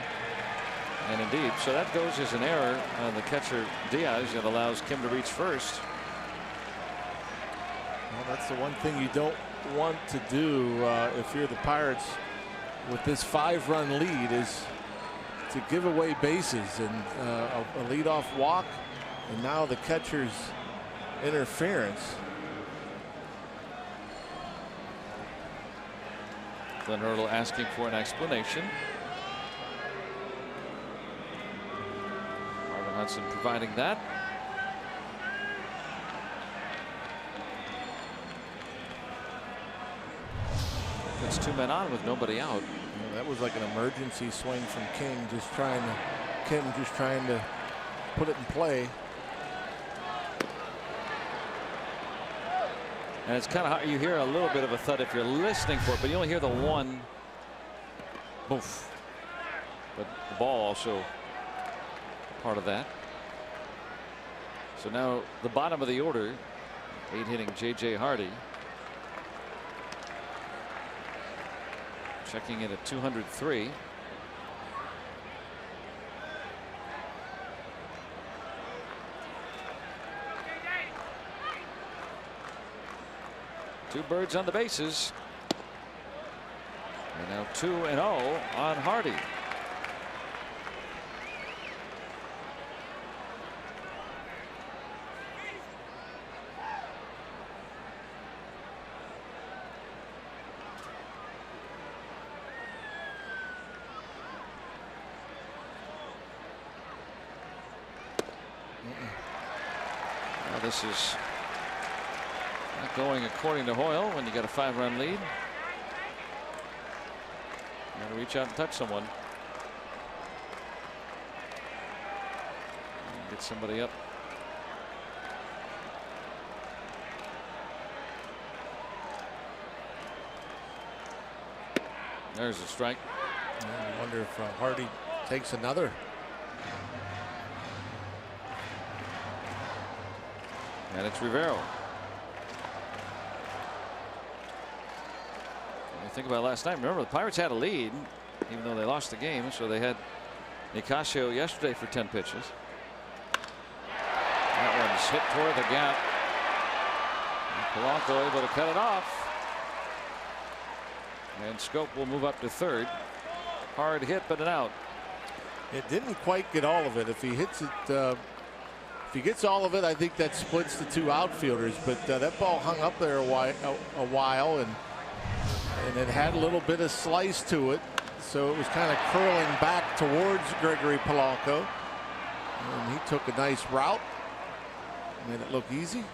And indeed, so that goes as an error on the catcher Diaz and allows Kim to reach first. Well, that's the one thing you don't want to do if you're the Pirates with this 5-run lead, is to give away bases, and a leadoff walk, and now the catcher's interference. Glenn Hurdle asking for an explanation. Marvin Hudson providing that. It's 2 men on with nobody out. Yeah, that was like an emergency swing from Kim just trying to put it in play. And it's kind of hard. You hear a little bit of a thud if you're listening for it, but you only hear the one boof. But the ball also part of that. So now the bottom of the order, 8 hitting J.J. Hardy. Checking in at 203. Two birds on the bases. And now 2-0 on Hardy. Now this is not going according to Hoyle when you got a 5-run lead. You got to reach out and touch someone. get somebody up. There's a strike. I wonder if Hardy takes another. And it's Rivero. Think about last night. Remember, the Pirates had a lead, even though they lost the game. So they had Nicasio yesterday for 10 pitches. That one's hit toward the gap. And Polanco able to cut it off. And Scope will move up to third. Hard hit, but an out. It didn't quite get all of it. If he hits it, if he gets all of it, I think that splits the two outfielders. But that ball hung up there a while, and it had a little bit of slice to it, so it was kind of curling back towards Gregory Polanco, and he took a nice route, made it look easy.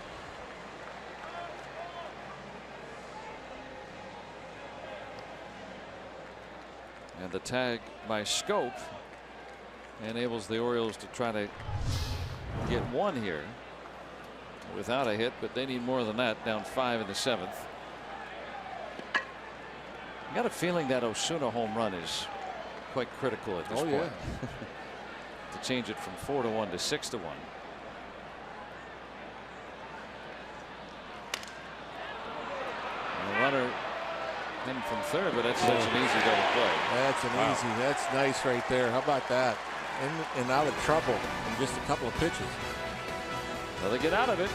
And the tag by Scope enables the Orioles to try to get one here without a hit, but they need more than that. Down 5 in the 7th. I got a feeling that Osuna home run is quite critical at this point. To change it from 4-1 to 6-1. The runner in from third, but that's such an easy double play. That's an easy. That's nice right there. How about that? In and out of trouble in just a couple of pitches. Well, they get out of it.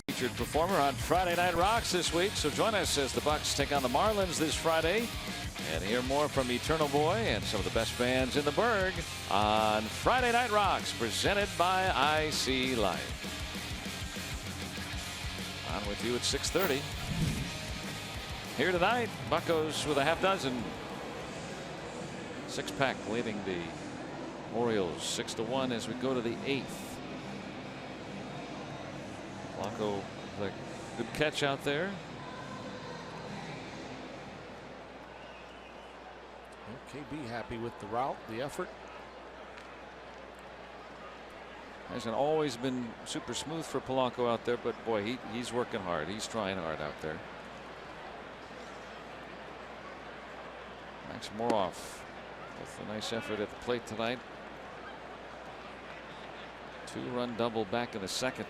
Featured performer on Friday Night Rocks this week. So join us as the Bucks take on the Marlins this Friday and hear more from Eternal Boy and some of the best fans in the Burgh on Friday Night Rocks, presented by IC Life. On with you at 6:30. Here tonight, Buccos with a half dozen. 6-pack leading the Orioles 6-1 as we go to the 8th. Polanco with a good catch out there. KB happy with the route, the effort. Hasn't always been super smooth for Polanco out there, but boy, he's working hard. He's trying hard out there. Max Moroff with a nice effort at the plate tonight. 2-run double back in the 2nd.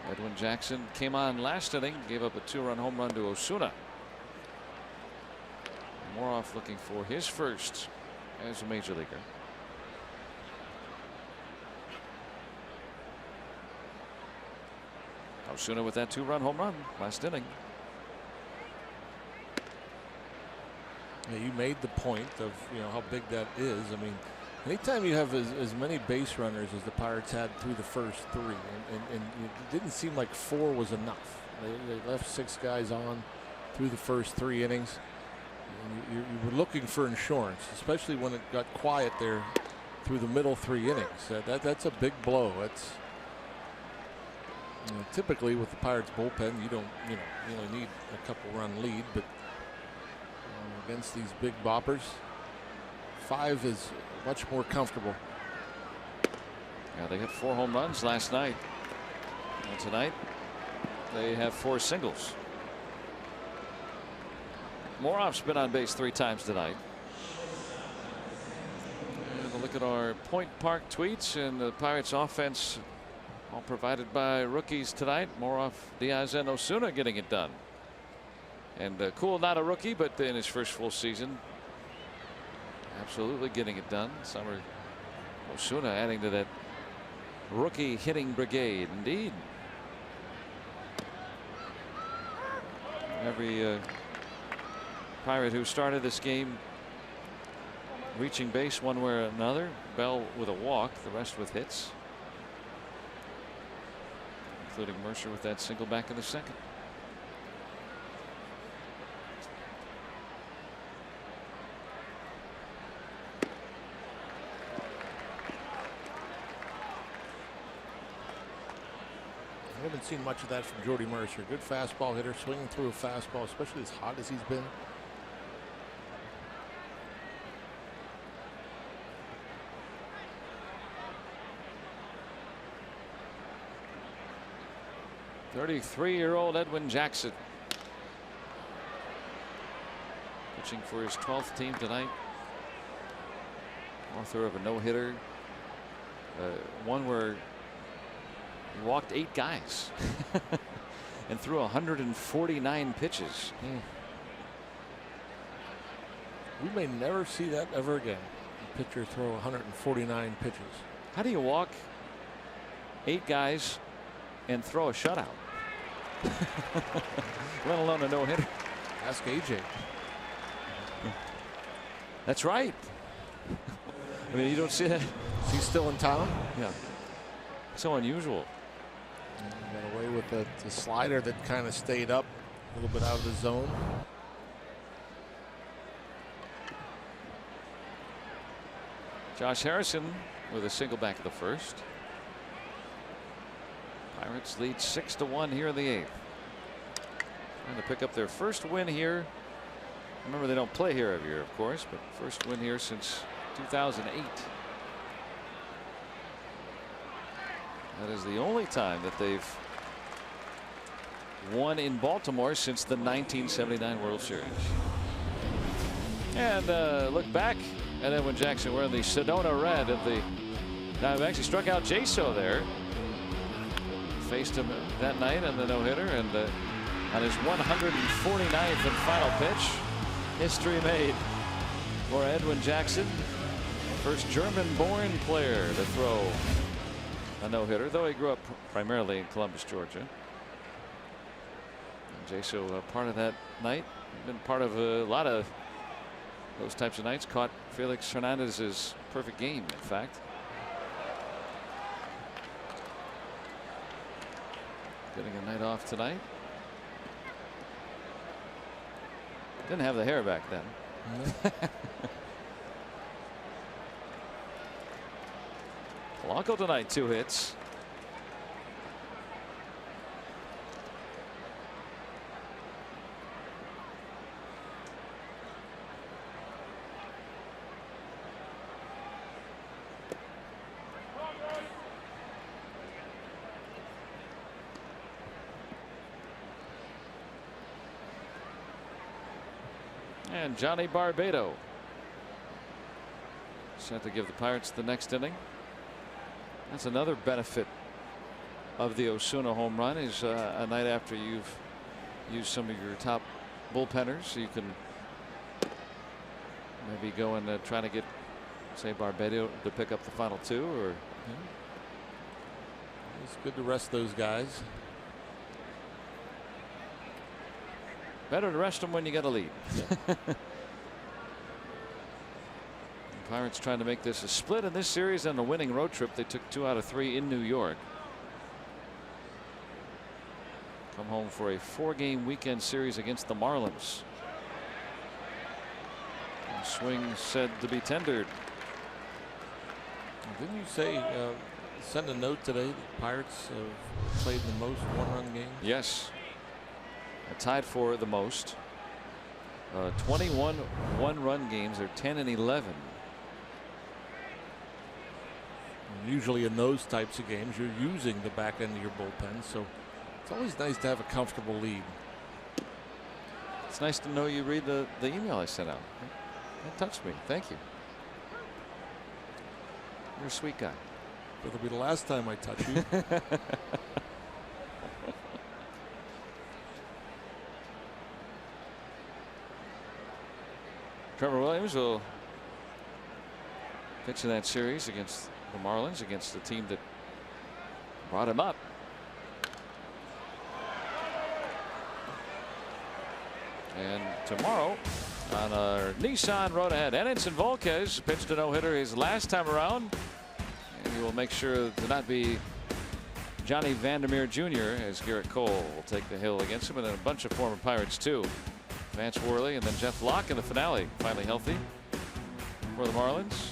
Edwin Jackson came on last inning, gave up a 2-run home run to Osuna. Moroff looking for his first as a major leaguer. Osuna with that 2-run home run last inning. Yeah, you made the point of how big that is. I mean, Anytime you have as many base runners as the Pirates had through the first 3, and it didn't seem like 4 was enough. They left 6 guys on through the first 3 innings. And you were looking for insurance, especially when it got quiet there through the middle 3 innings. That's a big blow. That's typically with the Pirates bullpen, you don't you only need a couple run lead, but against these big boppers, 5 is much more comfortable. Yeah, they hit 4 home runs last night. And tonight they have 4 singles. Moroff's been on base 3 times tonight. And a look at our Point Park tweets, and the Pirates offense all provided by rookies tonight. Moroff, Diaz, and Osuna getting it done. And Cool, not a rookie, but in his first full season, absolutely getting it done. Summer Osuna adding to that rookie hitting brigade. Indeed. Every Pirate who started this game reaching base one way or another. Bell with a walk, the rest with hits, including Mercer with that single back in the second. I haven't seen much of that from Jordy Mercer. Good fastball hitter, swinging through a fastball, especially as hot as he's been. .33-year-old Edwin Jackson pitching for his 12th team tonight. Author of a no-hitter, one where he walked 8 guys and threw 149 pitches. We may never see that ever again. A pitcher throw 149 pitches. How do you walk 8 guys and throw a shutout? Let alone a no-hitter. Ask AJ. That's right. I mean, you don't see that. Is he still in town? Yeah. So unusual. Got away with the slider that kind of stayed up a little bit out of the zone. Josh Harrison with a single back of the first. Pirates lead 6-1 here in the 8th. Trying to pick up their first win here. Remember, they don't play here every year, of course, but first win here since 2008. That is the only time that they've won in Baltimore since the 1979 World Series. And look back at Edwin Jackson wearing the Sedona red of the Diamondbacks. He struck out Jaso there. Faced him that night on the no-hitter, and on his 149th and final pitch, history made for Edwin Jackson, first German-born player to throw a no-hitter, though he grew up primarily in Columbus, Georgia. And Jaso, part of that night, been part of a lot of those types of nights. Caught Felix Hernandez's perfect game, in fact. Getting a night off tonight. Didn't have the hair back then. Polanco tonight, 2 hits. And Johnny Barbado set to give the Pirates the next inning. That's another benefit of the Osuna home run, is a night after you've used some of your top bullpenners, so you can maybe go and try to get, say, Barbado to pick up the final 2. Or it's good to rest those guys. Better to rest them when you got a lead. The Pirates trying to make this a split in this series and a winning road trip. They took 2 out of 3 in New York. Come home for a 4-game weekend series against the Marlins. And swing said to be tendered. Didn't you say send a note today that the Pirates have played the most one-run games? Yes. Tied for the most. 21 one-run games. They're 10 and 11. And usually in those types of games, you're using the back end of your bullpen, so it's always nice to have a comfortable lead. It's nice to know you read the email I sent out. That touched me. Thank you. You're a sweet guy. It'll be the last time I touch you. Trevor Williams will pitch in that series against the Marlins, against the team that brought him up. And tomorrow on our Nissan Road Ahead, Edinson Volquez pitched a no-hitter his last time around, and he will make sure to not be Johnny Vandermeer Jr. as Garrett Cole will take the hill against him, and then a bunch of former Pirates too. Vance Worley and then Jeff Locke in the finale, finally healthy for the Marlins.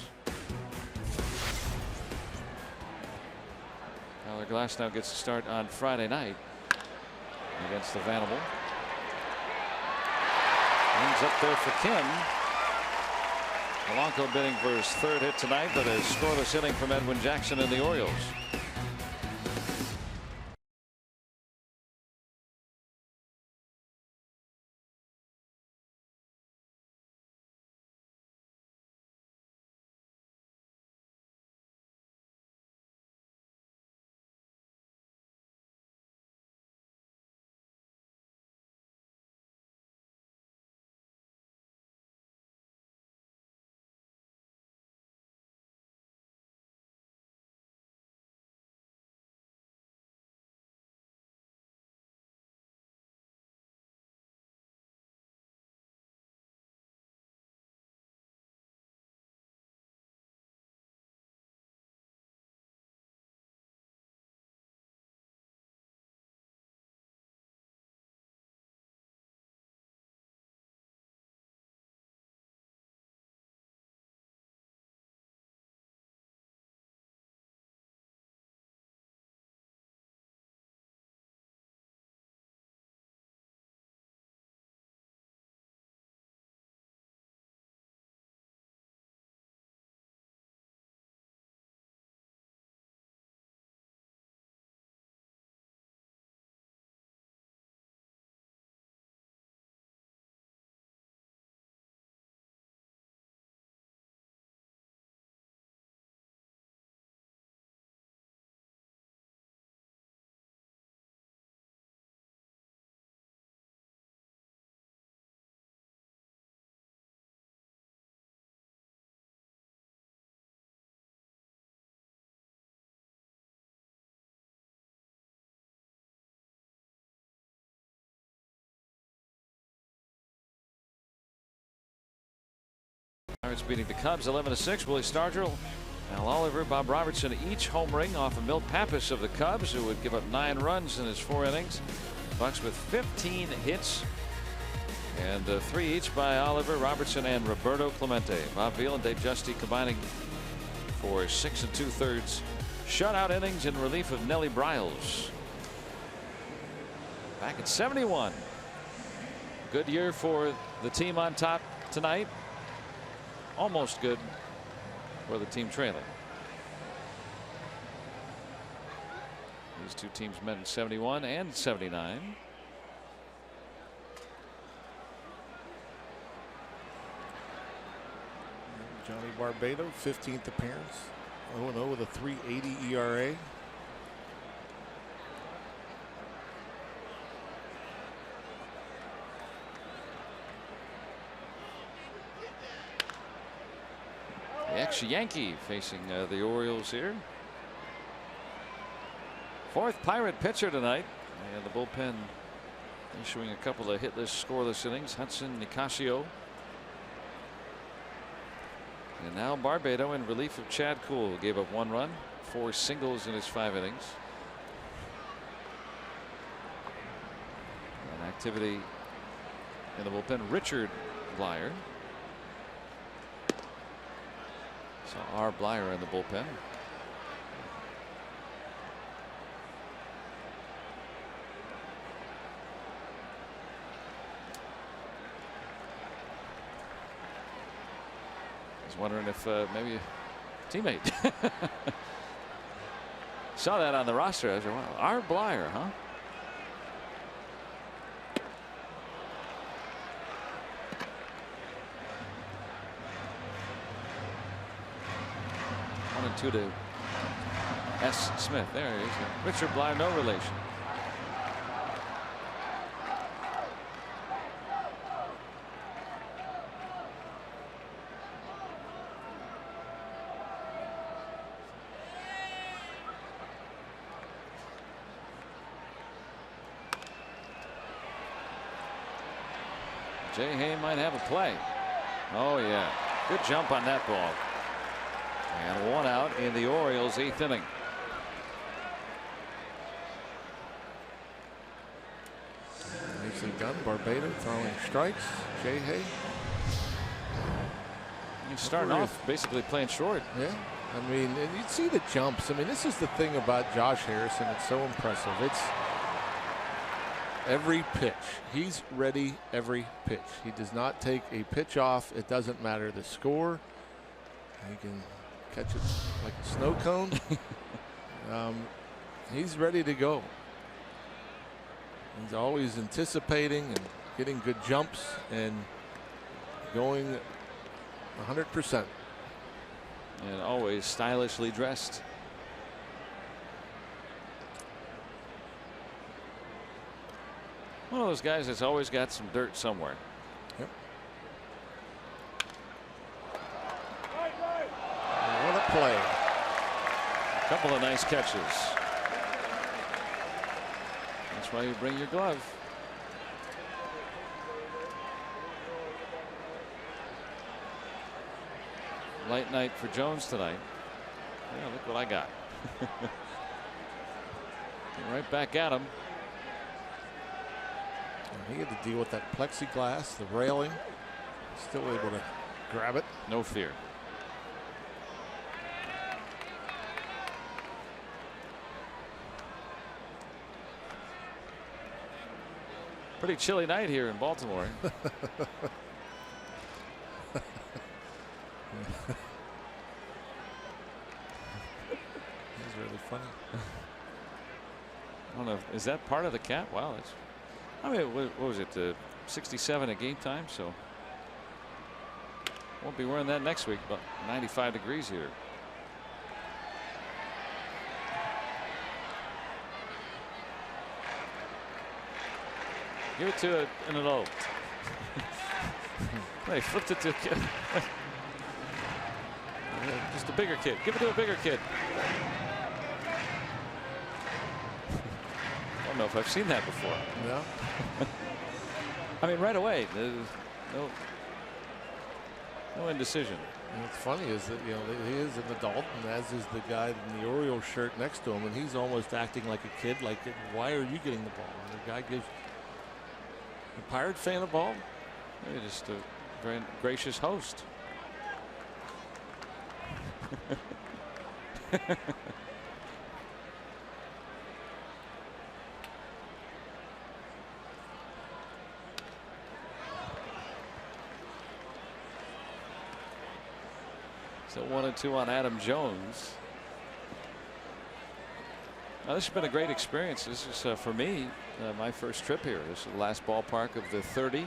Tyler Glasnow gets to start on Friday night against the Vanimal. Ends up there for Kim. Polanco bidding for his 3rd hit tonight, but a scoreless inning from Edwin Jackson and the Orioles. Pirates beating the Cubs 11-6. Willie Stargell, Al Oliver, Bob Robertson each homering off of Milt Pappas of the Cubs, who would give up 9 runs in his 4 innings. Bucks with 15 hits and 3 each by Oliver, Robertson, and Roberto Clemente. Bob Veal and Dave Justy combining for 6 2/3 shutout innings in relief of Nellie Briles. Back at 71. Good year for the team on top tonight. Almost good for the team trailing. These two teams met in 71 and 79. Johnny Barbado, 15th appearance. 0-0 with a 3.80 ERA. The ex-Yankee facing the Orioles here. 4th Pirate pitcher tonight. And the bullpen issuing a couple of hitless, scoreless innings. Hudson, Nicasio. And now Barbato in relief of Chad Kuhl, who gave up 1 run, 4 singles in his 5 innings. And activity in the bullpen. Richard Blyer. So R. Blyer in the bullpen. Wondering if maybe a teammate saw that on the roster. I said, wow, R. Blyer, huh? One and 2 to S. Smith. There he is. Richard Blyer, no relation. Jay Hay might have a play. Oh yeah, good jump on that ball. And 1 out in the Orioles' 8th inning. Nicely done. Barbato throwing strikes. Jay Hay. He's starting off basically playing short. Yeah. I mean, and you see the jumps. I mean, this is the thing about Josh Harrison. It's so impressive. It's every pitch. He's ready every pitch. He does not take a pitch off. It doesn't matter the score. He can catch it like a snow cone. He's ready to go. He's always anticipating and getting good jumps and going 100%. And always stylishly dressed. One of those guys that's always got some dirt somewhere. Yep. What a play. A couple of nice catches. That's why you bring your glove. Light night for Jones tonight. Yeah, look what I got. Right back at him. He had to deal with that plexiglass, the railing. Still able to grab it. No fear. Pretty chilly night here in Baltimore. He's really funny. I don't know. Is that part of the cap? Wow. That's, I mean, what was it? 67 at game time. So won't be wearing that next week. But 95 degrees here. Give it to an adult. They flipped it to a kid. Just a bigger kid. Give it to a bigger kid. I don't know if I've seen that before. Yeah. I mean, right away. No indecision. And what's funny is that, you know, he is an adult, and as is the guy in the Orioles shirt next to him, and he's almost acting like a kid. Like, why are you getting the ball? And the guy gives the Pirate fan a ball. Maybe just a very gracious host. So 1-2 on Adam Jones. Now, this has been a great experience. This is for me my first trip here. This is the last ballpark of the 30.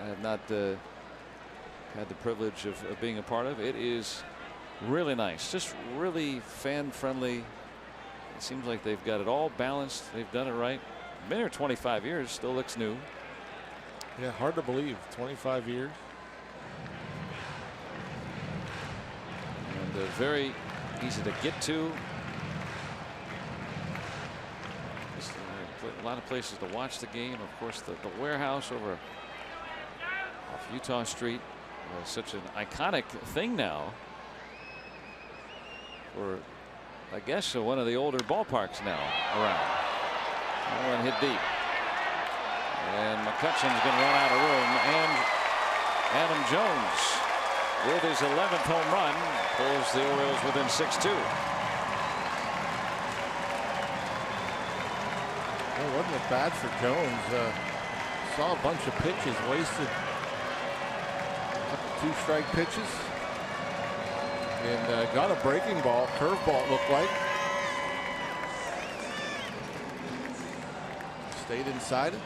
I have not had the privilege of being a part of. It is really nice, just really fan friendly. It seems like they've got it all balanced. They've done it right. Been here 25 years, still looks new. Yeah, hard to believe. 25 years. And very easy to get to. Just, a lot of places to watch the game. Of course, the warehouse over off Utah Street. such an iconic thing now for, I guess, one of the older ballparks now around. One hit deep. And McCutcheon's going to run out of room. And Adam Jones, with his 11th home run, pulls the Orioles within 6-2. Well, wasn't it bad for Jones? Saw a bunch of pitches, wasted a couple 2-strike pitches, and got a breaking ball, curveball it looked like. Stayed inside it.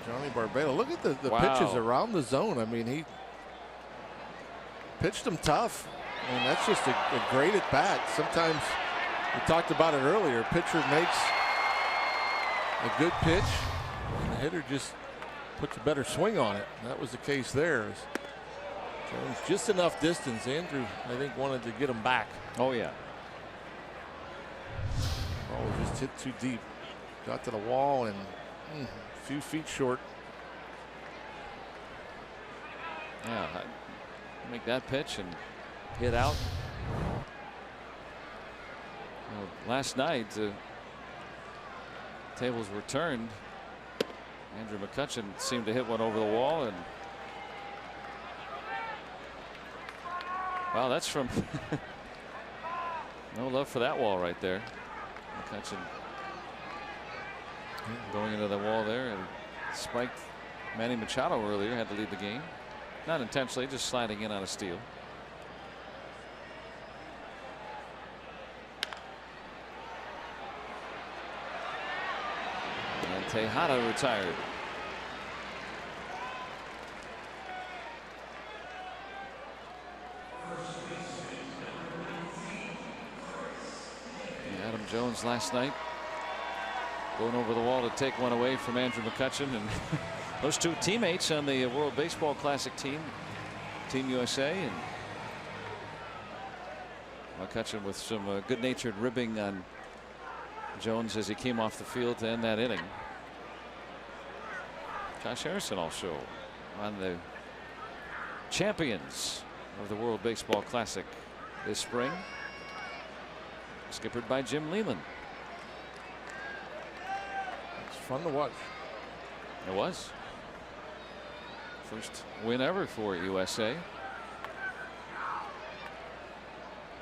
Johnny Barbado. Look at the pitches around the zone. I mean, he pitched them tough, and that's just a great at bat. Sometimes we talked about it earlier. Pitcher makes a good pitch, and the hitter just puts a better swing on it. And that was the case there. Jones just enough distance. Andrew, I think, wanted to get him back. Oh yeah. Ball was just hit too deep. Got to the wall and a few feet short. Yeah, make that pitch and hit out. Well, last night, tables were turned. Andrew McCutcheon seemed to hit one over the wall, and wow, that's from no love for that wall right there. McCutcheon going into the wall there and spiked Manny Machado earlier. Had to leave the game, not intentionally, just sliding in on a steal. And Tejada retired. Adam Jones last night going over the wall to take one away from Andrew McCutcheon, and those two teammates on the World Baseball Classic team, Team USA, and McCutcheon with some good-natured ribbing on Jones as he came off the field to end that inning. Josh Harrison also on the champions of the World Baseball Classic this spring, skippered by Jim Leyland. It's fun to watch. It was. First win ever for USA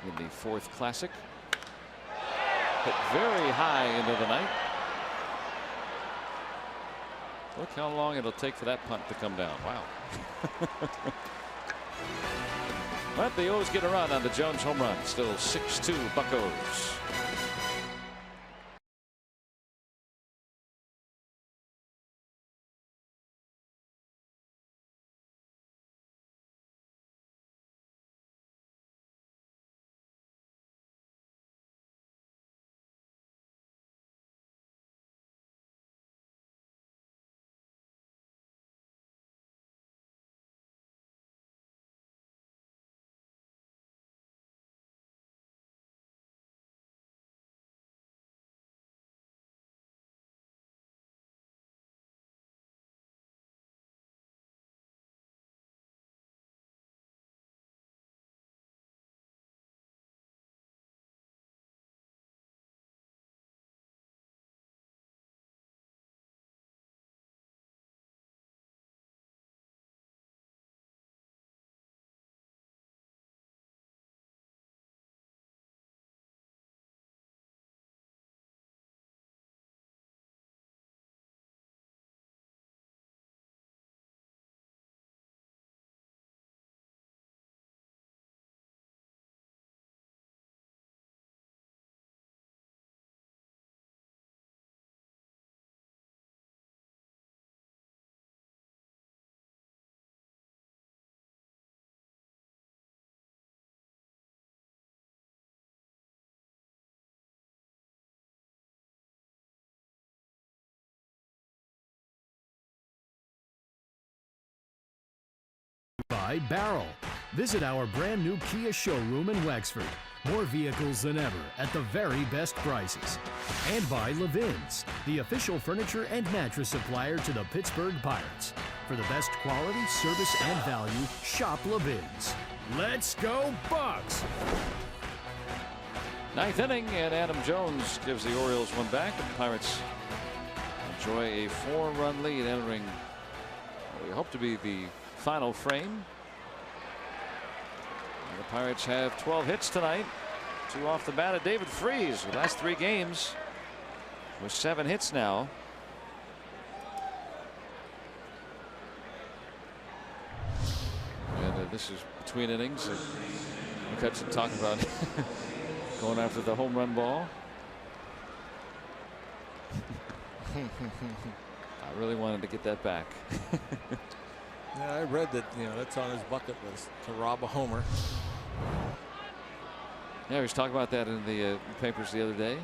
in the 4th Classic. Hit very high into the night. Look how long it'll take for that punt to come down. Wow. But the O's get a run on the Jones home run. Still 6-2 Buccos. By Barrel. Visit our brand new Kia showroom in Wexford. More vehicles than ever at the very best prices. And by Levin's, the official furniture and mattress supplier to the Pittsburgh Pirates. For the best quality, service, and value, shop Levin's. Let's go Bucks! Ninth inning, and Adam Jones gives the Orioles one back. The Pirates enjoy a 4-run lead entering what we hope to be the final frame. And the Pirates have 12 hits tonight. 2 off the bat of David Freese. The last 3 games with 7 hits now. And this is between innings. McCutcheon talking about going after the home run ball. I really wanted to get that back. Yeah, I read that, that's on his bucket list, to rob a homer. Yeah, he was talking about that in the papers the other day.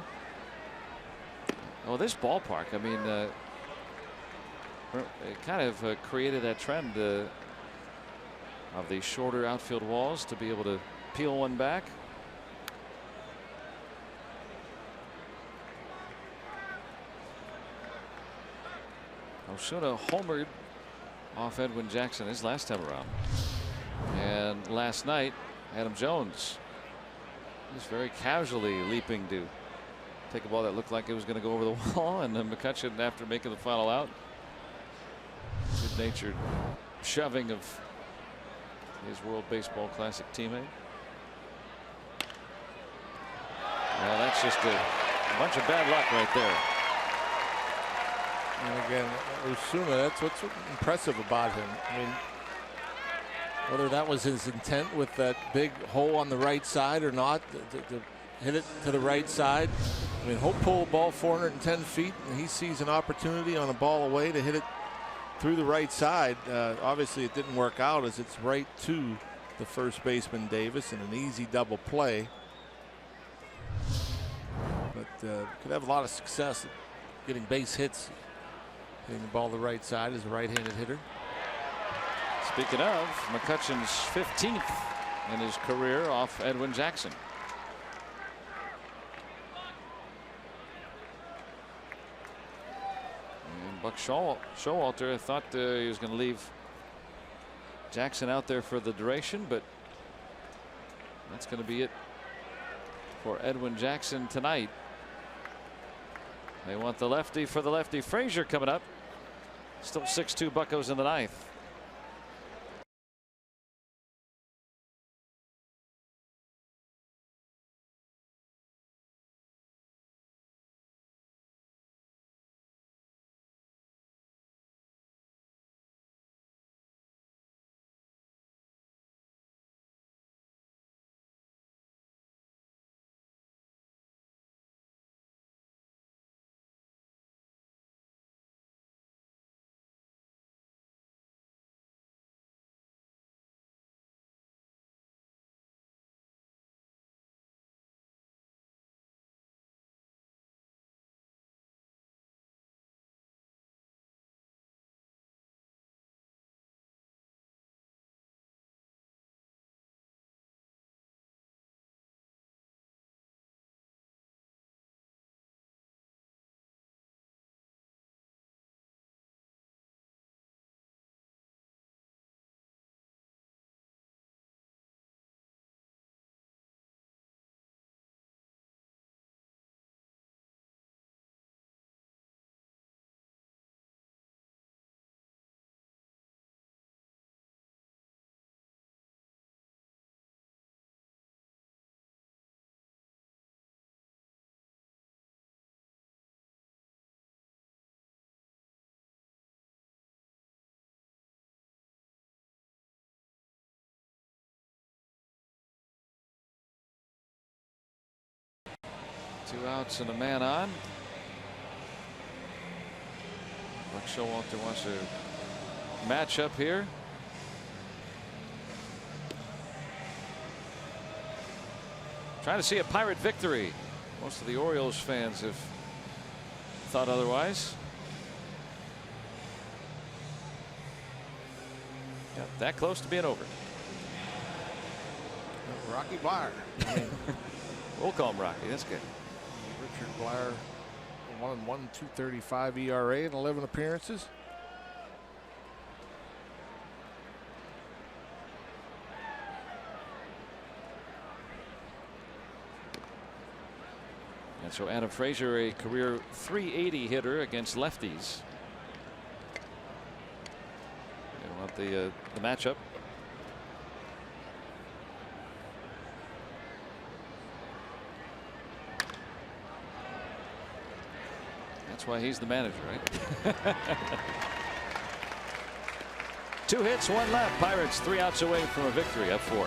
Oh, this ballpark, I mean, it kind of created that trend of the shorter outfield walls to be able to peel one back. Osuna homered off Edwin Jackson his last time around. And last night, Adam Jones was very casually leaping to take a ball that looked like it was going to go over the wall, and then McCutcheon, after making the final out, good-natured shoving of his World Baseball Classic teammate. Well, that's just a bunch of bad luck right there. And again, Osuna, that's what's impressive about him. I mean, whether that was his intent with that big hole on the right side or not, to hit it to the right side. I mean, he'll pull a ball 410 feet, and he sees an opportunity on a ball away to hit it through the right side. Obviously, it didn't work out, as it's right to the first baseman Davis, and an easy double play. But could have a lot of success at getting base hits, hitting the ball the right side as a right-handed hitter. Speaking of, McCutcheon's 15th in his career off Edwin Jackson. And Buck Showalter thought he was going to leave Jackson out there for the duration, but that's going to be it for Edwin Jackson tonight. They want the lefty for the lefty. Frazier coming up. Still 6-2 Buccos in the ninth. Two outs and a man on. Buck Showalter wants to match up here. Trying to see a Pirate victory. Most of the Orioles fans have thought otherwise. Got that close to being over. Rocky Blyer. We'll call him Rocky. That's good. Richard Blyer, 1-1, 2.35 ERA in 11 appearances. And so Adam Frazier, a career .380 hitter against lefties. You want the matchup. That's why he's the manager, right? 2 hits, 1 left. Pirates 3 outs away from a victory, up 4.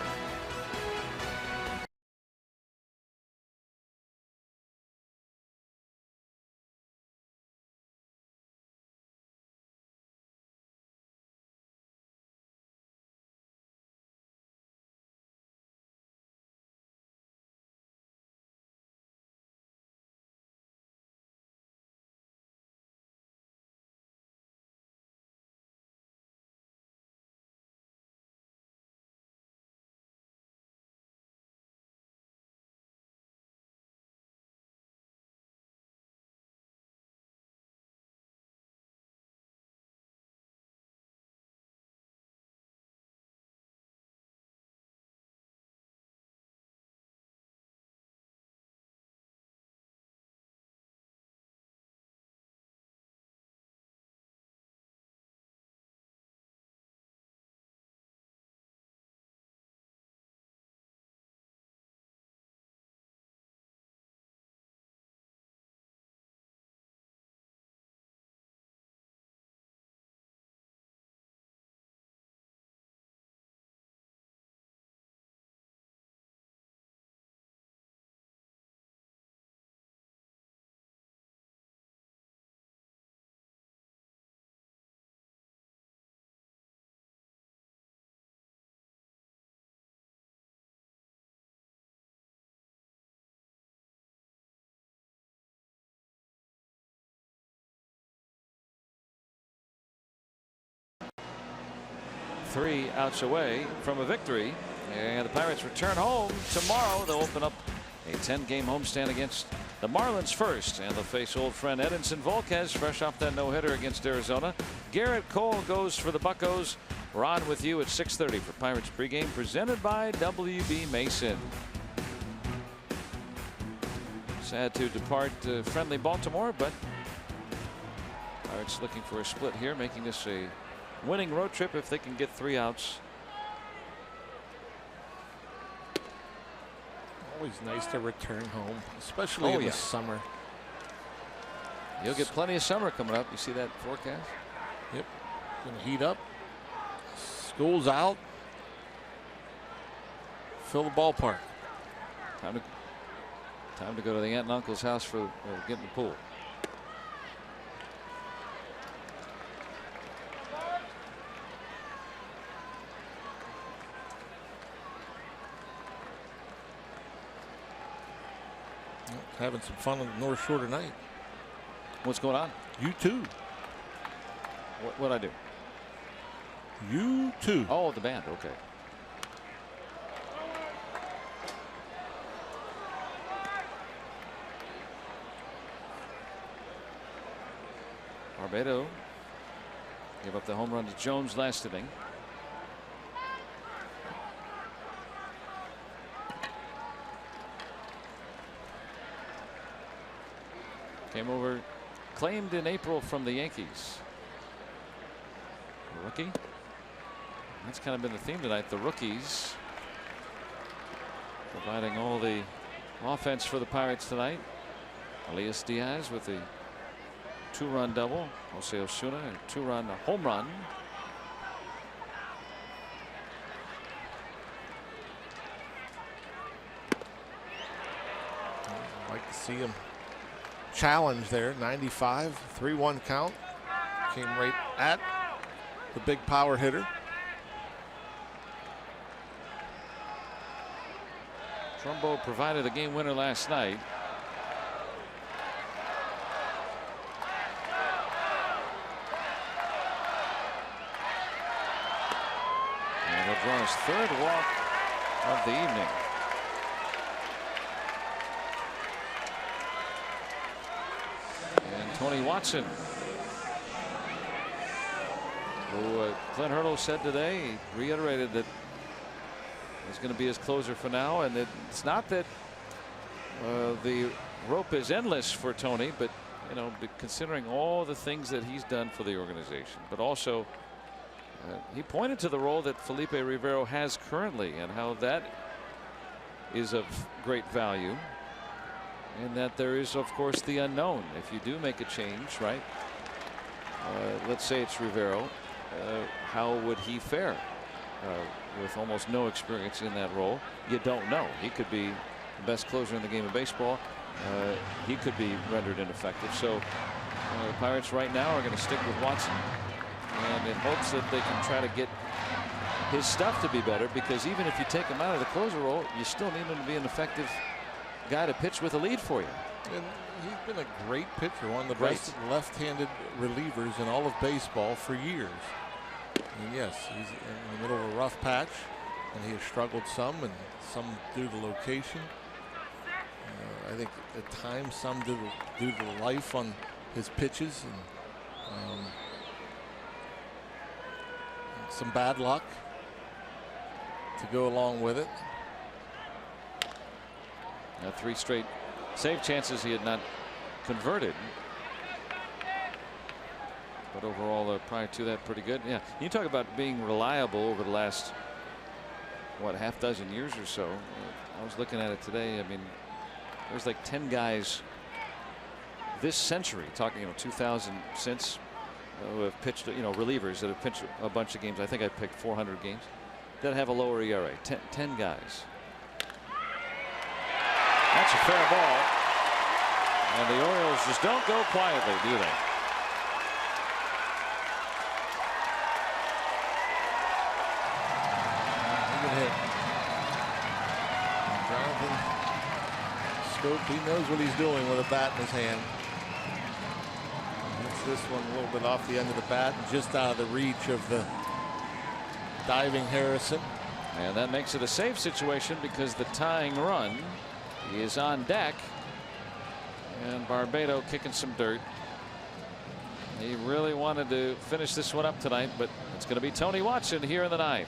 Three outs away from a victory, and the Pirates return home tomorrow. They'll open up a 10-game homestand against the Marlins first, and they'll face old friend Edinson Volquez, fresh off that no-hitter against Arizona. Garrett Cole goes for the Buccos. We're on with you at 6:30 for Pirates pregame, presented by WB Mason. Sad to depart friendly Baltimore, but Pirates looking for a split here, making this a winning road trip if they can get 3 outs. Always nice to return home, especially in the summer. You'll get plenty of summer coming up. You see that forecast? Yep. Gonna heat up. School's out. Fill the ballpark. Time to go to the aunt and uncle's house for getting the pool. Having some fun on the North Shore tonight. What's going on? U2. What'd I do? U2. Oh, the band. Okay. Barbados gave up the home run to Jones last inning. Came over, claimed in April from the Yankees. A rookie. That's kind of been the theme tonight. The rookies providing all the offense for the Pirates tonight. Elias Diaz with the 2-run double. Jose Osuna, a 2-run home run. I'd like to see him challenge there. 95, 3-1 count. Came right at the big power hitter. Trumbo provided the game winner last night. And he'll draw his 3rd walk of the evening. And Tony Watson, who Clint Hurdle said today, he reiterated that he's going to be his closer for now, and it's not that the rope is endless for Tony, but you know, considering all the things that he's done for the organization, but also he pointed to the role that Felipe Rivero has currently and how that is of great value, and that there is of course the unknown. If you do make a change, right, let's say it's Rivero, how would he fare with almost no experience in that role? You don't know. He could be the best closer in the game of baseball. He could be rendered ineffective. So the Pirates right now are going to stick with Watson, and in hopes that they can try to get his stuff to be better, because even if you take him out of the closer role, you still need him to be an effective guy to pitch with a lead for you. And he's been a great pitcher, one of the best left-handed relievers in all of baseball for years. And yes, he's in the middle of a rough patch, and he has struggled some, and some due to location. I think at times some due to the life on his pitches, and some bad luck to go along with it. Now 3 straight save chances he had not converted. But overall, prior to that, pretty good. Yeah, you talk about being reliable over the last, what, half dozen years or so. I was looking at it today. I mean, there's like 10 guys this century, talking 2000 since, who have pitched, relievers that have pitched a bunch of games. I think I picked 400 games that have a lower ERA. 10 guys. That's a fair ball, and the Orioles just don't go quietly, do they? He knows what he's doing with a bat in his hand. Hits this one a little bit off the end of the bat, and just out of the reach of the diving Harrison. And that makes it a safe situation because the tying run is on deck, and Barbado kicking some dirt. He really wanted to finish this one up tonight, but it's going to be Tony Watson here in the 9th.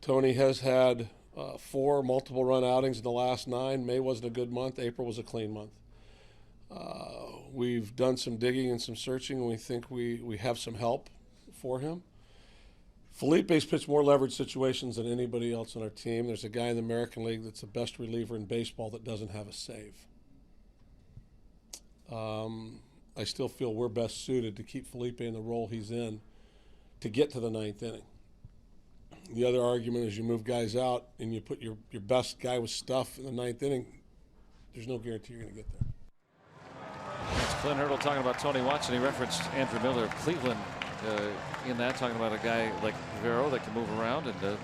Tony has had 4 multiple run outings in the last 9. May wasn't a good month. April was a clean month. We've done some digging and some searching, and we think we have some help for him. Felipe's pitched more leverage situations than anybody else on our team. There's a guy in the American League that's the best reliever in baseball that doesn't have a save. I still feel we're best suited to keep Felipe in the role he's in to get to the 9th inning. The other argument is you move guys out and you put your best guy with stuff in the 9th inning, there's no guarantee you're going to get there. It's Clint Hurdle talking about Tony Watson. He referenced Andrew Miller of Cleveland in that, talking about a guy like Vero that can move around, and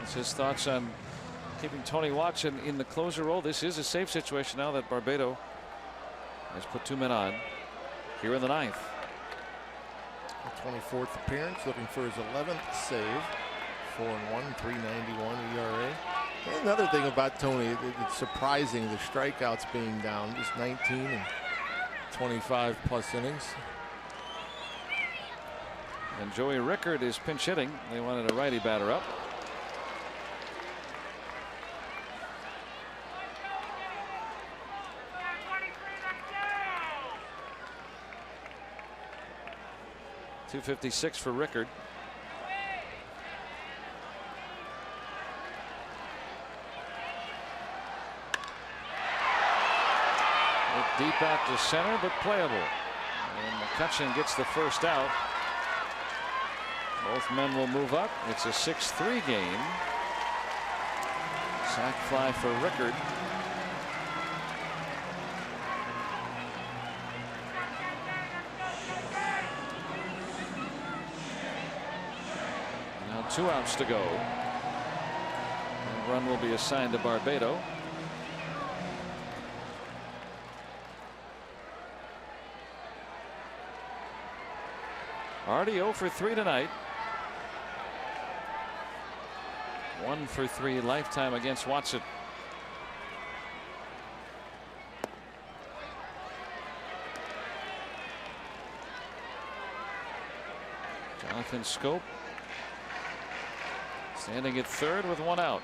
it's his thoughts on keeping Tony Watson in the closer role. This is a safe situation now that Barbado has put 2 men on here in the 9th. 24th appearance, looking for his 11th save. 4-1, 3.91 ERA. And another thing about Tony, it's surprising the strikeouts being down, just 19 and 25 plus innings. And Joey Rickard is pinch hitting. They wanted a righty batter up. .256 for Rickard. Deep out to center, but playable. And McCutchen gets the first out. Both men will move up. It's a 6-3 game. Sac fly for Rickard. Now 2 outs to go. And run will be assigned to Barbado. Already 0 for 3 tonight. 1 for 3 lifetime against Watson. Jonathan Scope standing at third with 1 out.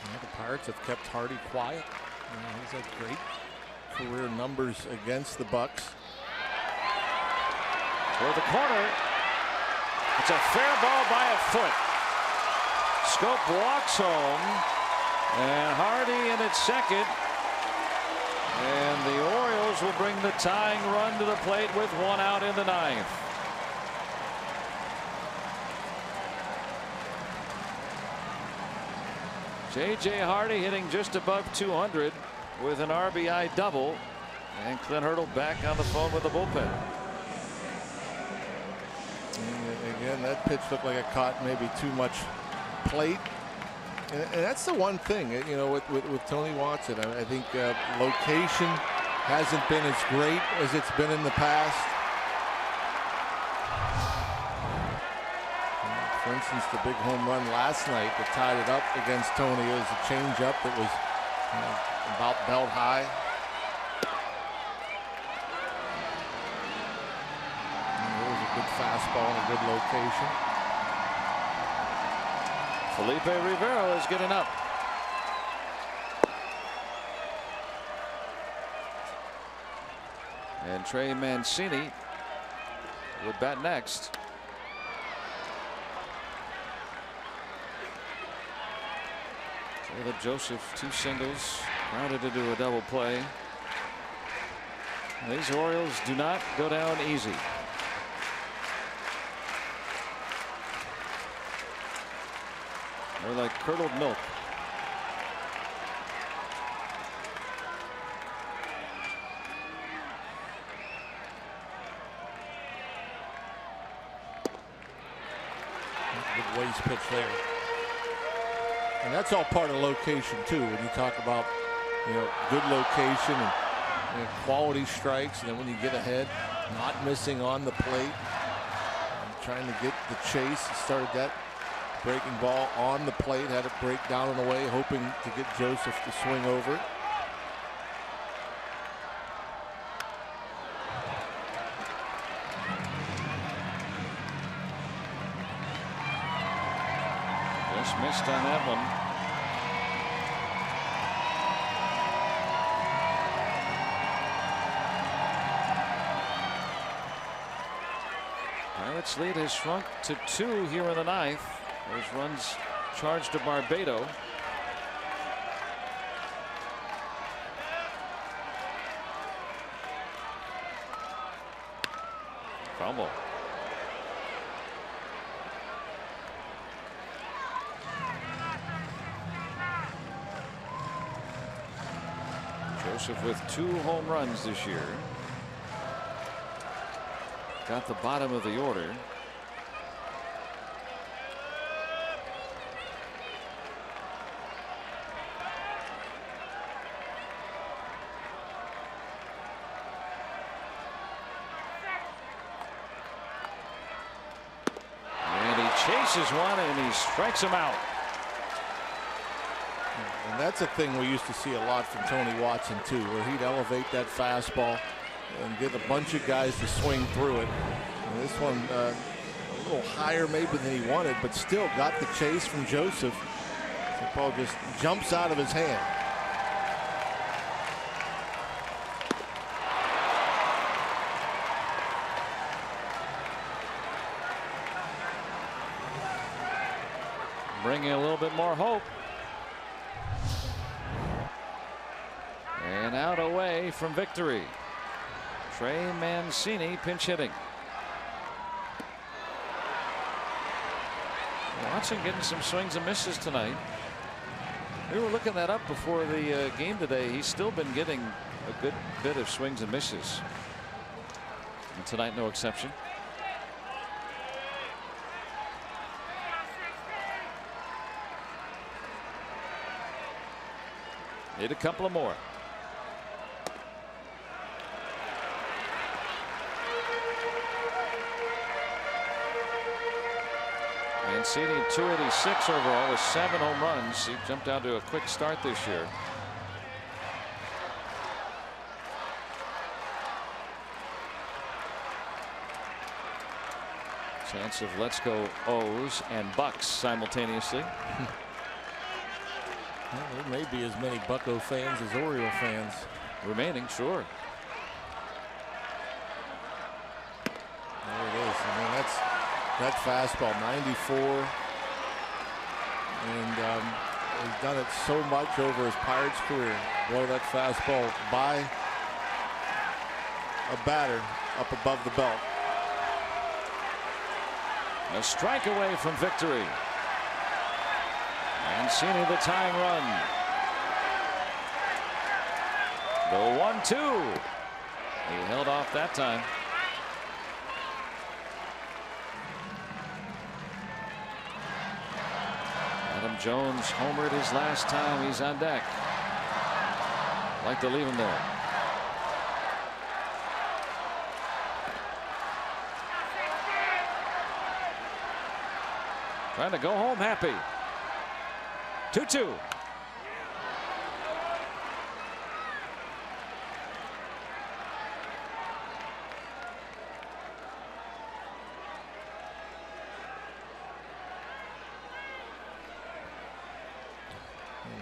Yeah, the Pirates have kept Hardy quiet. He's had great career numbers against the Bucks. Toward the corner. It's a fair ball by a foot. Scope walks home, and Hardy in at second. And the Orioles will bring the tying run to the plate with 1 out in the 9th. J.J. Hardy hitting just above 200 with an RBI double. And Clint Hurdle back on the phone with the bullpen. And again, that pitch looked like it caught maybe too much plate. And that's the one thing, you know, with Tony Watson. I think location hasn't been as great as it's been in the past. For instance, the big home run last night that tied it up against Tony was a changeup that was about belt high. And it was a good fastball in a good location. Felipe Rivero is getting up. And Trey Mancini would bat next. Caleb Joseph, 2 singles, grounded to do a double play. These Orioles do not go down easy. They're like curdled milk. Good waist pitch there. And that's all part of location too. When you talk about, you know, good location and quality strikes, and then when you get ahead, not missing on the plate, and trying to get the chase. Started that breaking ball on the plate, had it break down and away, hoping to get Joseph to swing over it. Just missed on that one. Pirates lead has shrunk to 2 here in the 9th. Those runs charged to Barbado. Fumble. Joseph with 2 home runs this year. Got the bottom of the order. And he chases one and he strikes him out. And that's a thing we used to see a lot from Tony Watson too, where he'd elevate that fastball and get a bunch of guys to swing through it. And this one a little higher maybe than he wanted, but still got the chase from Joseph. The ball just jumps out of his hand. Bringing a little bit more hope. And out away from victory. Trey Mancini pinch hitting. Watson getting some swings and misses tonight. We were looking that up before the game today. He's still been getting a good bit of swings and misses. And tonight, no exception. Need a couple of more. Mancini 286 overall with 7 home runs. He jumped out to a quick start this year. Chance of let's go O's and Bucks simultaneously. Well, there may be as many Bucco fans as Oriole fans remaining. Sure. There it is. I mean, that fastball 94, and he's done it so much over his Pirates career. Blow that fastball by a batter up above the belt. A strike away from victory. Mancini the tying run. The 1-2. He held off that time. Adam Jones homered his last time he's on deck. Like to leave him there. Trying to go home happy. 2-2.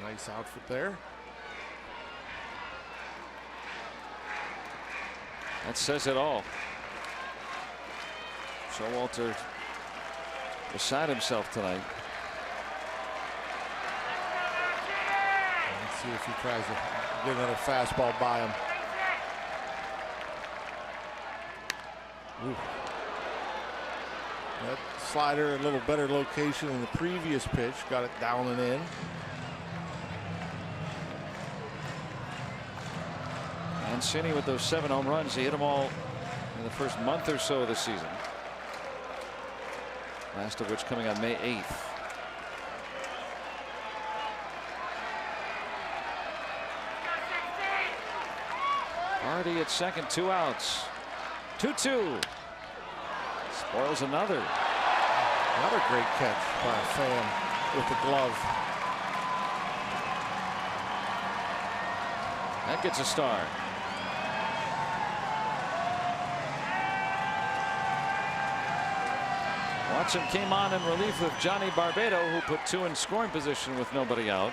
Nice outfit there. That says it all. Showalter beside himself tonight. Let's see if he tries to get another fastball by him. Ooh. That slider a little better location than the previous pitch. Got it down and in. Mancini with those 7 home runs. He hit them all in the first month or so of the season. Last of which coming on May 8th. Hardy at second, 2 outs. 2-2. Spoils another. Another great catch by a fan with the glove. That gets a star. Watson came on in relief of Johnny Barbato, who put 2 in scoring position with nobody out.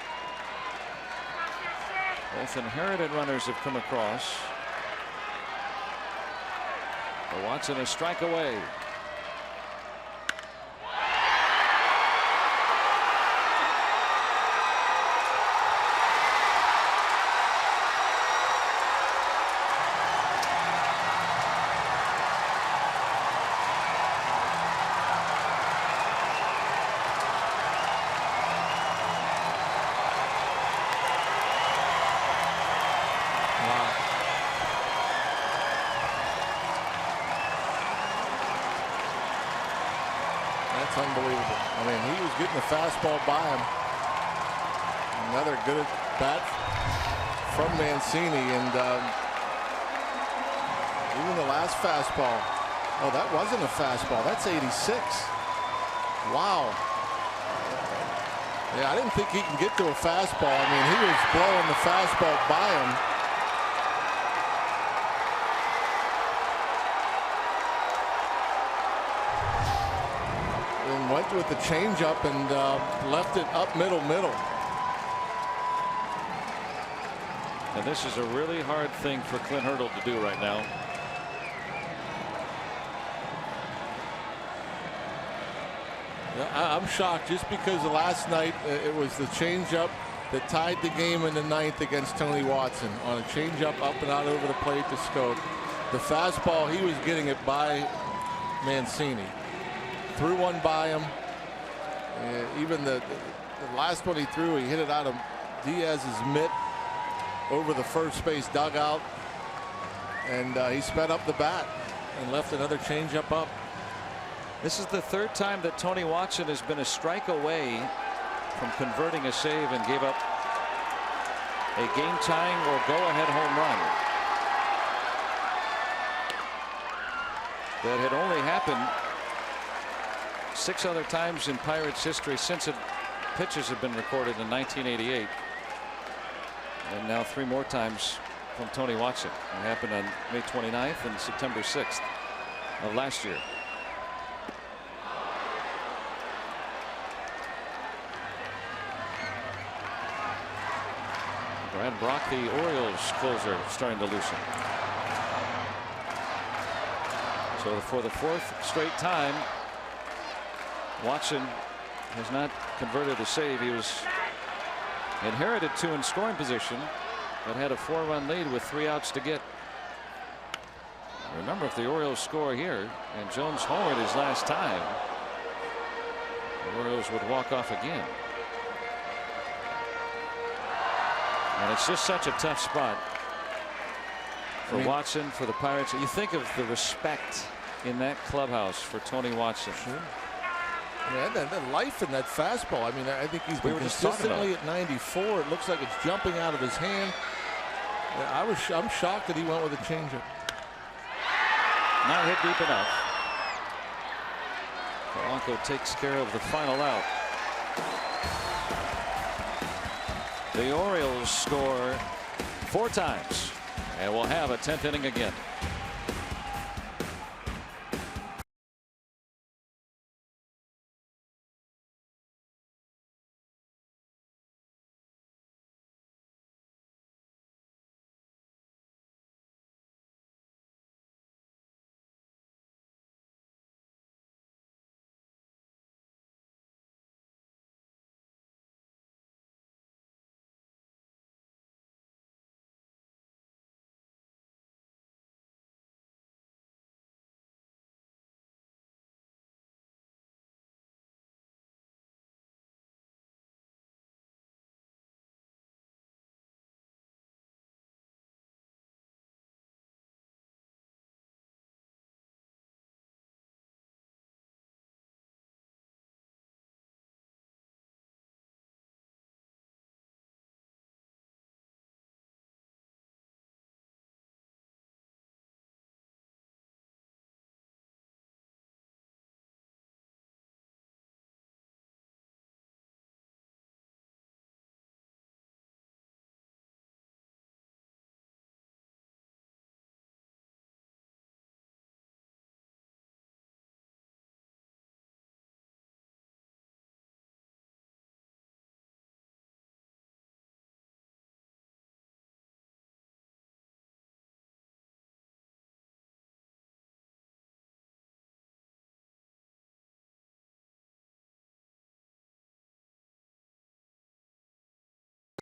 Both inherited runners have come across. But Watson a strike away. getting the fastball by him. Another good bat from Mancini, and even the last fastball. Oh, that wasn't a fastball. That's 86. Wow. Yeah, I didn't think he can get to a fastball. I mean, he was blowing the fastball by him. And went with the changeup and left it up middle. And this is a really hard thing for Clint Hurdle to do right now. I'm shocked just because last night it was the changeup that tied the game in the ninth against Tony Watson on a changeup up and out over the plate to Scope. The fastball, he was getting it by Mancini. Threw one by him. Even the last one he threw, he hit it out of Diaz's mitt over the first base dugout, and he sped up the bat and left another changeup up. This is the third time that Tony Watson has been a strike away from converting a save and gave up a game-tying or go-ahead home run. That had only happened 6 other times in Pirates history since pitches have been recorded in 1988. And now 3 more times from Tony Watson. It happened on May 29th and September 6th of last year. Brad Brock, the Orioles closer, starting to loosen. So for the 4th straight time, Watson has not converted a save. He was inherited 2 in scoring position, but had a 4-run lead with 3 outs to get. Remember, if the Orioles score here and Jones homered his last time, the Orioles would walk off again. And it's just such a tough spot for Watson, for the Pirates. You think of the respect in that clubhouse for Tony Watson. Sure. I mean, that life in that fastball. I mean, I think he's been consistently at 94. It looks like it's jumping out of his hand. I'm shocked that he went with a changeup. Not hit deep enough. Polanco takes care of the final out. The Orioles score 4 times, and we'll have a 10th inning again.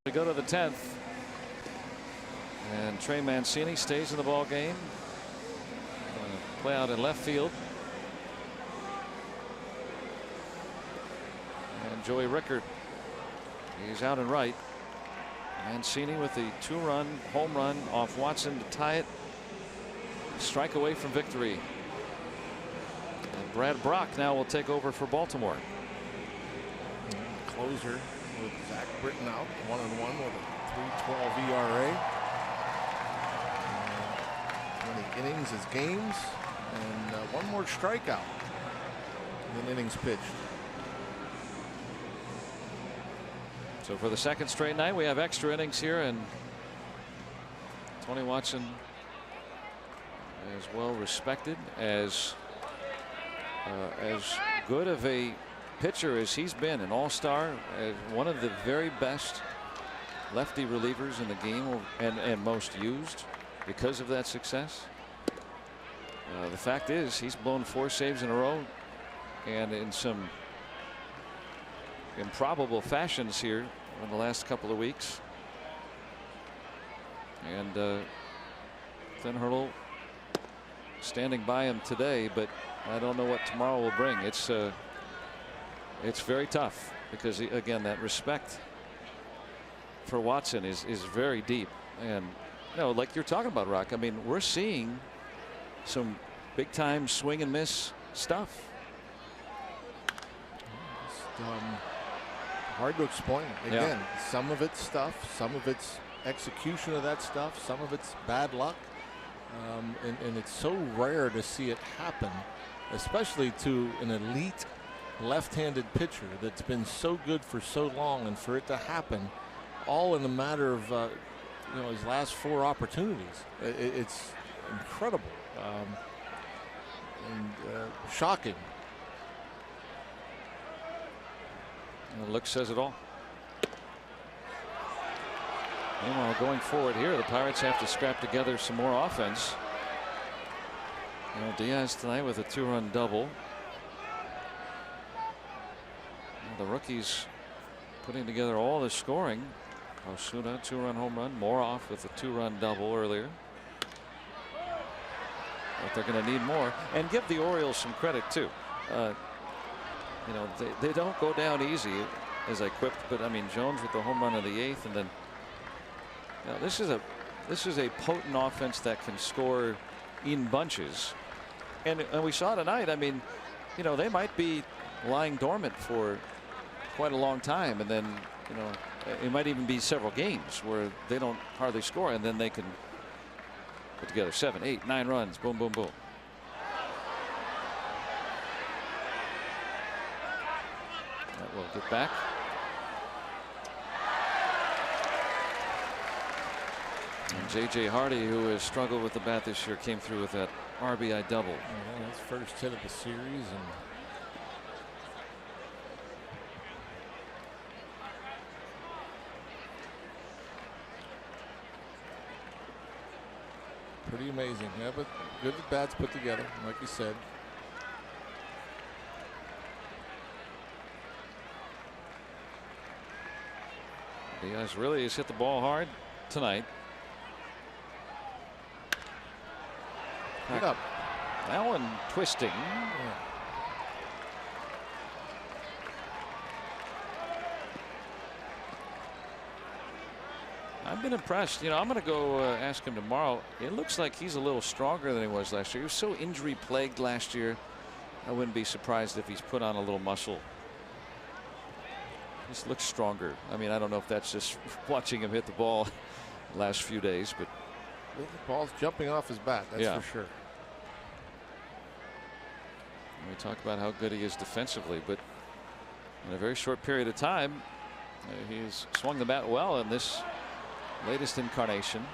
We go to the 10th, and Trey Mancini stays in the ball game. Play out in left field, and Joey Rickard, he's out in right. Mancini with the 2-run home run off Watson to tie it. Strike away from victory. And Brad Brock now will take over for Baltimore. closer with Zach Britton out, 1-1 with a 3.12 ERA. 20 innings is games, and one more strikeout than innings pitched. So for the second straight night, we have extra innings here, and Tony Watson as well respected, as good of a pitcher as he's been, an all-star, as one of the very best lefty relievers in the game, and most used because of that success. The fact is, he's blown 4 saves in a row, and in some improbable fashions here in the last couple of weeks. And Clint Hurdle standing by him today, but I don't know what tomorrow will bring. It's very tough because, again, that respect for Watson is very deep. And like you're talking about, Rock, I mean, we're seeing some big time swing and miss stuff. Hard to explain. Again, some of it's stuff, some of it's execution of that stuff, some of it's bad luck. And it's so rare to see it happen, especially to an elite left-handed pitcher that's been so good for so long, and for it to happen all in a matter of his last 4 opportunities. It's incredible and shocking. The look says it all. Meanwhile, going forward here, the Pirates have to scrap together some more offense. Diaz tonight with a 2-run double. The rookies putting together all the scoring. Osuna, 2-run home run. Moroff with a 2-run double earlier. But they're going to need more. And give the Orioles some credit too. They don't go down easy, as I quipped. But I mean, Jones with the home run of the 8th, and then this is a potent offense that can score in bunches. And we saw tonight. I mean, they might be lying dormant for quite a long time, and then it might even be several games where they don't hardly score, and then they can put together 7, 8, 9 runs. Boom, boom, boom. That will get back. And J.J. Hardy, who has struggled with the bat this year, came through with that RBI double. Yeah, his first hit of the series, and pretty amazing. Yeah, but good bats put together, like you said. Diaz really has hit the ball hard tonight. Pick up. That one twisting. Yeah. I've been impressed. I'm going to go ask him tomorrow. It looks like he's a little stronger than he was last year. He was so injury plagued last year. I wouldn't be surprised if he's put on a little muscle. Just looks stronger. I mean, I don't know if that's just watching him hit the ball the last few days, but the ball's jumping off his bat, that's for sure. We talk about how good he is defensively, but in a very short period of time, he's swung the bat well in this latest incarnation.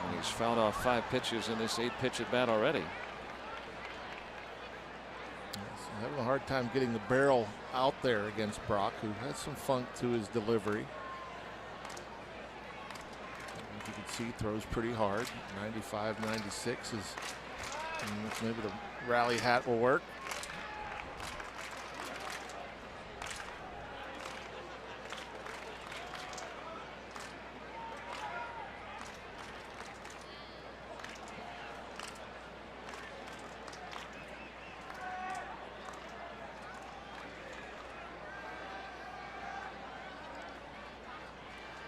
And he's fouled off 5 pitches in this 8-pitch at bat already. Having a hard time getting the barrel out there against Brock, who has some funk to his delivery. You can see he throws pretty hard. 95, 96 is maybe the rally hat will work.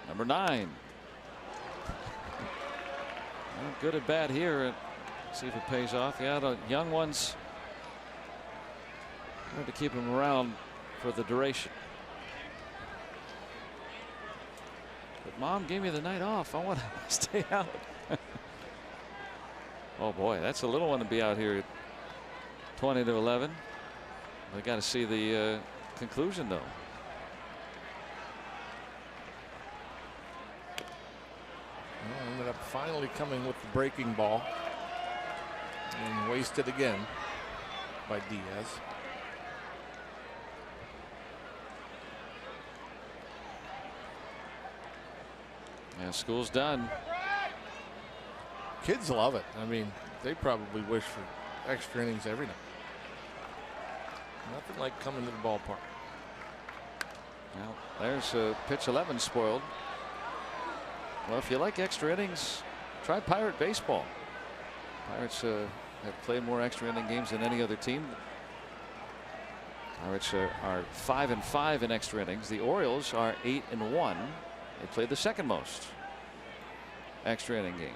Number 9. Well, good at bat here. See if it pays off. Yeah, the young ones Hard to keep him around for the duration. But Mom gave me the night off. I want to stay out. Oh boy, that's a little one to be out here at 20-11. We got to see the conclusion though. Well, ended up finally coming with the breaking ball and wasted again by Diaz. Yeah, school's done. Kids love it. I mean, they probably wish for extra innings every night. Nothing like coming to the ballpark. Well, there's pitch 11 spoiled. Well, if you like extra innings, try Pirate baseball. Pirates have played more extra inning games than any other team. Pirates are 5-5 in extra innings. The Orioles are 8-1. They played the second most extra inning games.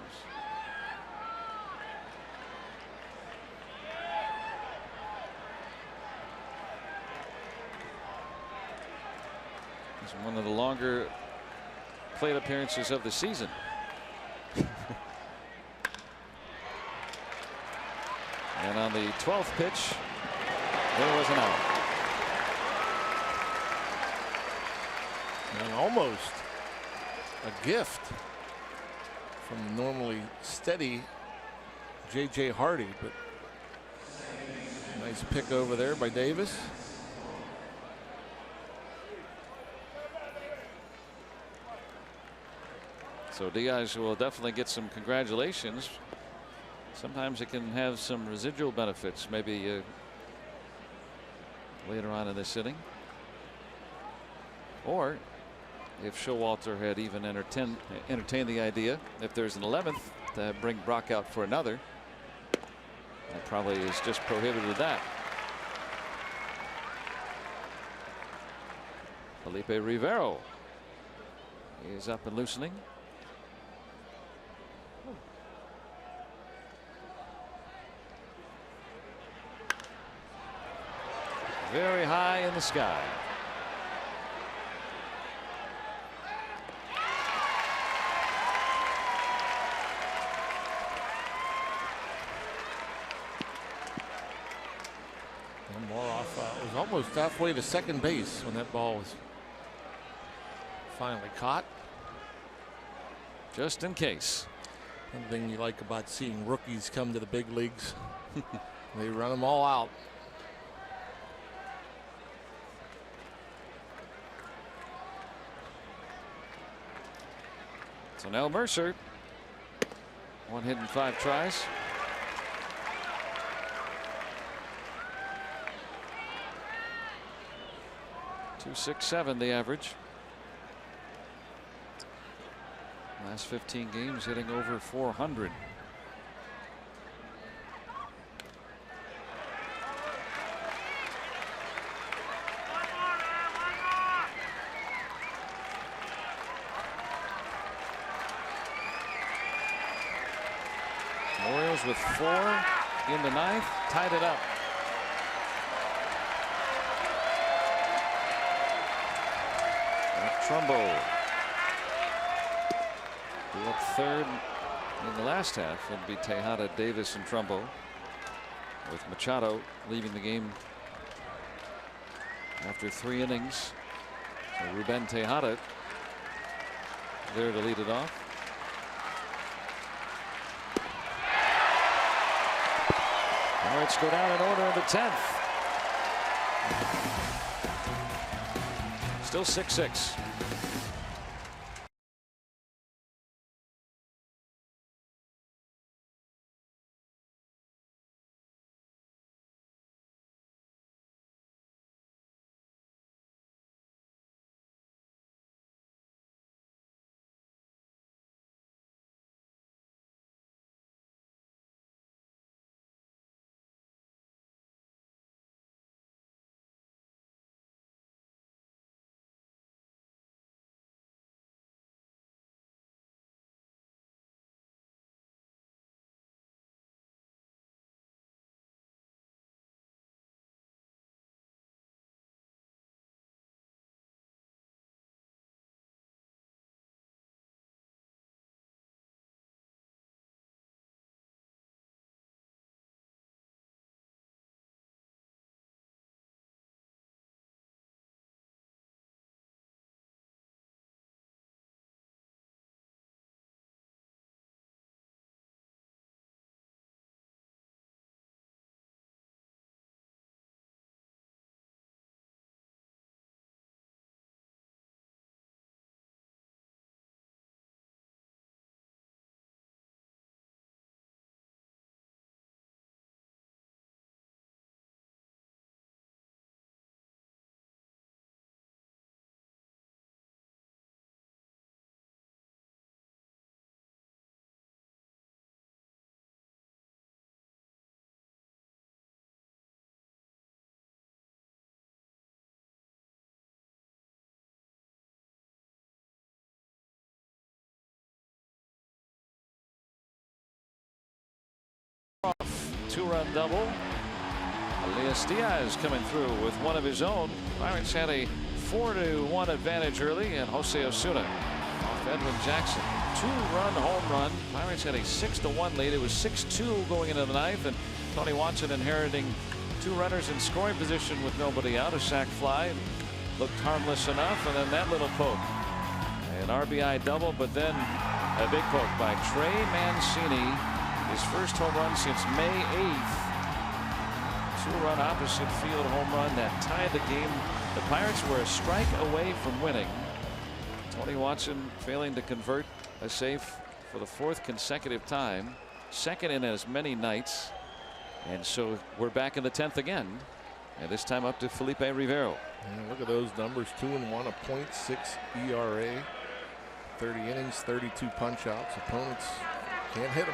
It's one of the longer plate appearances of the season. And on the 12th pitch, there was an out. And almost a gift from the normally steady J.J. Hardy, but nice pick over there by Davis. So Diaz will definitely get some congratulations. Sometimes it can have some residual benefits, maybe later on in this inning. Or if Showalter had even entertained the idea, if there's an 11th, to bring Brock out for another. That probably is just prohibited that. Felipe Rivero is up and loosening. Very high in the sky. One more off. It was almost halfway to second base when that ball was finally caught. Just in case. One thing you like about seeing rookies come to the big leagues, they run them all out. So now Mercer, 1 hit and 5 tries. .267 the average. Last 15 games hitting over 400. Orioles with 4 in the 9th, tied it up. Trumbo due up third in the last half. It'd be Tejada, Davis, and Trumbo, with Machado leaving the game after 3 innings. So Ruben Tejada there to lead it off. Pirates go down in order in the 10th. Still 6-6. Two-run double. Elias Diaz coming through with one of his own. Pirates had a 4-1 advantage early, and Jose Osuna off Edwin Jackson. Two-run home run. Pirates had a 6-1 lead. It was 6-2 going into the ninth, and Tony Watson inheriting two runners in scoring position with nobody out. A sac fly looked harmless enough, and then that little poke. An RBI double, but then a big poke by Trey Mancini. His first home run since May 8th. Two-run opposite field home run that tied the game. The Pirates were a strike away from winning. Tony Watson failing to convert a save for the fourth consecutive time. Second in as many nights. And so we're back in the 10th again. And this time up to Felipe Rivero. And look at those numbers. 2-1, a .6 ERA. 30 innings, 32 punch outs. Opponents can't hit him.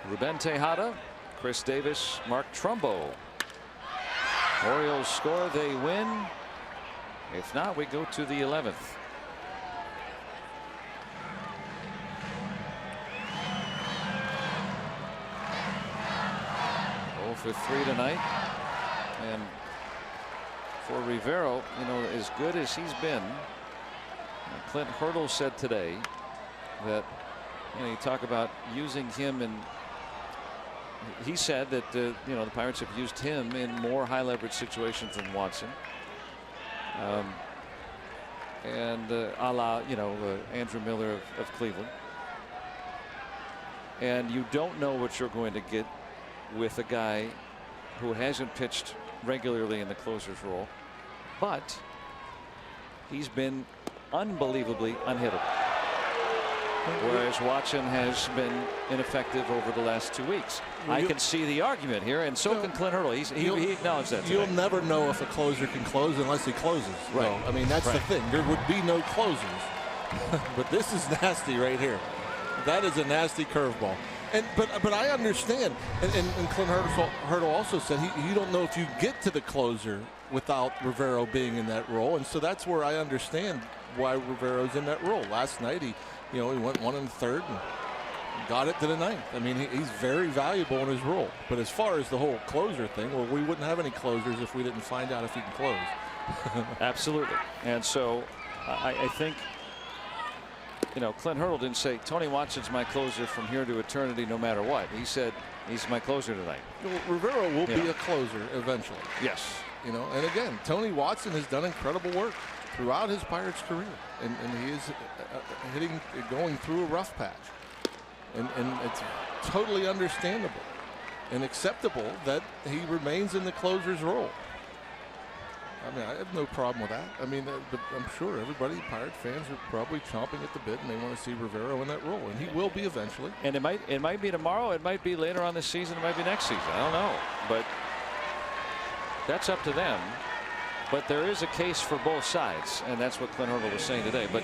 Ruben Tejada, Chris Davis, Mark Trumbo. Orioles score, they win. If not, we go to the 11th. For 3 tonight, and for Rivero, you know, as good as he's been, Clint Hurdle said today that, you know, you talk about using him, and he said that you know, the Pirates have used him in more high leverage situations than Watson, and a la, you know, Andrew Miller of Cleveland, and you don't know what you're going to get with a guy who hasn't pitched regularly in the closer's role, but he's been unbelievably unhittable. Whereas Watson has been ineffective over the last 2 weeks. I can see the argument here, and so can Clint Hurdle. He acknowledged that today. You'll never know if a closer can close unless he closes. Right. So, I mean, that's the thing. There would be no closers. But this is nasty right here. That is a nasty curveball. But I understand, and Clint Hurdle also said you don't know if you get to the closer without Rivero being in that role, and so that's where I understand why Rivero's in that role. Last night he went 1 1/3 and got it to the 9th. I mean, he's very valuable in his role. But as far as the whole closer thing, well, we wouldn't have any closers if we didn't find out if he can close. Absolutely, and so I think, you know, Clint Hurdle didn't say Tony Watson's my closer from here to eternity no matter what. He said he's my closer tonight. Well, Rivero will be a closer eventually. Yes. You know, and again, Tony Watson has done incredible work throughout his Pirates career, and he is going through a rough patch, and it's totally understandable and acceptable that he remains in the closer's role. I mean, I have no problem with that. I mean, but I'm sure everybody, Pirate fans, are probably chomping at the bit, and they want to see Rivero in that role, and he will be eventually. And it might be tomorrow. It might be later on this season. It might be next season. I don't know, but that's up to them. But there is a case for both sides, and that's what Clint Hurdle was saying today. But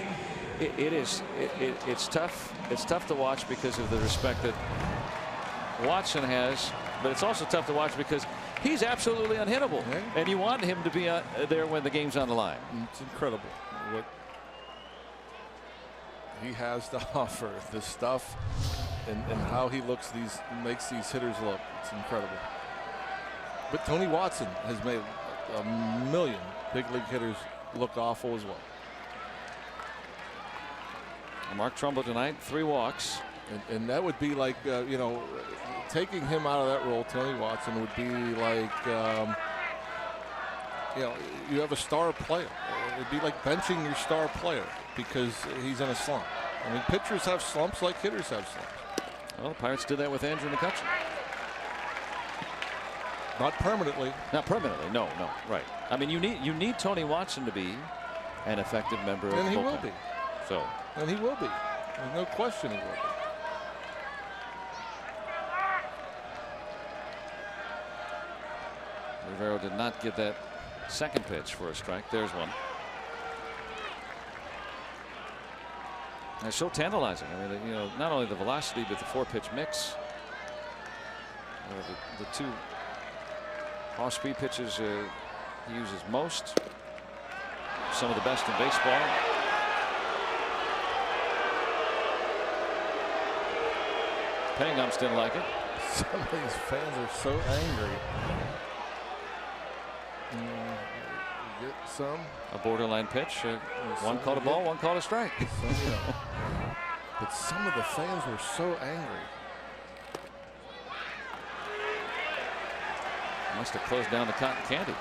it's tough. It's tough to watch because of the respect that Watson has, but it's also tough to watch because he's absolutely unhittable, and you want him to be there when the game's on the line. It's incredible what he has to offer, the stuff, and how he makes these hitters look. It's incredible. But Tony Watson has made a million big league hitters look awful as well. Mark Trumbo tonight, 3 walks, and that would be like you know, taking him out of that role, Tony Watson, would be like you know, you have a star player. It'd be like benching your star player because he's in a slump. I mean, pitchers have slumps like hitters have slumps. Well, the Pirates did that with Andrew McCutchen. Not permanently. Not permanently. No, right. I mean, you need Tony Watson to be an effective member of the bullpen. And he will be. So. And he will be. There's no question he will be. Rivero did not get that second pitch for a strike. There's one. And it's so tantalizing. I mean, you know, not only the velocity, but the 4-pitch mix. The 2 off-speed pitches he uses most. Some of the best in baseball. Paying ups didn't like it. Some of these fans are so angry. Get some. A borderline pitch. One called a ball, one called a strike. But some of the fans were so angry. Must have closed down the cotton candy.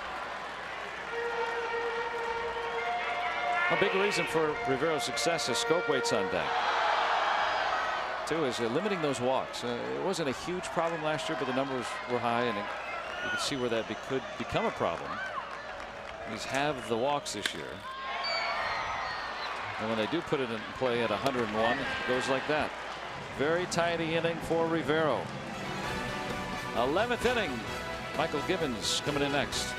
A big reason for Rivero's success is Scope weights on deck. Two is limiting those walks. It wasn't a huge problem last year, but the numbers were high, and you can see where that could become a problem. He's halved the walks this year. And when they do put it in play at 101, it goes like that. Very tidy inning for Rivero. 11th inning. Michael Gibbons coming in next.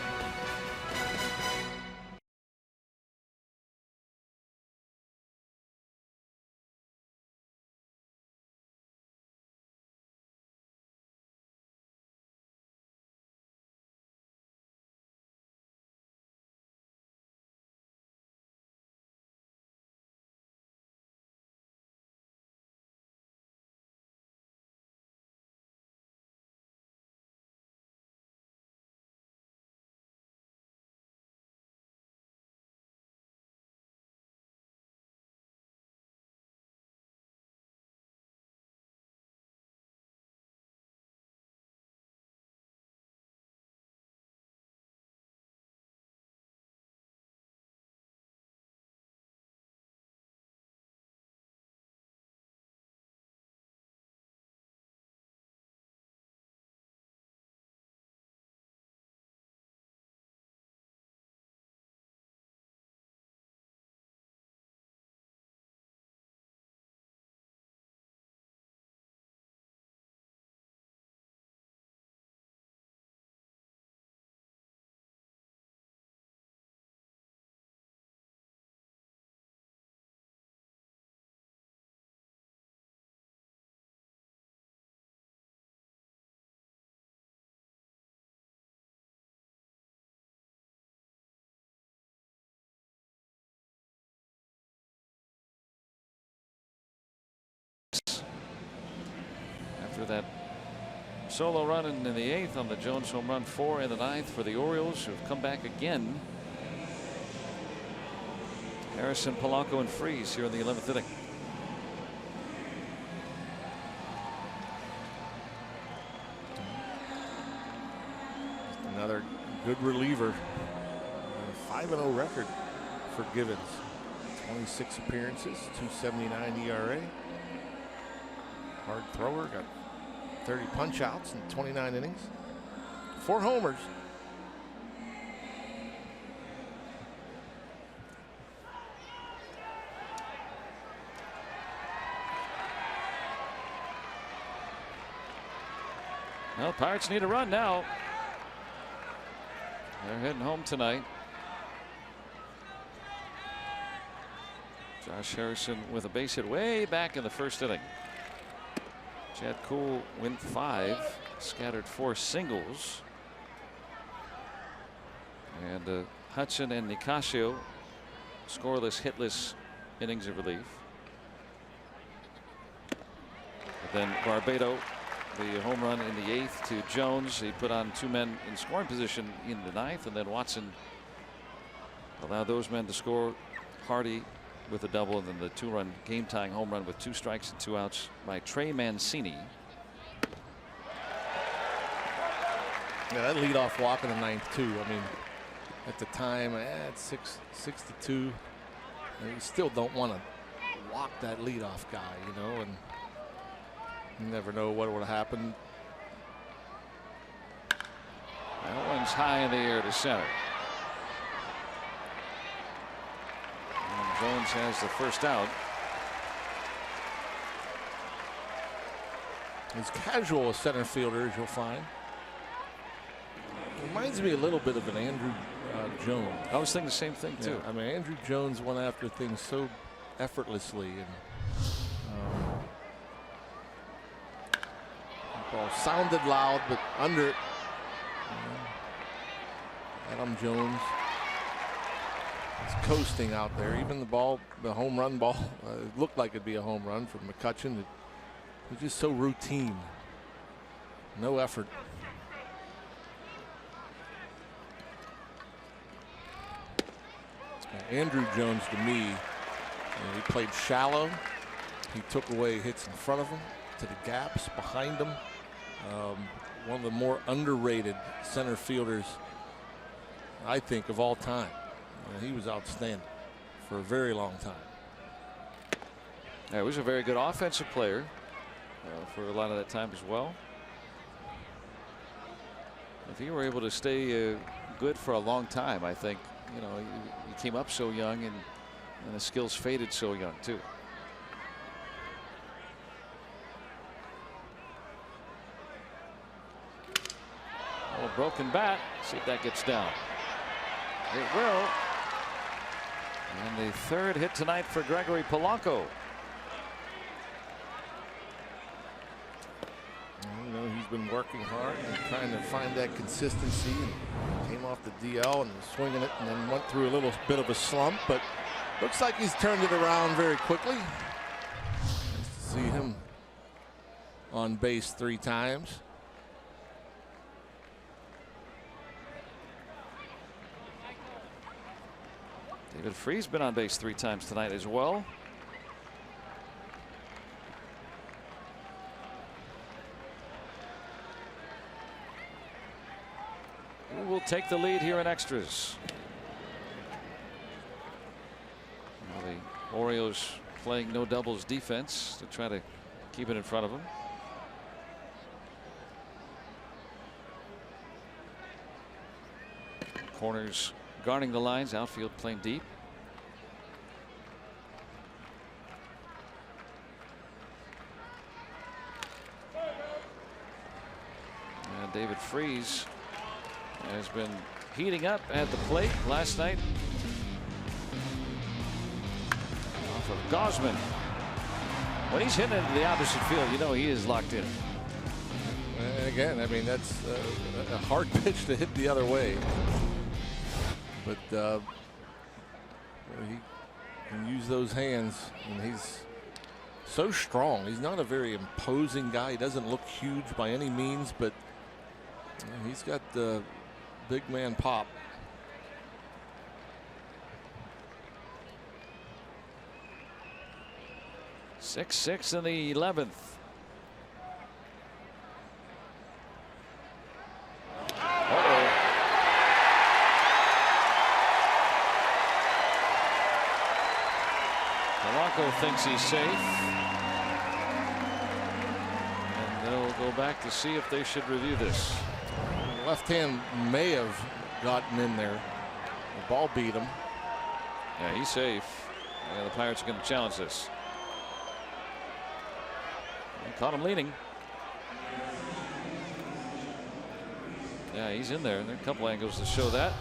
After that solo run in the 8th on the Jones home run, 4 in the 9th for the Orioles, who've come back again. Harrison, Polanco, and Freese here in the 11th inning. Another good reliever. 5-0 record for Gibbons. 26 appearances, 2.79 ERA. Hard thrower, got 30 punch outs in 29 innings. 4 homers. Well, Pirates need a run now. They're heading home tonight. Josh Harrison with a base hit way back in the 1st inning. Chad Kuhl went 5, scattered 4 singles. And Hudson and Nicasio scoreless, hitless innings of relief. But then Barbado, the home run in the 8th to Jones. He put on 2 men in scoring position in the 9th, and then Watson allowed those men to score. Hardy with a double, and then the 2-run game-tying home run with 2 strikes and 2 outs by Trey Mancini. Yeah, that leadoff walk in the 9th too. I mean, at the time, it's 6-2. You still don't want to walk that leadoff guy, you know, and you never know what would have happened. That one's high in the air to center. And Jones has the first out. He's casual as center fielder, as you'll find. Reminds me a little bit of an Andrew Jones. I was thinking the same thing too. Yeah, I mean, Andrew Jones went after things so effortlessly, and ball sounded loud, but under it. Adam Jones is coasting out there. Even the ball, the home run ball, it looked like it'd be a home run from McCutchen. It It's just so routine. No effort. Andrew Jones, to me, he played shallow. He took away hits in front of him, to the gaps behind him. One of the more underrated center fielders, I think, of all time. He was outstanding for a very long time. Yeah, he was a very good offensive player for a lot of that time as well. If he were able to stay good for a long time, I think, you know, he came up so young and the skills faded so young too. Oh, broken bat. See if that gets down. It will. And the third hit tonight for Gregory Polanco. You know, he's been working hard and trying to find that consistency, and came off the DL and was swinging it, and then went through a little bit of a slump, but looks like he's turned it around very quickly. Nice to see him on base 3 times. David Freese been on base 3 times tonight as well. Who will take the lead here in extras? Well, the Orioles playing no doubles defense to try to keep it in front of them. Corners guarding the lines, outfield playing deep. And David Freese has been heating up at the plate last night. Off of Gosman. When he's hitting into the opposite field, you know he is locked in. And again, I mean, that's a hard pitch to hit the other way. But he can use those hands, and he's so strong. He's not a very imposing guy. He doesn't look huge by any means, but he's got the big man pop. Six in the 11th. Polanco thinks he's safe, and they'll go back to see if they should review this. Left hand may have gotten in there. The ball beat him. Yeah, he's safe. Yeah, the Pirates are going to challenge this. He caught him leaning. Yeah, he's in there. There are a couple angles to show that.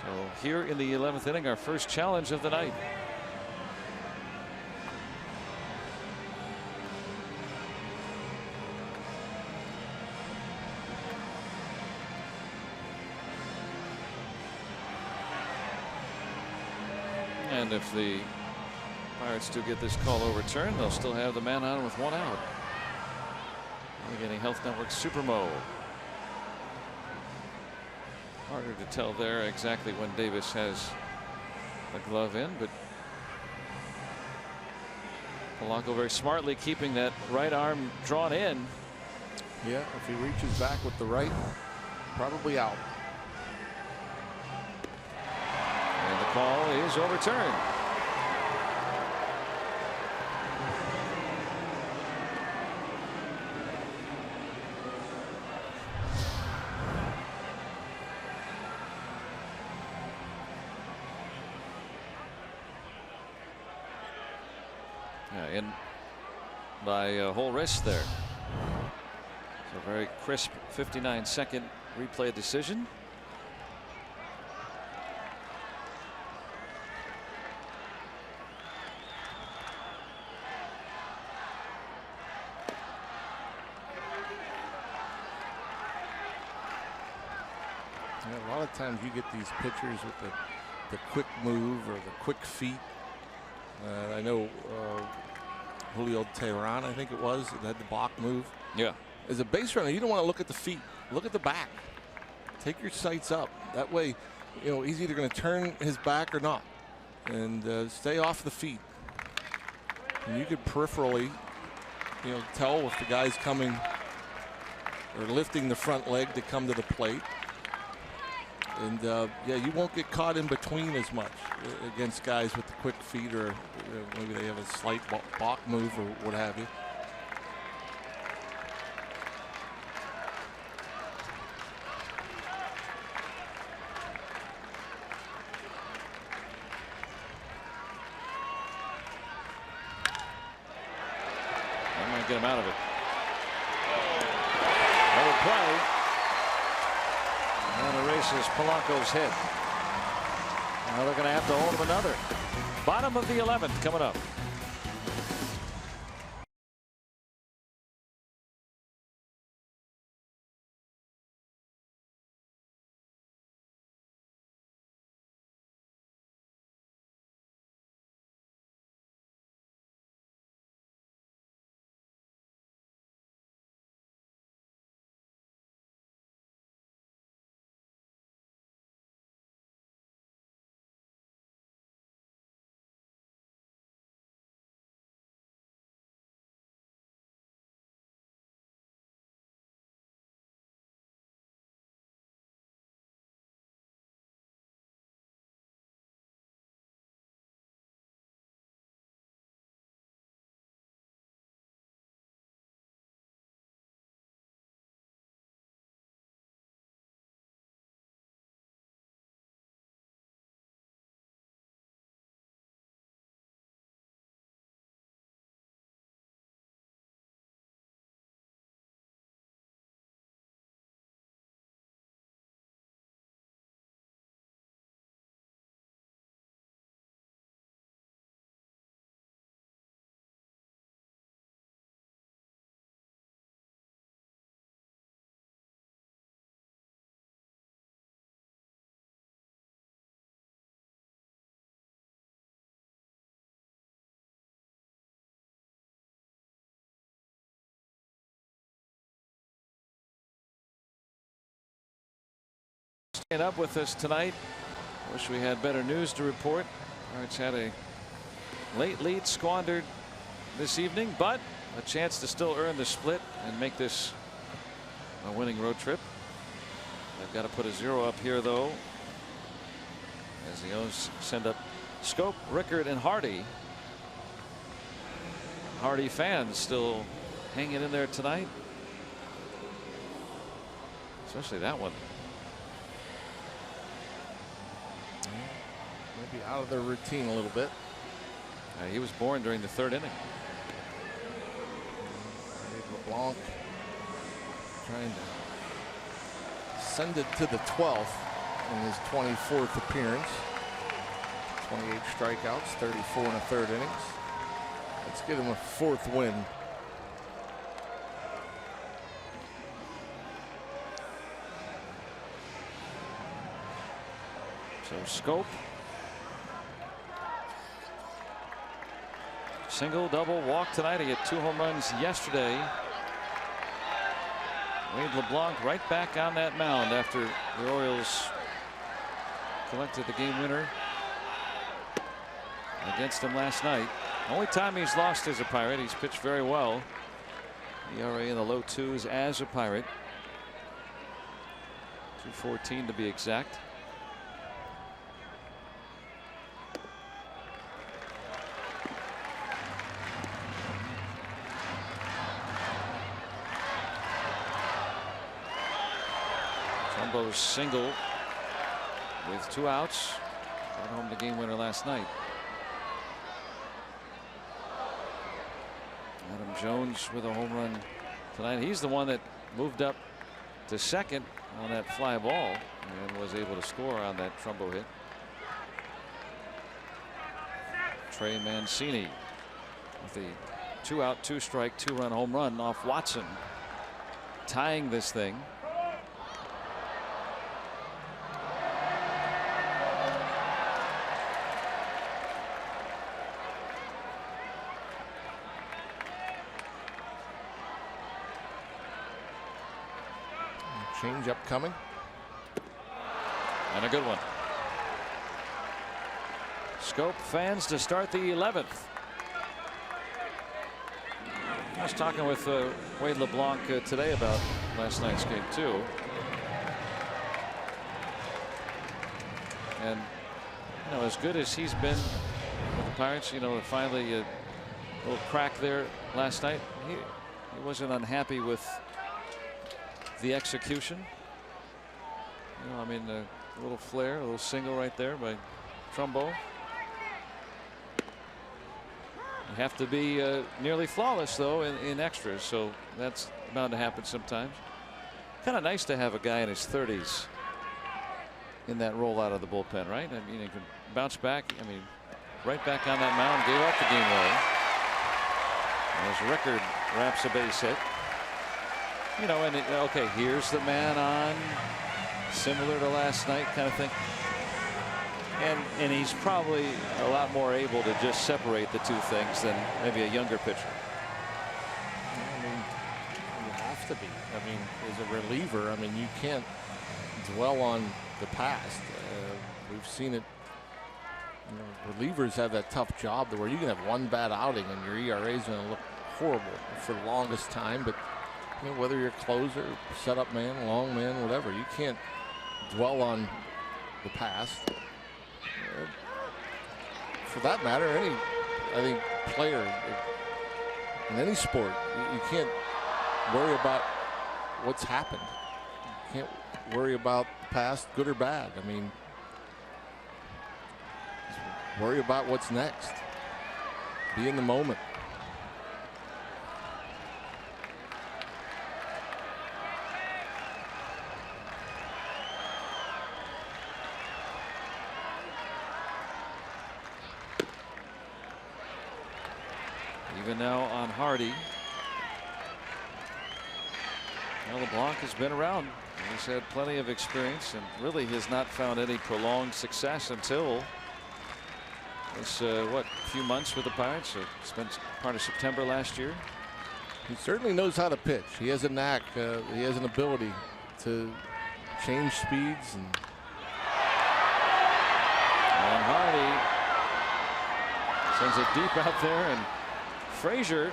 So here in the 11th inning, our first challenge of the night. And if the Pirates do get this call overturned, they'll still have the man on with 1 out. We're getting Health Network Supermo. Harder to tell there exactly when Davis has the glove in, but Polanco very smartly keeping that right arm drawn in. Yeah, if he reaches back with the right, probably out. And the call is overturned. In by a whole wrist there. So very crisp 59-second replay decision. Yeah, a lot of times you get these pitchers with the quick move or the quick feet. I know Julio Teheran, I think it was, that had the block move. Yeah. As a base runner, you don't want to look at the feet. Look at the back. Take your sights up. That way, you know, he's either going to turn his back or not. And stay off the feet. And you could peripherally, you know, tell if the guy's coming or lifting the front leg to come to the plate. And yeah, you won't get caught in between as much against guys with the quick feet, or maybe they have a slight balk move or what have you. That might get him out of it. Another play. And erases Polanco's head. Now they're going to have to hold him another. Bottom of the 11th coming up. Staying up with us tonight. Wish we had better news to report. Pirates had a late lead squandered this evening, but a chance to still earn the split and make this a winning road trip. They've got to put a 0 up here, though, as the O's send up Scope, Rickard, and Hardy. Hardy fans still hanging in there tonight, especially that one. Maybe out of their routine a little bit. He was born during the 3rd inning. LeBlanc trying to send it to the 12th in his 24th appearance. 28 strikeouts, 34 in the 3rd innings. Let's get him a 4th win. So Scope. Single, double, walk tonight. He hit 2 home runs yesterday. Wade LeBlanc right back on that mound after the Orioles collected the game winner against him last night. Only time he's lost as a Pirate. He's pitched very well. ERA in the low 2s as a Pirate. 2.14 to be exact. Trumbo's single with 2 outs. Got home the game winner last night. Adam Jones with a home run tonight. He's the one that moved up to second on that fly ball and was able to score on that Trumbo hit. Trey Mancini with the 2-out, 2-strike, 2-run home run off Watson, tying this thing. Change-up coming. And a good one. Scope fans to start the 11th. I was talking with Wade LeBlanc today about last night's game too. And you know, as good as he's been with the Pirates, you know, finally a little crack there last night. He wasn't unhappy with the execution. You know, I mean, a little flare, a little single right there by Trumbo. You have to be nearly flawless though in extras, so that's bound to happen sometimes. Kind of nice to have a guy in his 30s in that role out of the bullpen, right? I mean, he can bounce back. I mean, right back on that mound, gave up the game away. As Rickard wraps a base hit. You know, and okay, here's the man on, similar to last night kind of thing. And he's probably a lot more able to just separate the two things than maybe a younger pitcher. I mean, you have to be. I mean, as a reliever, I mean, you can't dwell on the past. We've seen it. You know, relievers have that tough job where you can have one bad outing and your ERA is going to look horrible for the longest time. But you know, whether you're a closer, setup man, long man, whatever, you can't dwell on the past. For that matter, I think player in any sport, you can't worry about what's happened. You can't worry about the past, good or bad. I mean, worry about what's next. Be in the moment. Even now on Hardy. Well, LeBlanc has been around. He's had plenty of experience and really has not found any prolonged success until this what, few months with the Pirates. Spent part of September last year. He certainly knows how to pitch. He has a knack. He has an ability to change speeds. And Hardy sends it deep out there, and Frazier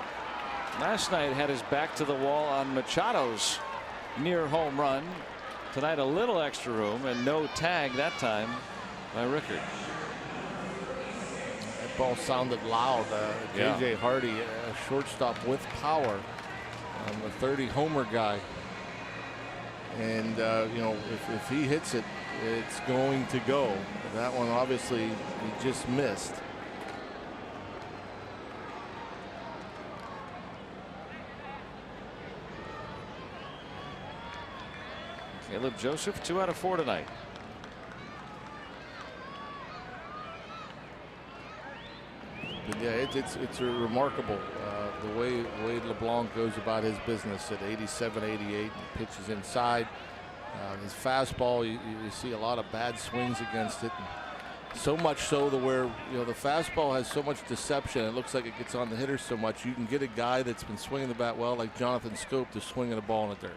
last night had his back to the wall on Machado's near home run. Tonight a little extra room and no tag that time by Rickard. That ball sounded loud. J.J. Hardy, a shortstop with power, a 30 homer guy. And you know, if he hits it, it's going to go. That one obviously he just missed. Caleb Joseph 2 out of 4 tonight. But yeah, it's a remarkable the way Wade LeBlanc goes about his business at 87, 88, and pitches inside. His fastball, you see a lot of bad swings against it. And so much so to where, you know, the fastball has so much deception. It looks like it gets on the hitter so much. You can get a guy that's been swinging the bat well, like Jonathan Scope, to swinging the ball in the dirt.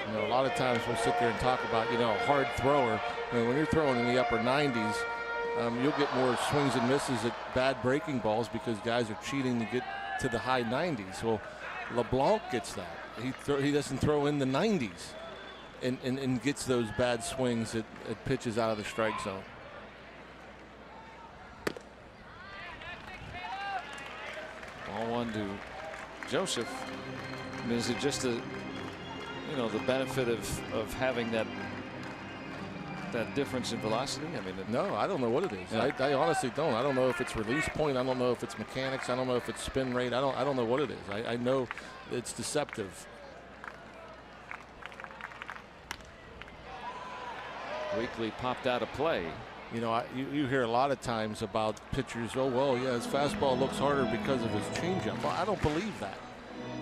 You know, a lot of times we'll sit there and talk about, you know, a hard thrower. I mean, when you're throwing in the upper 90s, you'll get more swings and misses at bad breaking balls because guys are cheating to get to the high 90s. Well, LeBlanc gets that. He doesn't throw in the 90s and gets those bad swings at pitches out of the strike zone. Ball one to Joseph. I mean, is it just a, you know, the benefit of having that difference in velocity? I mean, no, I don't know what it is. Yeah. I honestly don't. I don't know if it's release point. I don't know if it's mechanics. I don't know if it's spin rate. I don't know what it is. I know it's deceptive. Weekly popped out of play. You know, you hear a lot of times about pitchers. Oh well, yeah, his fastball looks harder because of his changeup. Well, I don't believe that.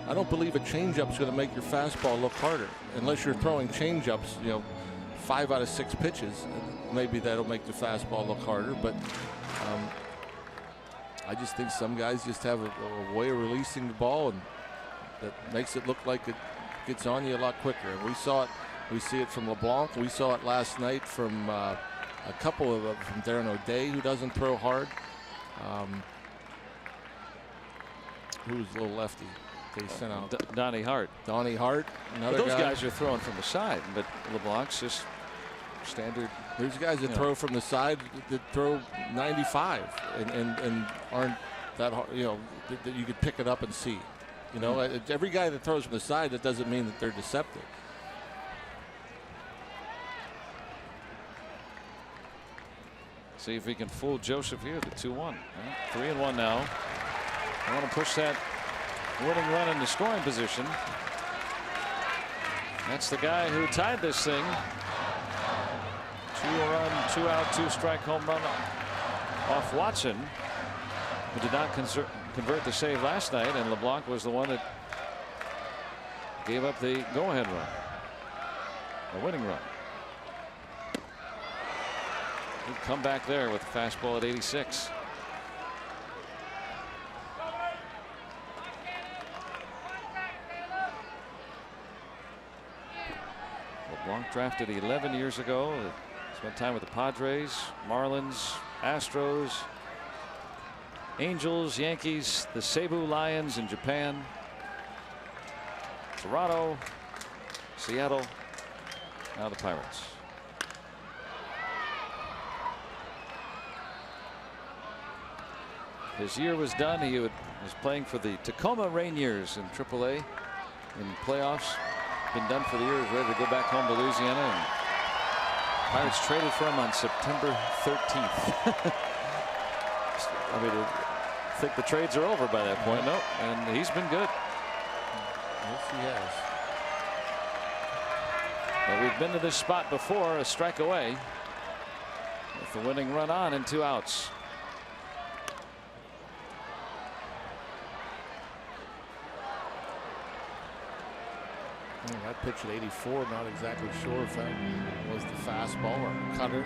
I don't believe a changeup is going to make your fastball look harder unless you're throwing changeups. You know, 5 out of 6 pitches. Maybe that'll make the fastball look harder, but I just think some guys just have a way of releasing the ball, and that makes it look like it gets on you a lot quicker. And we see it from LeBlanc. We saw it last night from a couple of them, from Darren O'Day, who doesn't throw hard. Who's a little lefty? They sent out Donnie Hart. Donnie Hart, another But those guy. guys are throwing from the side, but LeBlanc's just standard. There's guys that throw from the side that throw 95 and aren't that hard, that you could pick it up and see. Every guy that throws from the side, that doesn't mean that they're deceptive. See if he can fool Joseph here. The 2-1. 3-1 now. I want to push that winning run into scoring position. That's the guy who tied this thing. 2-run, 2-out, 2-strike home run off Watson, who did not convert the save last night, and LeBlanc was the one that gave up the go-ahead run, a winning run. He'd come back there with a fastball at 86. LeBlanc drafted 11 years ago. Spent time with the Padres, Marlins, Astros, Angels, Yankees, the Cebu Lions in Japan, Toronto, Seattle, now the Pirates. His year was done. He was playing for the Tacoma Rainiers in AAA in playoffs. Been done for the year. He's ready to go back home to Louisiana. And Pirates traded for him on September 13th. I mean, I think the trades are over by that point. Nope. And he's been good. Yes, he has. But we've been to this spot before, a strike away, with the winning run on and 2 outs. That pitch at 84, not exactly sure if that was the fastball or cutter.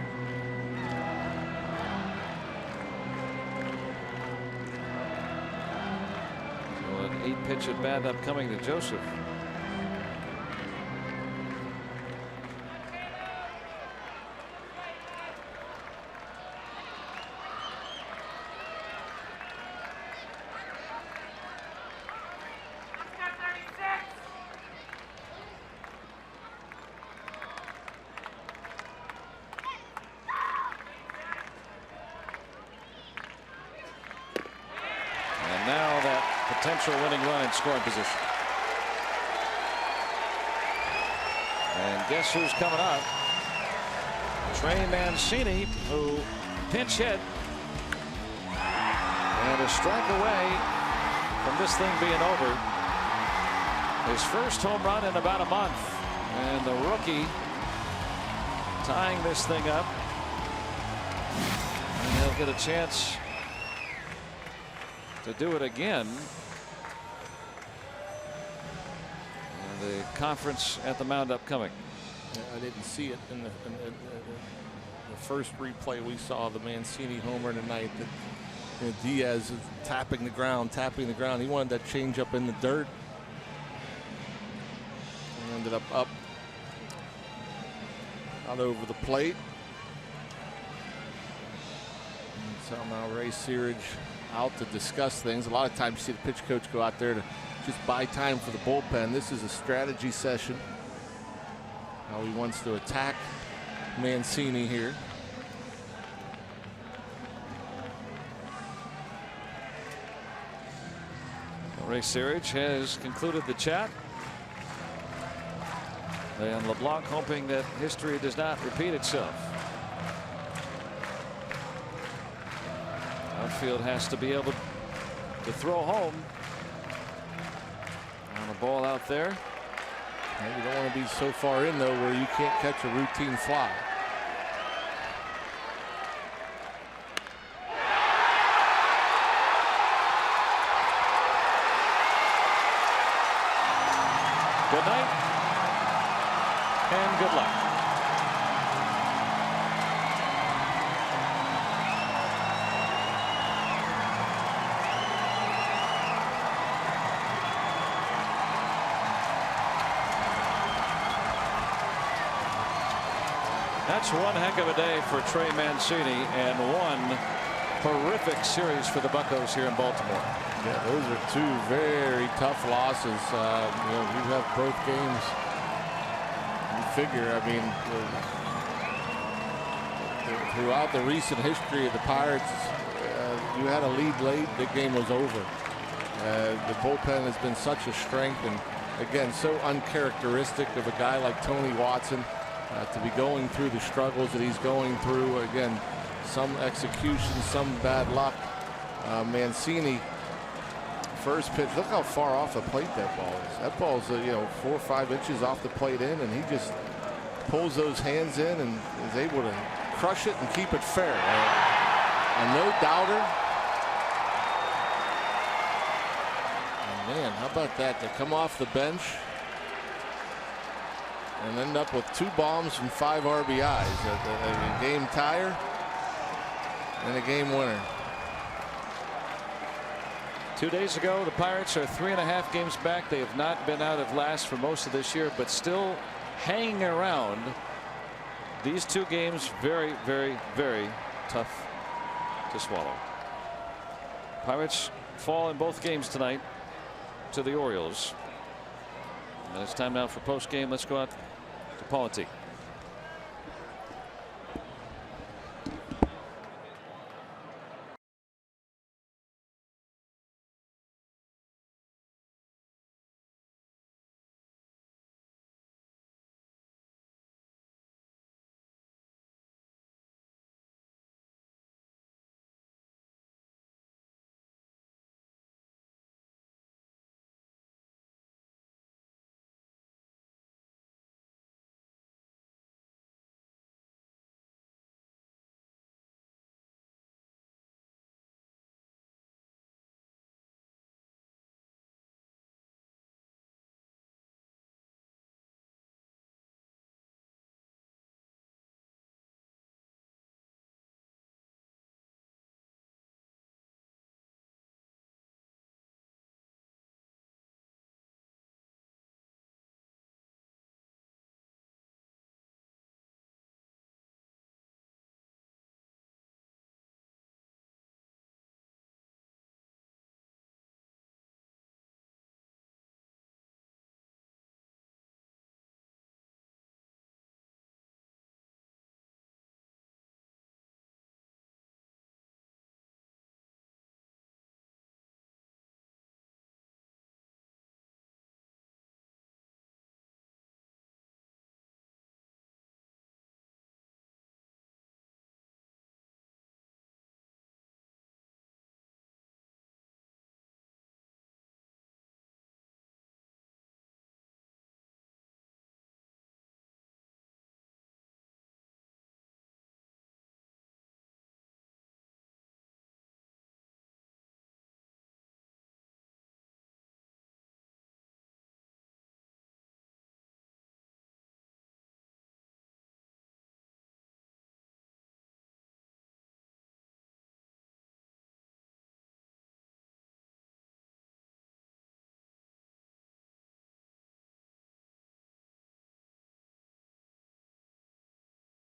So an 8-pitch at bat upcoming to Joseph. Potential winning run in scoring position. And guess who's coming up? Trey Mancini, who pinch hit. And a strike away from this thing being over. His first home run in about a month. And the rookie tying this thing up. And he'll get a chance to do it again. The conference at the mound upcoming. I didn't see it in the first replay. We saw the Mancini homer tonight. That Diaz is tapping the ground. He wanted that change up in the dirt. And ended up out over the plate. And so now Ray Searage out to discuss things. A lot of times you see the pitch coach go out there to just buy time for the bullpen. This is a strategy session. How he wants to attack Mancini here. Ray Searage has concluded the chat. And LeBlanc hoping that history does not repeat itself. Outfield has to be able to throw home. On a ball out there. You don't want to be so far in, though, where you can't catch a routine fly. Good night and good luck. That's one heck of a day for Trey Mancini and one horrific series for the Buccos here in Baltimore. Yeah, those are two very tough losses. You know, you have both games. You figure, I mean, throughout the recent history of the Pirates, you had a lead late, the game was over. The bullpen has been such a strength, and again, so uncharacteristic of a guy like Tony Watson to be going through the struggles that he's going through. Again, some execution, some bad luck. Mancini, first pitch, look how far off the plate that ball is. That ball's 4 or 5 inches off the plate in, and he just pulls those hands in and is able to crush it and keep it fair. A no doubter. And man, how about that? To come off the bench and end up with 2 bombs and 5 RBIs. A game tire and a game winner. 2 days ago, the Pirates are 3.5 games back. They have not been out of last for most of this year, but still hanging around. These 2 games very, very, very tough to swallow. Pirates fall in both games tonight to the Orioles. And it's time now for post game. Let's go out to Paul and T.